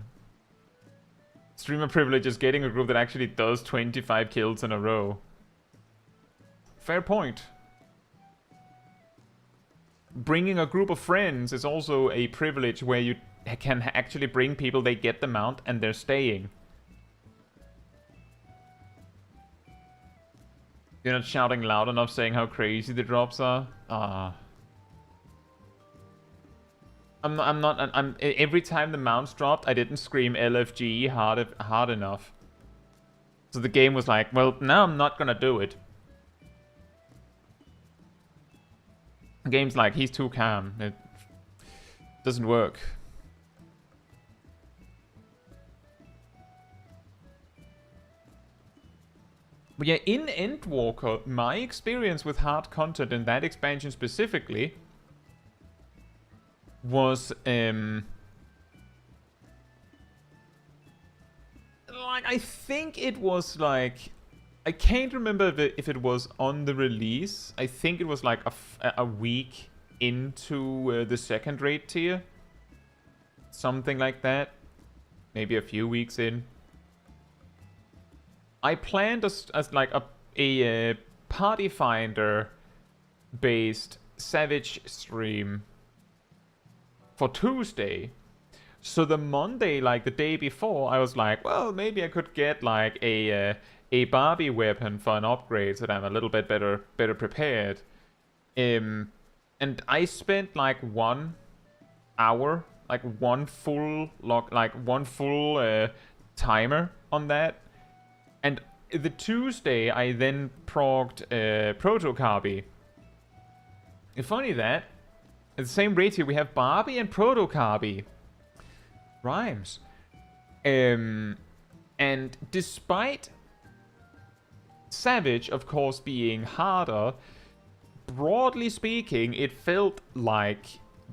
Streamer privilege is getting a group that actually does 25 kills in a row. Fair point. Bringing a group of friends is also a privilege where you can actually bring people, they get the mount, and they're staying. You're not shouting loud enough saying how crazy the drops are? Ah. Every time the mounts dropped, I didn't scream LFG hard enough. So the game was like, well, now I'm not gonna do it. The game's like, he's too calm. It doesn't work. But yeah, in Endwalker, my experience with hard content in that expansion specifically was like, I think it was like, I can't remember if it was on the release. I think it was like a week into the second raid tier. something like that. Maybe a few weeks in. I planned as like a party finder based Savage stream for Tuesday. So the Monday, like the day before, I was like, well, maybe I could get like a Barbie weapon for an upgrade so that I'm a little bit better prepared. And I spent like 1 hour, like one full timer on that. And the Tuesday, I then progged Proto-Carby. It's funny that at the same rate here we have Barbie and Proto-Carby. Rhymes. And despite Savage, of course, being harder, broadly speaking, it felt like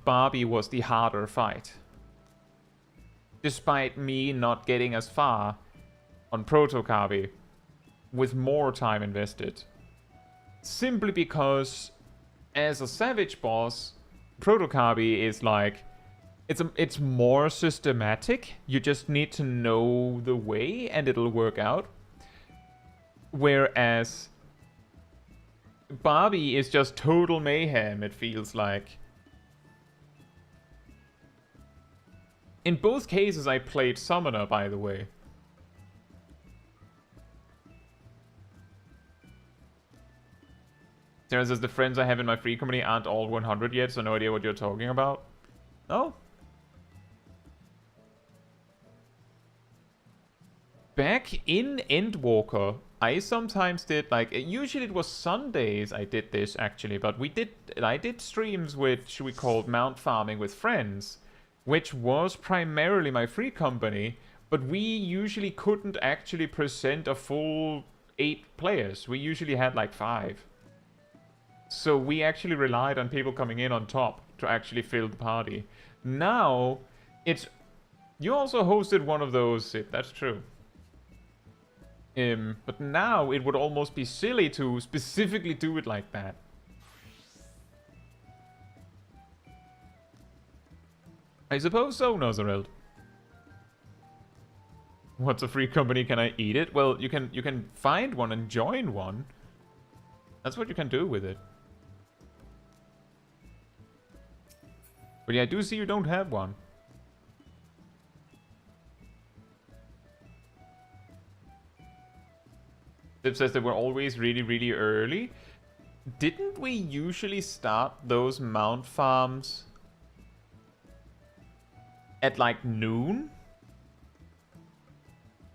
Barbie was the harder fight. Despite me not getting as far on Proto-Carby with more time invested. Simply because as a Savage boss, Proto-Carby is like, it's more systematic. You just need to know the way and it'll work out. Whereas Barbie is just total mayhem, it feels like. In both cases I played Summoner, by the way. Sarah says the friends I have in my free company aren't all 100 yet, so no idea what you're talking about. Oh? Back in Endwalker, I sometimes did, like, usually it was Sundays I did this, actually, but I did streams which we called Mount Farming with Friends, which was primarily my free company, but we usually couldn't actually present a full 8 players. We usually had, like, 5. So we actually relied on people coming in on top to actually fill the party. Now, it's... You also hosted one of those, Sid, that's true. But now it would almost be silly to specifically do it like that. I suppose so, Nozareld. What's a free company? Can I eat it? Well, you can find one and join one. That's what you can do with it. But yeah, I do see you don't have one. Zip says that we're always really, really early. Didn't we usually start those mount farms at like noon?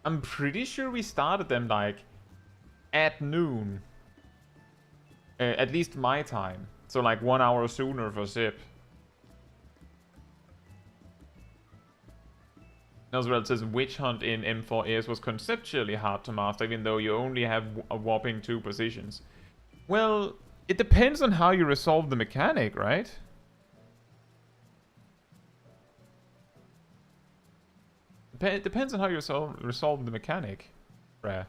I'm pretty sure we started them like at noon. At least my time. So like 1 hour sooner for Zip. Noswell says Witch Hunt in M4AS was conceptually hard to master, even though you only have a whopping 2 positions. Well, it depends on how you resolve the mechanic, right? It depends on how you resolve the mechanic. Rare.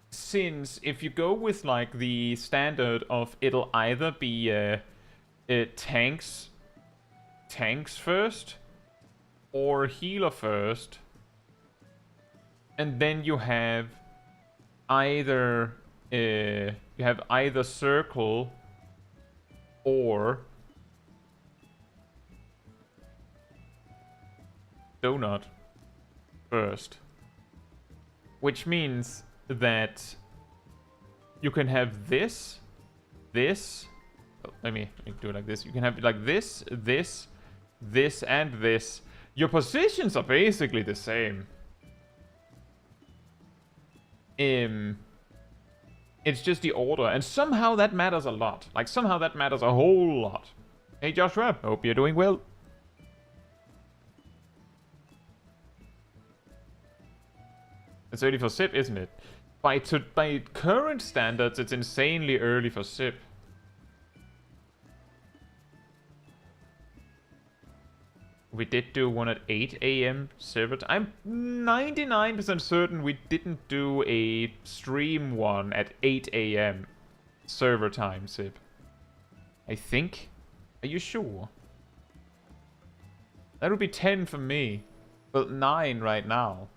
Since if you go with like the standard of it'll either be tanks first or healer first, and then you have either circle or donut first, which means that you can have this. Oh, let me do it like this. You can have like this, and this. Your positions are basically the same. It's just the order, and somehow that matters a lot. Like somehow that matters a whole lot. Hey Joshua, hope you're doing well. It's early for SIP, isn't it? By current standards, it's insanely early for SIP. We did do one at 8 AM server. I'm 99% certain we didn't do a stream one at 8 AM. server time, Sib. I think. Are you sure? That would be 10 for me. But 9 right now.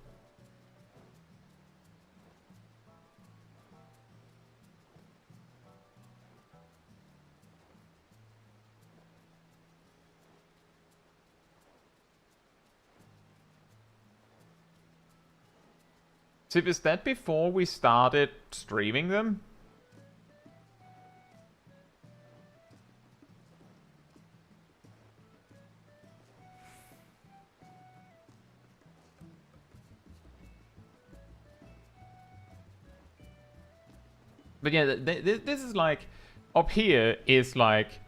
Sib, is that before we started streaming them? But yeah, this is like... Up here is like...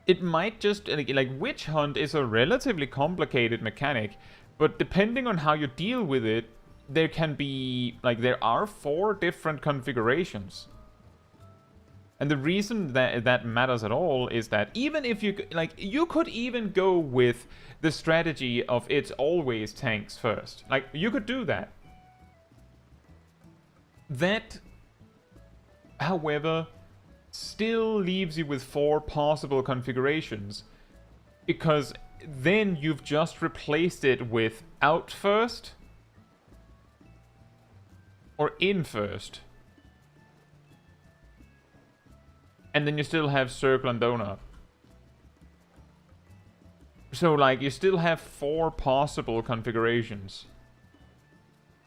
It might just... Like, Witch Hunt is a relatively complicated mechanic. But depending on how you deal with it, there can be... Like, there are 4 different configurations. And the reason that that matters at all is that even if you... Like, you could even go with the strategy of it's always tanks first. Like, you could do that. That... However, still leaves you with 4 possible configurations, because then you've just replaced it with out first or in first, and then you still have circle and donut. So like you still have 4 possible configurations.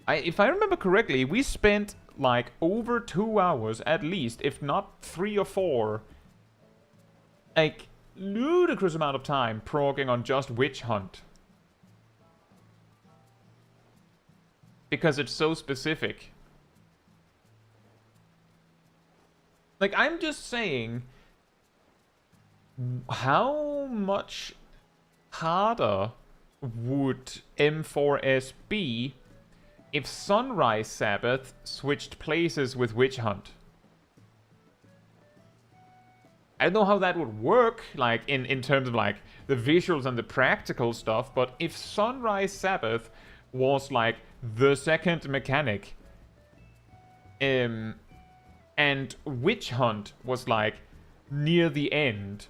If I remember correctly, we spent like over 2 hours at least, if not 3 or 4, like ludicrous amount of time progging on just Witch Hunt. Because it's so specific. Like, I'm just saying, how much harder would M4S be if Sunrise Sabbath switched places with Witch Hunt? I don't know how that would work, like, in terms of, like, the visuals and the practical stuff, but if Sunrise Sabbath was, like, the second mechanic, and Witch Hunt was, like, near the end,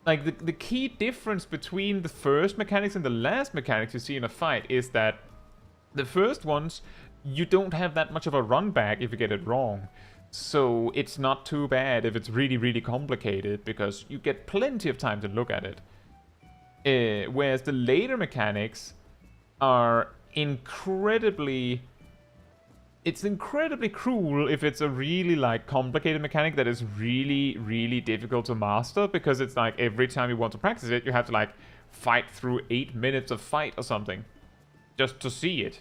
like, the key difference between the first mechanics and the last mechanics you see in a fight is that the first ones, you don't have that much of a run back if you get it wrong. So it's not too bad if it's really, really complicated, because you get plenty of time to look at it. Whereas the later mechanics are incredibly... It's incredibly cruel if it's a really, like, complicated mechanic that is really, really difficult to master, because it's like every time you want to practice it, you have to, like, fight through 8 minutes of fight or something. Just to see it.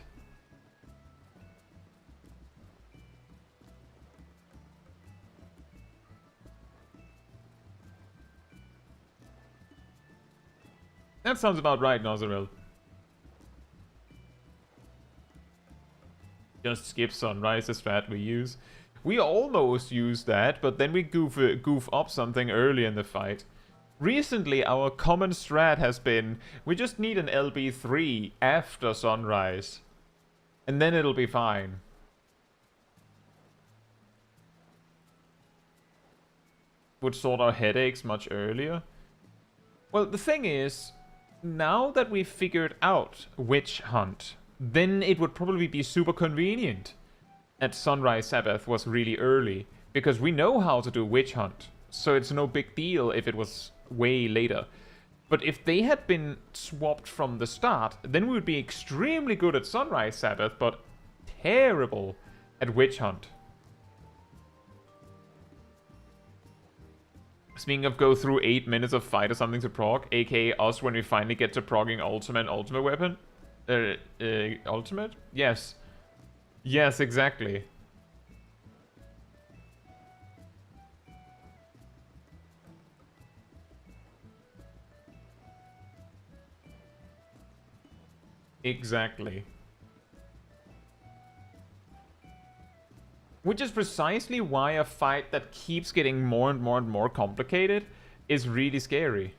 That sounds about right, Nozarel. Just skip Sunrise, the strat we use. We almost use that, but then we goof up something early in the fight. Recently, our common strat has been, we just need an LB3 after Sunrise. And then it'll be fine. Would sort our headaches much earlier. Well, the thing is, now that we've figured out Witch Hunt, then it would probably be super convenient that Sunrise Sabbath was really early, because we know how to do Witch Hunt, so it's no big deal if it was way later. But if they had been swapped from the start, then we would be extremely good at Sunrise Sabbath, but terrible at Witch Hunt. Speaking of go through 8 minutes of fight or something to prog, aka us when we finally get to progging ultimate weapon. Ultimate? Yes. Yes, exactly. Exactly. Which is precisely why a fight that keeps getting more and more and more complicated is really scary.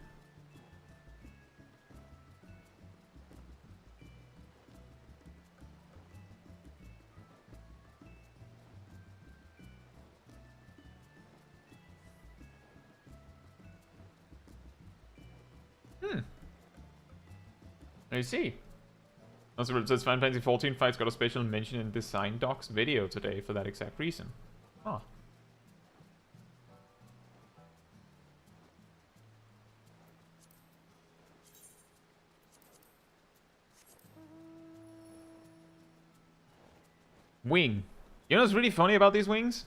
I see. Also, it says Final Fantasy 14 fights got a special mention in Design Doc's video today for that exact reason. Huh. Wing. You know what's really funny about these wings?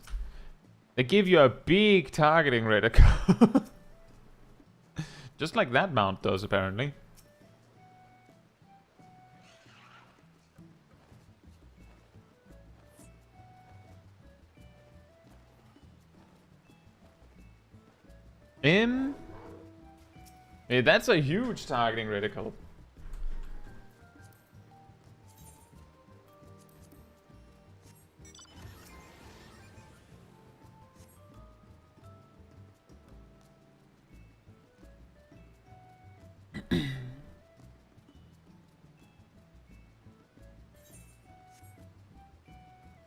They give you a big targeting reticle. Just like that mount does, apparently. Hey, that's a huge targeting reticle.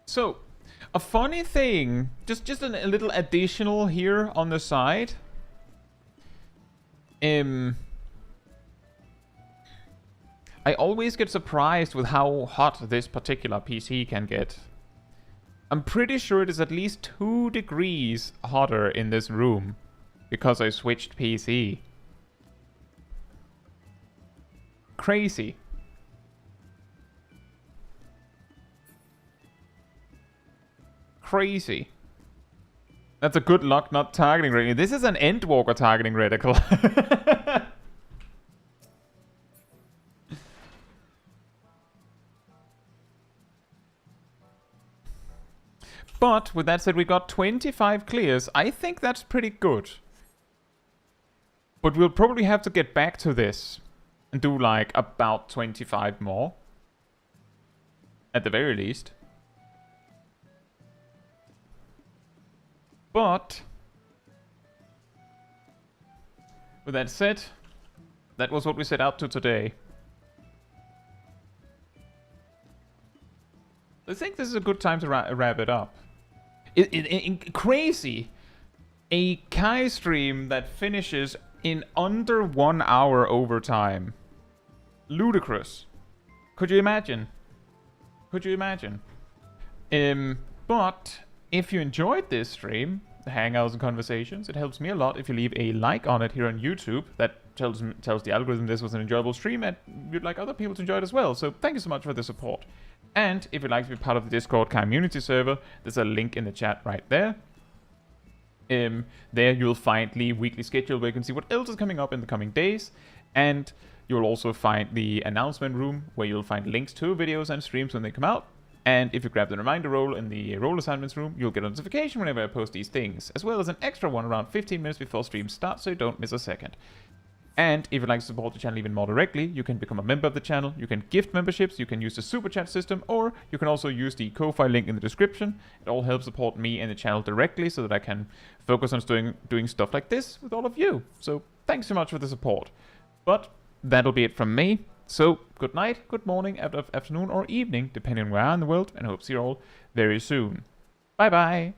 So, a funny thing, just a little additional here on the side. I always get surprised with how hot this particular PC can get. I'm pretty sure it is at least 2 degrees hotter in this room because I switched PC. Crazy. Crazy. That's a good luck not targeting reticle. This is an Endwalker targeting reticle. But, with that said, we got 25 clears. I think that's pretty good. But we'll probably have to get back to this and do like about 25 more. At the very least. But, with that said, that was what we set out to today. I think this is a good time to wrap it up. Crazy! A Kai stream that finishes in under 1 hour overtime. Ludicrous. Could you imagine? Could you imagine? But if you enjoyed this stream, the hangouts and conversations, it helps me a lot if you leave a like on it here on YouTube. That tells the algorithm this was an enjoyable stream and you'd like other people to enjoy it as well. So thank you so much for the support. And if you'd like to be part of the Discord community server, there's a link in the chat right there. There you'll find the weekly schedule where you can see what else is coming up in the coming days. And you'll also find the announcement room where you'll find links to videos and streams when they come out. And if you grab the reminder roll in the role assignments room, you'll get a notification whenever I post these things, as well as an extra one around 15 minutes before stream starts, so you don't miss a second. And if you'd like to support the channel even more directly, you can become a member of the channel, you can gift memberships, you can use the super chat system, or you can also use the Ko-Fi link in the description. It all helps support me and the channel directly so that I can focus on doing stuff like this with all of you. So thanks so much for the support. But that'll be it from me. So good night, good morning, afternoon, or evening, depending on where you are in the world, and I hope to see you all very soon. Bye bye!